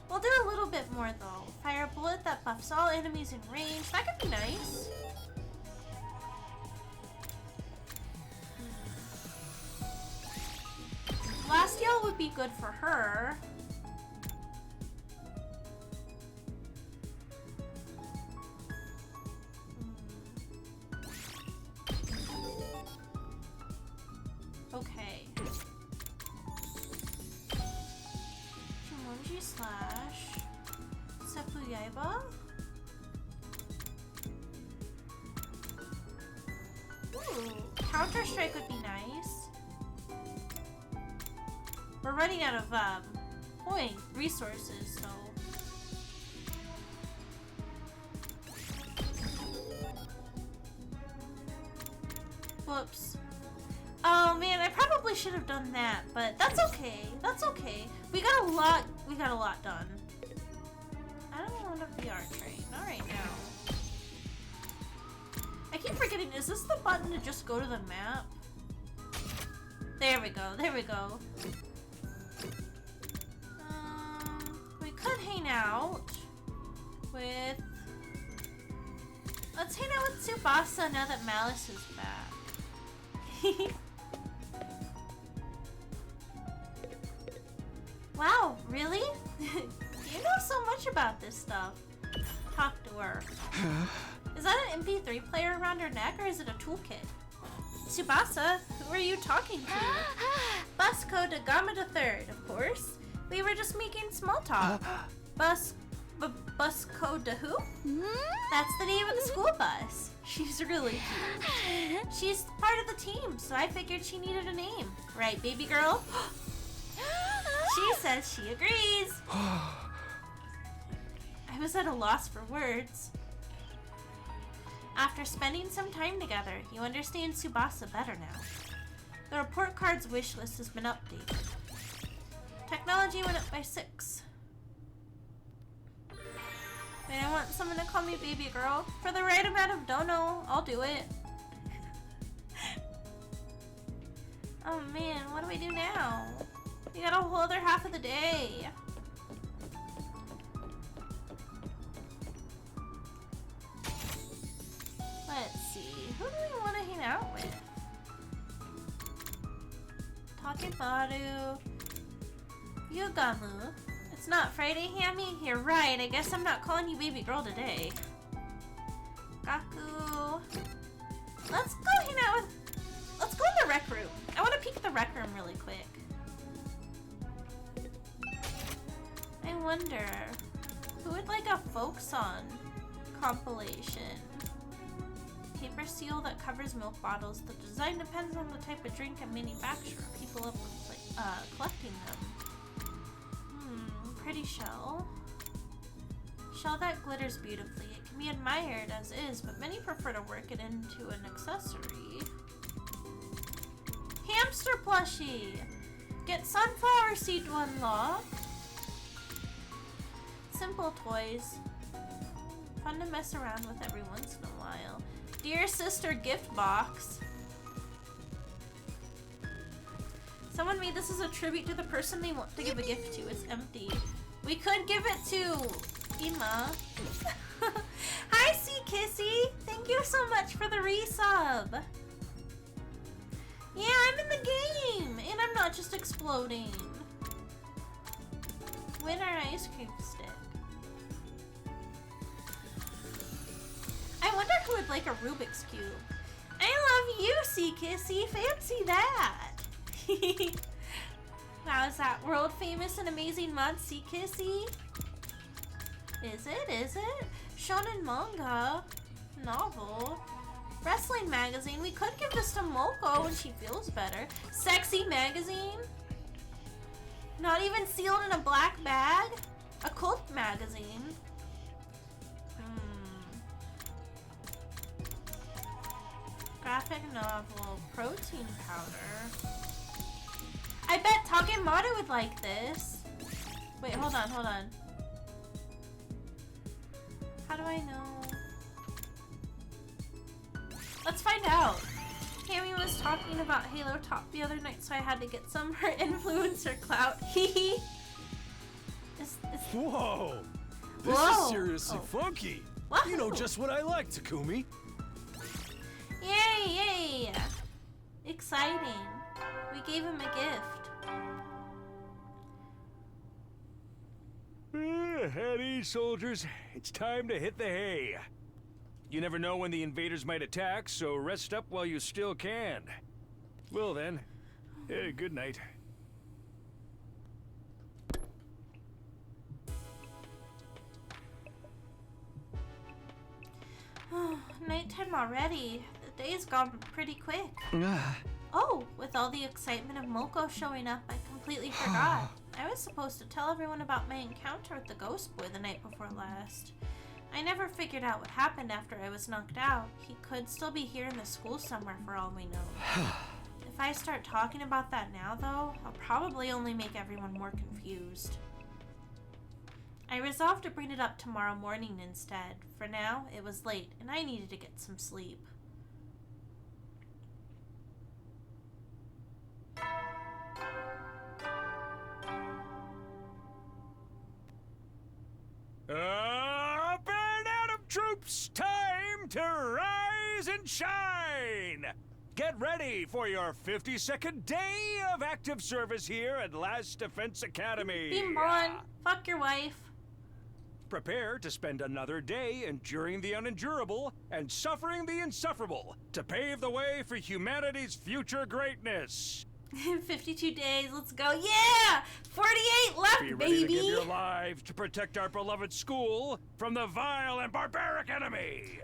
[SPEAKER 1] We'll do a little bit more though. Fire a bullet that buffs all enemies in range. That could be nice. Last yell would be good for her. Okay. Jumonji slash Seppu Yaiba. Ooh, Counter Strike would be nice. We're running out of resources, so. Whoops. Oh man, I probably should have done that, but that's okay. That's okay. We got a lot done. I don't want a VR train. Not right now. I keep forgetting, is this the button to just go to the map? There we go, there we go. We could hang out with... Let's hang out with Tsubasa now that Malice is back. Wow, really? You know so much about this stuff. Talk to her. Is that an MP3 player around her neck, or is it a toolkit? Tsubasa, who are you talking to? Busco de Gama III, of course. We were just making small talk. Busco de who? That's the name of the school bus. She's really cute. She's part of the team, so I figured she needed a name. Right, baby girl? She says she agrees. I was at a loss for words. After spending some time together, you understand Tsubasa better now. The report card's wish list has been updated. Technology went up by 6. Wait, I want someone to call me baby girl. For the right amount of dono, I'll do it. Oh man, what do we do now? We got a whole other half of the day. Let's see, who do we want to hang out with? Takebaru, Yugamu. It's not Friday, Hammie? You're right, I guess I'm not calling you baby girl today. Gaku. Let's go hang out with... Let's go in the rec room. I want to peek at the rec room really quick. I wonder, who would like a folk song compilation? Paper seal that covers milk bottles. The design depends on the type of drink and manufacturer. People love collecting them. Pretty shell. Shell that glitters beautifully. It can be admired as is, but many prefer to work it into an accessory. Hamster plushie! Get sunflower seed to unlock. Simple toys. Fun to mess around with every once in a while. Dear sister gift box. Someone made this as a tribute to the person they want to give a gift to. It's empty. We could give it to Ima. Hi, C Kissy. Thank you so much for the resub. Yeah, I'm in the game, and I'm not just exploding. Winner ice cream stick. I wonder who would like a Rubik's Cube. I love you, C Kissy. Fancy that. Now, is that world famous and amazing mod C Kissy? Is it? Is it? Shonen manga. Novel. Wrestling magazine. We could give this to Moko when she feels better. Sexy magazine. Not even sealed in a black bag. A cult magazine. Graphic novel. Protein powder. I bet Takemata would like this. Wait, hold on, hold on. How do I know? Let's find out. Hammie was talking about Halo Top the other night, so I had to get some her influencer clout. Hee.
[SPEAKER 13] Whoa! This
[SPEAKER 1] Whoa.
[SPEAKER 13] is seriously funky.
[SPEAKER 1] Wow.
[SPEAKER 13] You know just what I like, Takumi.
[SPEAKER 1] Yay, yay! Exciting. We gave him a gift.
[SPEAKER 2] At ease, soldiers. It's time to hit the hay. You never know when the invaders might attack, so rest up while you still can. Well then, good night.
[SPEAKER 1] Nighttime already. The day's gone pretty quick. Oh, with all the excitement of Moko showing up, I completely forgot. I was supposed to tell everyone about my encounter with the ghost boy the night before last. I never figured out what happened after I was knocked out. He could still be here in the school somewhere for all we know. If I start talking about that now, though, I'll probably only make everyone more confused. I resolved to bring it up tomorrow morning instead. For now, it was late, and I needed to get some sleep.
[SPEAKER 2] Up and out of troops! Time to rise and shine! Get ready for your 52nd day of active service here at Last Defense Academy.
[SPEAKER 1] Bimbon, fuck your wife.
[SPEAKER 2] Prepare to spend another day enduring the unendurable and suffering the insufferable to pave the way for humanity's future greatness.
[SPEAKER 1] 52 days, let's go. Yeah! 48 left,
[SPEAKER 2] Be ready
[SPEAKER 1] baby!
[SPEAKER 2] to give your lives to protect our beloved school from the vile and barbaric enemy.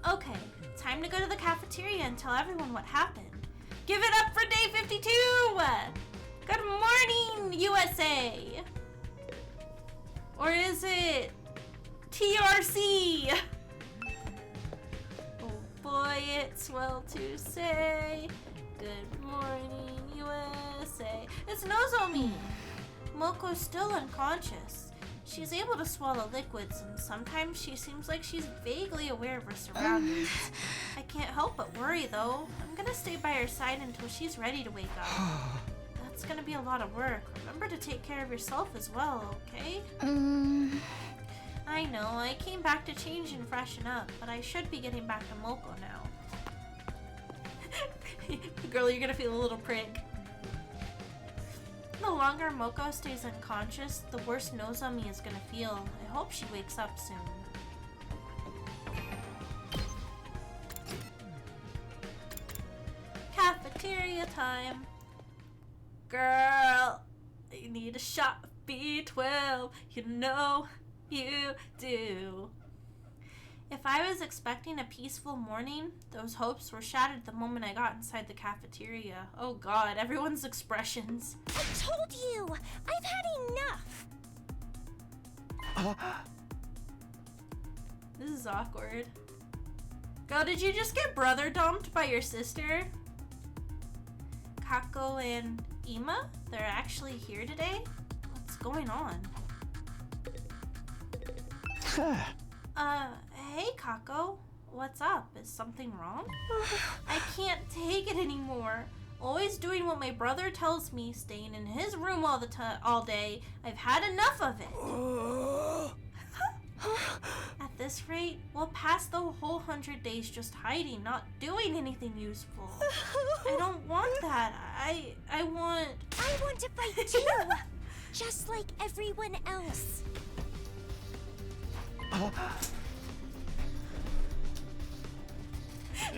[SPEAKER 1] Okay, time to go to the cafeteria and tell everyone what happened. Give it up for day 52! Good morning, USA! Or is it TRC? Oh boy, it's well to say. Good morning, USA. It's Nozomi! Moko's still unconscious. She's able to swallow liquids, and sometimes she seems like she's vaguely aware of her surroundings. I can't help but worry, though. I'm gonna stay by her side until she's ready to wake up. That's gonna be a lot of work. Remember to take care of yourself as well, okay? I know, I came back to change and freshen up, but I should be getting back to Moko now. Girl, you're gonna feel a little prick. The longer Moko stays unconscious, the worse Nozomi is gonna feel. I hope she wakes up soon. Cafeteria time. Girl, you need a shot of B12. You know you do. If I was expecting a peaceful morning, those hopes were shattered the moment I got inside the cafeteria. Oh god, everyone's expressions.
[SPEAKER 12] told you! I've had enough!
[SPEAKER 1] This is awkward. Go, did you just get brother dumped by your sister? Kako and Ima? They're actually here today? What's going on? Hey Kako. What's up? Is something wrong? I can't take it anymore. Always doing what my brother tells me, staying in his room all day. I've had enough of it. At this rate, we'll pass the whole 100 days just hiding, not doing anything useful. I don't want that. I want
[SPEAKER 12] to fight too! Just like everyone else.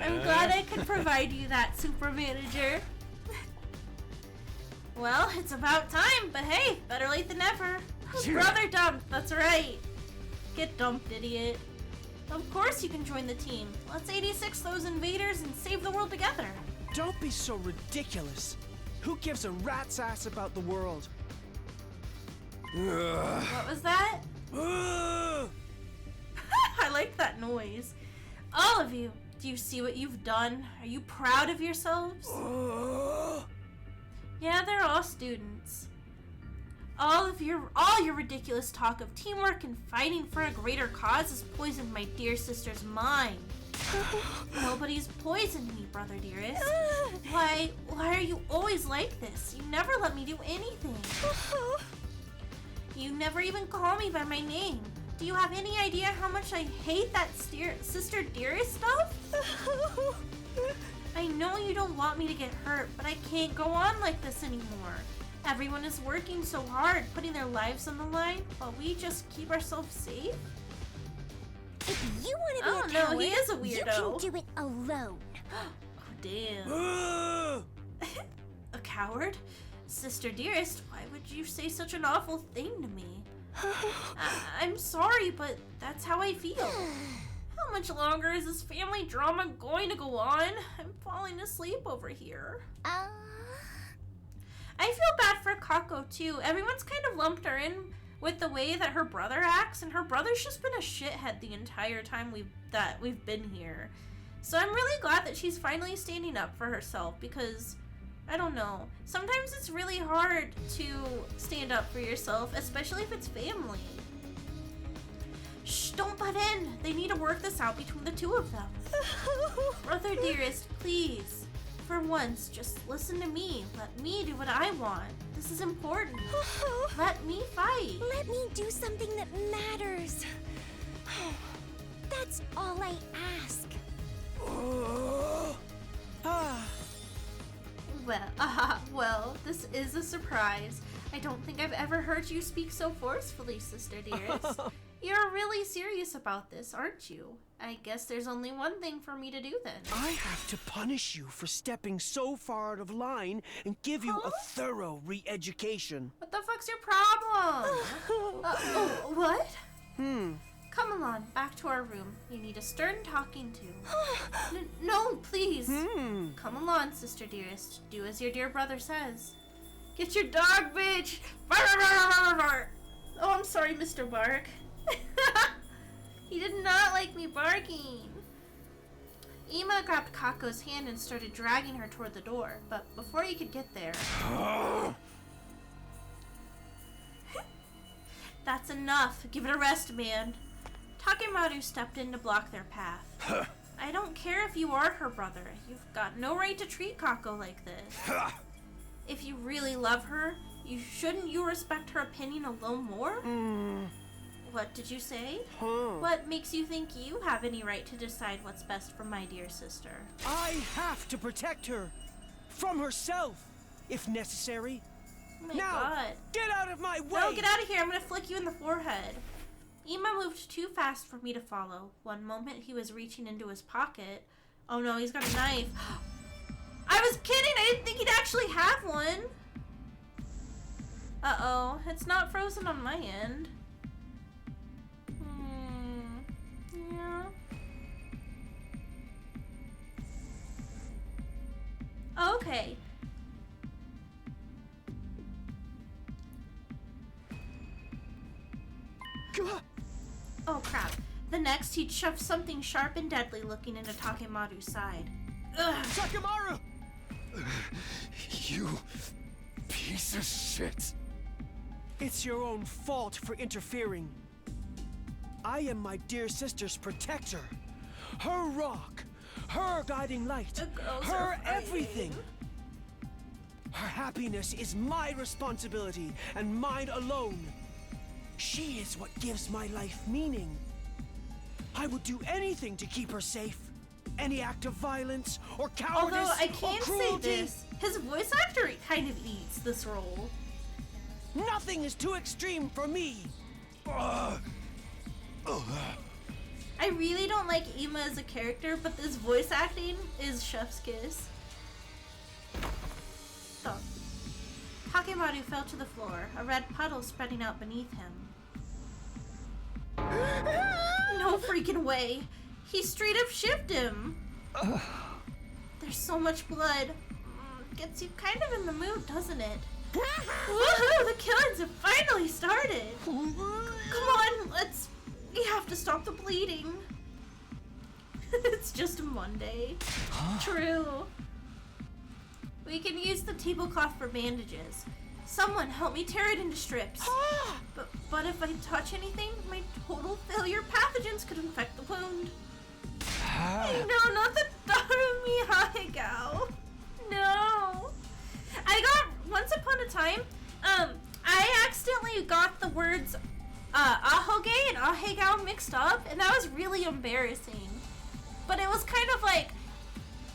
[SPEAKER 1] I'm glad I could provide you that, Super Manager. Well, it's about time, but hey, better late than never. Brother dumped, that's right. Get dumped, idiot. Of course you can join the team. Let's 86 those invaders and save the world together.
[SPEAKER 14] Don't be so ridiculous. Who gives a rat's ass about the world?
[SPEAKER 1] What was that? I like that noise. All of you, do you see what you've done? Are you proud of yourselves? Yeah, they're all students. All your ridiculous talk of teamwork and fighting for a greater cause has poisoned my dear sister's mind. Nobody's poisoned me, brother dearest. Why are you always like this? You never let me do anything. You never even call me by my name. Do you have any idea how much I hate that sister dearest stuff? I know you don't want me to get hurt, but I can't go on like this anymore. Everyone is working so hard, putting their lives on the line, while we just keep ourselves safe.
[SPEAKER 12] If you want to be a coward,
[SPEAKER 1] he is a weirdo.
[SPEAKER 12] You can do it alone.
[SPEAKER 1] Oh, damn. A coward? Sister dearest, why would you say such an awful thing to me? I'm sorry, but that's how I feel. How much longer is this family drama going to go on? I'm falling asleep over here. I feel bad for Kako too. Everyone's kind of lumped her in with the way that her brother acts, and her brother's just been a shithead the entire time we've been here. So I'm really glad that she's finally standing up for herself, because I don't know. Sometimes it's really hard to stand up for yourself, especially if it's family. Shh, don't butt in. They need to work this out between the two of them. Brother dearest, please. For once, just listen to me. Let me do what I want. This is important. Let me fight.
[SPEAKER 12] Let me do something that matters. That's all I ask.
[SPEAKER 1] Well, this is a surprise. I don't think I've ever heard you speak so forcefully, sister dearest. You're really serious about this, aren't you? I guess there's only one thing for me to do then.
[SPEAKER 14] I have to punish you for stepping so far out of line and give you a thorough re-education.
[SPEAKER 1] What the fuck's your problem? What? Come along, back to our room. You need a stern talking to. No, please. Come along, sister dearest. Do as your dear brother says. Get your dog, bitch! Oh, I'm sorry, Mr. Bark. He did not like me barking. Ima grabbed Kako's hand and started dragging her toward the door, but before he could get there... That's enough. Give it a rest, man. Takemaru stepped in to block their path. I don't care if you are her brother. You've got no right to treat Kako like this. If you really love her, shouldn't you respect her opinion a little more? What did you say? What makes you think you have any right to decide what's best for my dear sister?
[SPEAKER 14] I have to protect her. From herself, if necessary.
[SPEAKER 1] Oh my
[SPEAKER 14] now,
[SPEAKER 1] God.
[SPEAKER 14] Get out of my way!
[SPEAKER 1] No, get out of here. I'm gonna flick you in the forehead. Ima moved too fast for me to follow. One moment he was reaching into his pocket. Oh no, he's got a knife. I was kidding. I didn't think he'd actually have one. Uh-oh. It's not frozen on my end. Yeah. Okay. Oh crap. The next, he'd shove something sharp and deadly looking into Takemaru's side. Ugh.
[SPEAKER 13] Takemaru! You piece of shit.
[SPEAKER 14] It's your own fault for interfering. I am my dear sister's protector. Her rock, her guiding light, her everything. Her happiness is my responsibility and mine alone. She is what gives my life meaning. I would do anything to keep her safe. Any act of violence or cowardice
[SPEAKER 1] Although I
[SPEAKER 14] or
[SPEAKER 1] can say
[SPEAKER 14] cruelty.
[SPEAKER 1] this, his voice actor kind of eats this role.
[SPEAKER 14] Nothing is too extreme for me.
[SPEAKER 1] I really don't like Ima as a character, but this voice acting is chef's kiss. Stop. Takemaru fell to the floor, a red puddle spreading out beneath him. No freaking way. He straight up shipped him. There's so much blood. Gets you kind of in the mood, doesn't it? Woohoo! The killings have finally started. Come on, we have to stop the bleeding. It's just a Monday. True. We can use the tablecloth for bandages. Someone help me tear it into strips. But if I touch anything, my total failure pathogens could infect the wound. No, not the thought of me, Haigao. No. Once upon a time, I accidentally got the words ahoge and ahegao mixed up, and that was really embarrassing. But it was kind of like,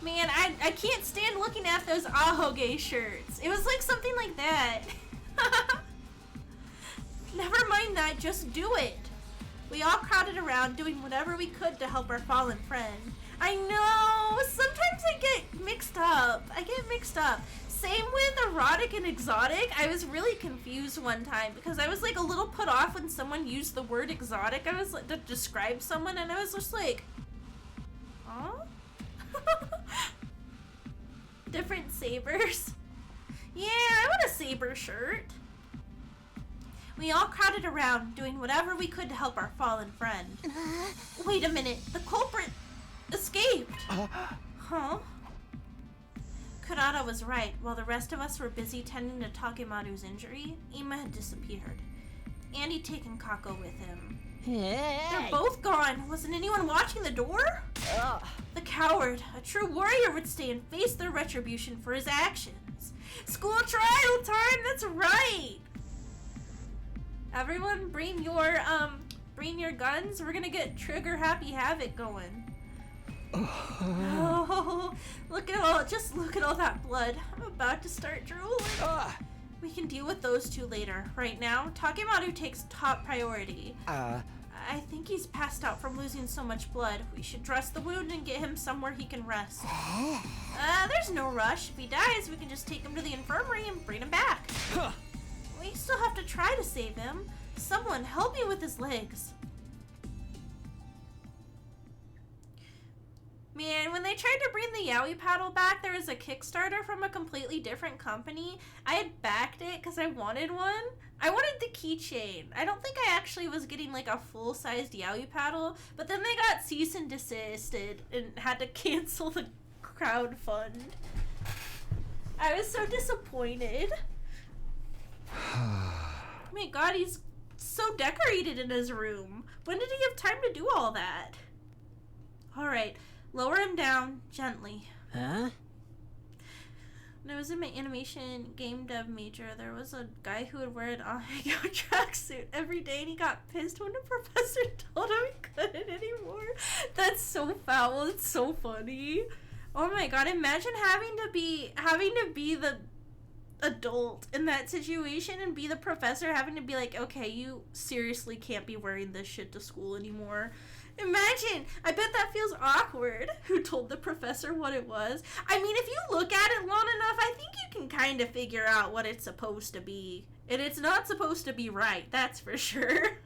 [SPEAKER 1] man, I can't stand looking at those ahoge shirts. It was like something like that. Never mind that, just do it. We all crowded around doing whatever we could to help our fallen friend. I know, sometimes I get mixed up. Same with erotic and exotic. I was really confused one time because I was like a little put off when someone used the word exotic. I was like to describe someone, and I was just like, huh? Different sabers. Yeah, I want a saber shirt. We all crowded around, doing whatever we could to help our fallen friend. Wait a minute, the culprit escaped. Huh? Kurata was right. While the rest of us were busy tending to Takemaru's injury, Ima had disappeared. And he'd taken Kako with him. They're both gone. Wasn't anyone watching the door? The coward. A true warrior would stay and face their retribution for his actions. School trial time, that's right! Everyone bring your guns. We're gonna get Trigger Happy Havoc going. Oh, look at all that blood. I'm about to start drooling. We can deal with those two later. Right now, Takemaru takes top priority. I think he's passed out from losing so much blood. We should dress the wound and get him somewhere he can rest. There's no rush. If he dies, we can just take him to the infirmary and bring him back. We still have to try to save him. Someone help me with his legs. Man, when they tried to bring the Yaoi paddle back, there was a Kickstarter from a completely different company. I had backed it because I wanted one. I wanted the keychain. I don't think I actually was getting like a full-sized Yaoi paddle, but then they got cease and desisted and had to cancel the crowdfund. I was so disappointed. Oh my god, he's so decorated in his room. When did he have time to do all that? Alright, lower him down gently.
[SPEAKER 3] Huh?
[SPEAKER 1] When I was in my animation game dev major, there was a guy who would wear an Ahegao tracksuit every day, and he got pissed when the professor told him he couldn't anymore. That's so foul. It's so funny. Oh my god, imagine having to be the adult in that situation and be the professor, having to be like, okay, you seriously can't be wearing this shit to school anymore. Imagine! I bet that feels awkward. Who told the professor what it was? I mean, if you look at it long enough, I think you can kind of figure out what it's supposed to be. And it's not supposed to be right, that's for sure.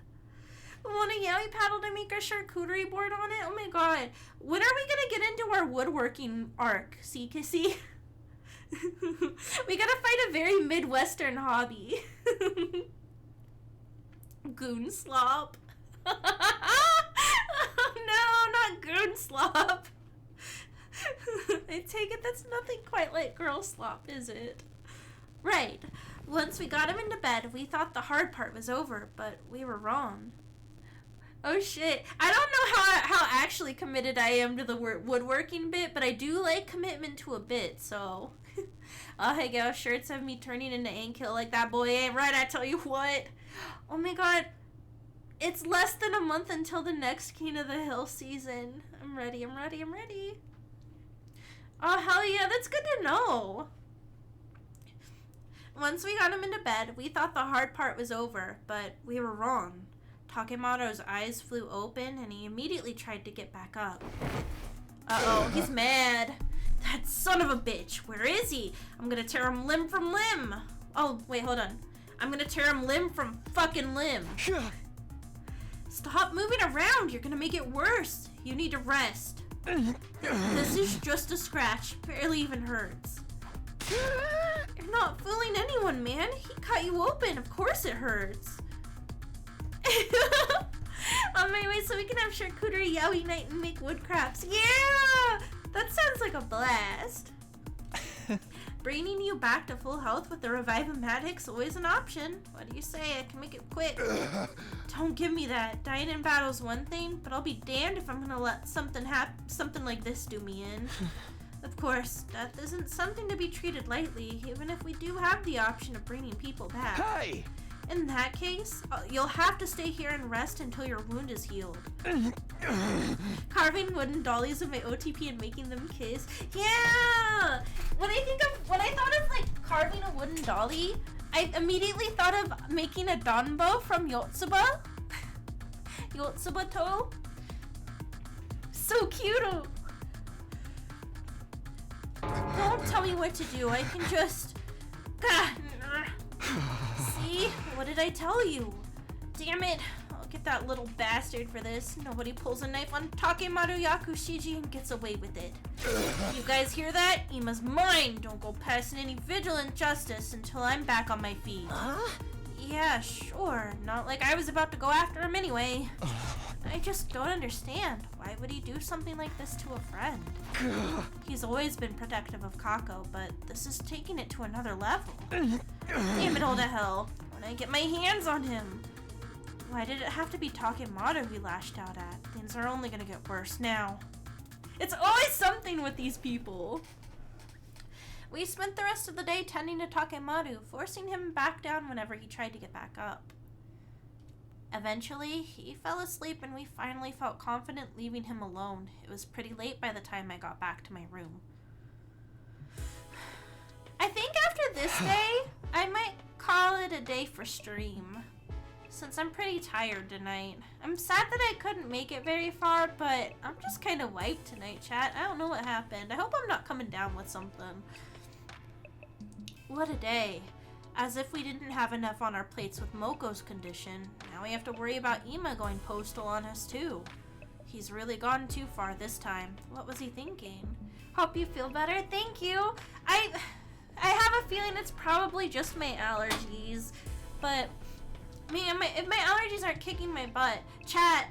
[SPEAKER 1] I want a Yaoi paddle to make a charcuterie board on it? Oh my god. When are we gonna get into our woodworking arc, see, Kissy? We gotta find a very Midwestern hobby. Goon slop. No, not goon slop. I take it that's nothing quite like girl slop, is it? Right. Once we got him into bed, we thought the hard part was over, but we were wrong. Oh shit. I don't know how actually committed I am to the woodworking bit, but I do like commitment to a bit, so... Oh, hey, gal, shirts of me turning into Ankill like that boy ain't right, I tell you what. Oh my god. It's less than a month until the next King of the Hill season. I'm ready. Oh, hell yeah, that's good to know. Once we got him into bed, we thought the hard part was over, but we were wrong. Takemaru's eyes flew open, and he immediately tried to get back up. Uh-oh, he's mad. That son of a bitch. Where is he? I'm gonna tear him limb from limb. Oh, wait, hold on. I'm gonna tear him limb from fucking limb. Stop moving around. You're gonna make it worse. You need to rest. This is just a scratch. Barely even hurts. You're not fooling anyone, man. He cut you open. Of course it hurts. On my way so we can have charcuterie yaoi night and make wood crafts. Yeah! That sounds like a blast. Bringing you back to full health with the Revive-O-Matic's always an option. What do you say? I can make it quick. Don't give me that. Dying in battle's one thing, but I'll be damned if I'm gonna let something like this do me in. Of course, death isn't something to be treated lightly, even if we do have the option of bringing people back.
[SPEAKER 2] Hey!
[SPEAKER 1] In that case, you'll have to stay here and rest until your wound is healed. Carving wooden dollies of my OTP and making them kiss. Yeah! When I thought of like carving a wooden dolly, I immediately thought of making a danbo from Yotsuba. Yotsuba to. So cute. Don't tell me what to do. I can just... See? What did I tell you? Damn it. I'll get that little bastard for this. Nobody pulls a knife on Takemaru Yakushiji and gets away with it. You guys hear that? Ima's mine. Don't go past any vigilant justice until I'm back on my feet. Yeah, sure. Not like I was about to go after him anyway. I just don't understand. Why would he do something like this to a friend? He's always been protective of Kako, but this is taking it to another level. Damn it all to hell. When I get my hands on him. Why did it have to be Takemaru we lashed out at? Things are only gonna get worse now. It's always something with these people. We spent the rest of the day tending to Takemaru, forcing him back down whenever he tried to get back up. Eventually, he fell asleep and we finally felt confident leaving him alone. It was pretty late by the time I got back to my room. I think after this day, I might call it a day for stream, since I'm pretty tired tonight. I'm sad that I couldn't make it very far, but I'm just kind of wiped tonight, chat. I don't know what happened. I hope I'm not coming down with something. What a day. As if we didn't have enough on our plates with Moko's condition, now we have to worry about Ima going postal on us too. He's really gone too far this time. What was he thinking? Hope you feel better. Thank you. I have a feeling it's probably just my allergies, but man, if my allergies aren't kicking my butt, chat,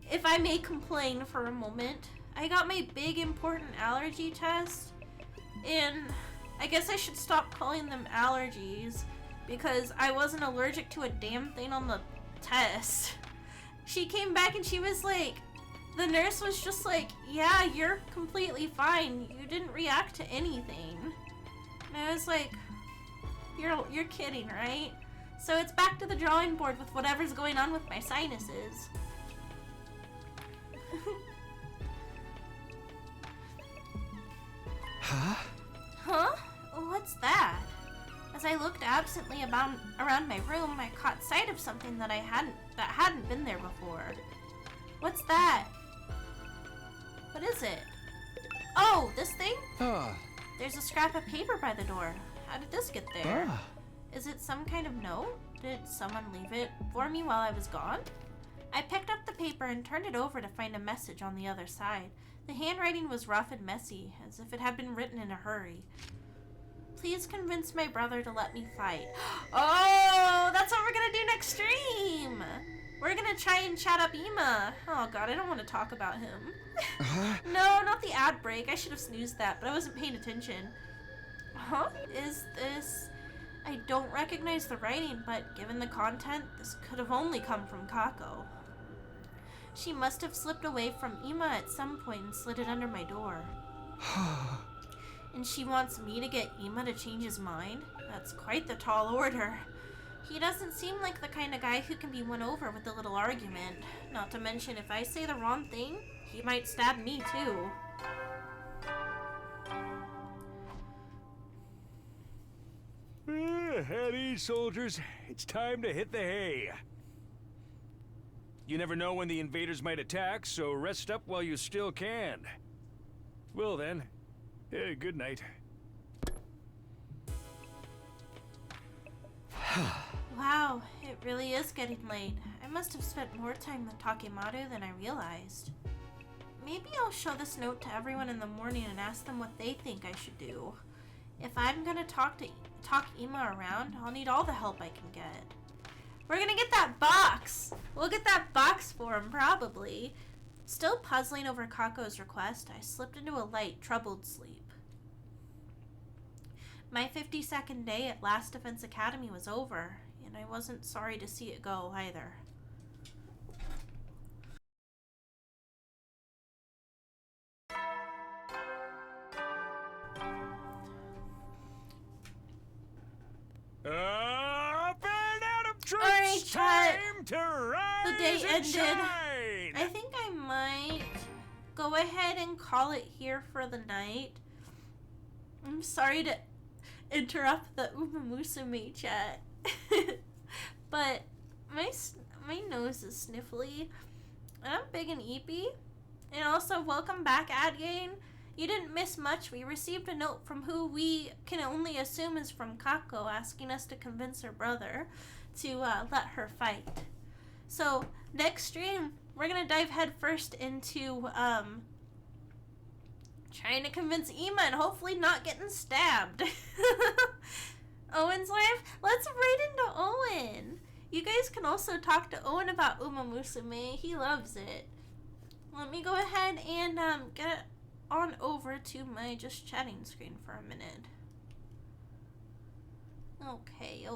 [SPEAKER 1] if I may complain for a moment, I got my big important allergy test, and I guess I should stop calling them allergies because I wasn't allergic to a damn thing on the test. She came back and she was like, the nurse was just like, yeah, you're completely fine. You didn't react to anything. And I was like, you're kidding, right? So it's back to the drawing board with whatever's going on with my sinuses.
[SPEAKER 9] Huh?
[SPEAKER 1] Huh? What's that? As I looked absently around my room, I caught sight of something that hadn't been there before. What's that? What is it? Oh, this thing? There's a scrap of paper by the door. How did this get there? Is it some kind of note? Did someone leave it for me while I was gone? I picked up the paper and turned it over to find a message on the other side. The handwriting was rough and messy, as if it had been written in a hurry. Please convince my brother to let me fight. Oh, that's what we're gonna do next stream! We're gonna try and chat up Ima. Oh god, I don't want to talk about him. No, not the ad break. I should have snoozed that, but I wasn't paying attention. Huh? Is this... I don't recognize the writing, but given the content, this could have only come from Kako. She must have slipped away from Ima at some point and slid it under my door. And she wants me to get Ima to change his mind? That's quite the tall order. He doesn't seem like the kind of guy who can be won over with a little argument. Not to mention, if I say the wrong thing, he might stab me too.
[SPEAKER 2] At ease, soldiers. It's time to hit the hay. You never know when the invaders might attack, so rest up while you still can. Well then, good night.
[SPEAKER 1] Wow, it really is getting late. I must have spent more time with Takemaru than I realized. Maybe I'll show this note to everyone in the morning and ask them what they think I should do. If I'm gonna talk Ima around, I'll need all the help I can get. We're gonna get that box! We'll get that box for him, probably. Still puzzling over Kako's request, I slipped into a light, troubled sleep. My 52nd day at Last Defense Academy was over, and I wasn't sorry to see it go either.
[SPEAKER 2] Up and out of troops!
[SPEAKER 1] Alright, chat.
[SPEAKER 2] Time to rise
[SPEAKER 1] The day
[SPEAKER 2] and
[SPEAKER 1] ended.
[SPEAKER 2] shine.
[SPEAKER 1] I think I might go ahead and call it here for the night. I'm sorry to interrupt the Uma Musume chat. But my nose is sniffly. And I'm big and eepy. And also, welcome back, Adgain. You didn't miss much. We received a note from who we can only assume is from Kako, asking us to convince her brother to let her fight. So, next stream, we're gonna dive headfirst into trying to convince Ima and hopefully not getting stabbed. Owen's life? Let's right into Owen. You guys can also talk to Owen about Uma Musume. He loves it. Let me go ahead and get on over to my just chatting screen for a minute. Okay.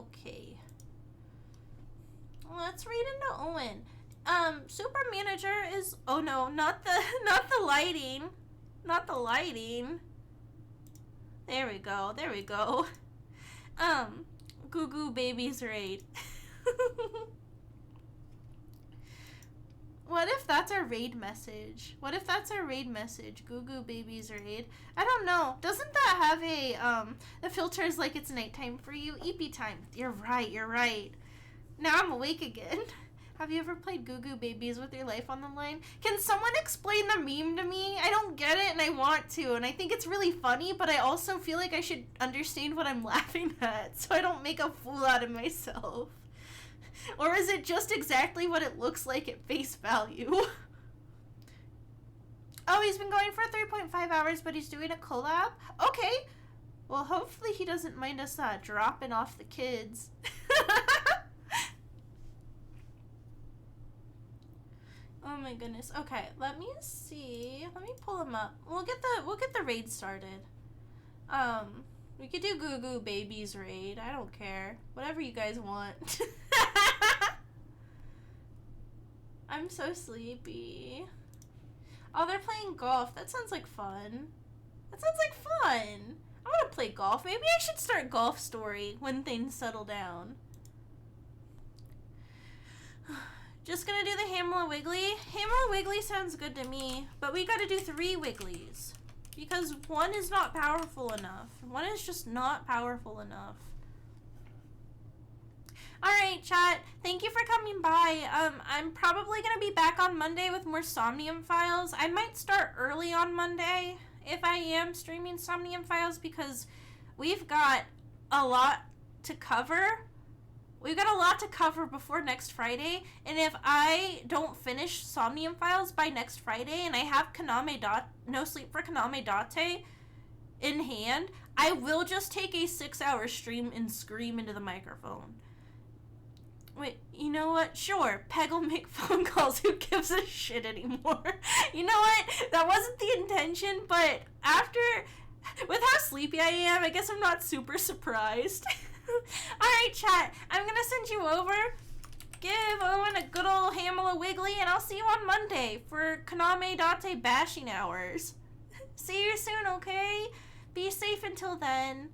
[SPEAKER 1] Let's read into Owen. Super Manager is, oh no, not the lighting. Not the lighting. There we go. Goo Goo Babies raid. What if that's our raid message? Goo Goo Babies raid. I don't know. Doesn't that have a the filter is like it's nighttime for you? EP time. You're right. Now I'm awake again. Have you ever played Goo Goo Babies with your life on the line? Can someone explain the meme to me? I don't get it and I want to, and I think it's really funny, but I also feel like I should understand what I'm laughing at so I don't make a fool out of myself. Or is it just exactly what it looks like at face value? Oh, he's been going for 3.5 hours, but he's doing a collab? Okay. Well, hopefully he doesn't mind us dropping off the kids. Oh my goodness. Okay, let me see. Let me pull him up. We'll get the raid started. We could do Goo Goo Babies raid. I don't care. Whatever you guys want. I'm so sleepy. Oh, they're playing golf. That sounds like fun. I want to play golf. Maybe I should start Golf Story when things settle down. Just gonna do the Hamela Wiggly. Hamela Wiggly sounds good to me, but we gotta do 3 Wigglies. Because one is not powerful enough. One is just not powerful enough. Alright, chat. Thank you for coming by. I'm probably gonna be back on Monday with more Somnium Files. I might start early on Monday if I am streaming Somnium Files because we've got a lot to cover. We've got a lot to cover before next Friday, and if I don't finish Somnium Files by next Friday and I have No Sleep for Kaname Date in hand, I will just take a 6-hour stream and scream into the microphone. Wait, you know what? Sure, Peg will make phone calls. Who gives a shit anymore? You know what? That wasn't the intention, but with how sleepy I am, I guess I'm not super surprised. Alright, chat. I'm gonna send you over. Give Owen a good old Hamela Wiggly, and I'll see you on Monday for Kaname Date bashing hours. See you soon, okay? Be safe until then.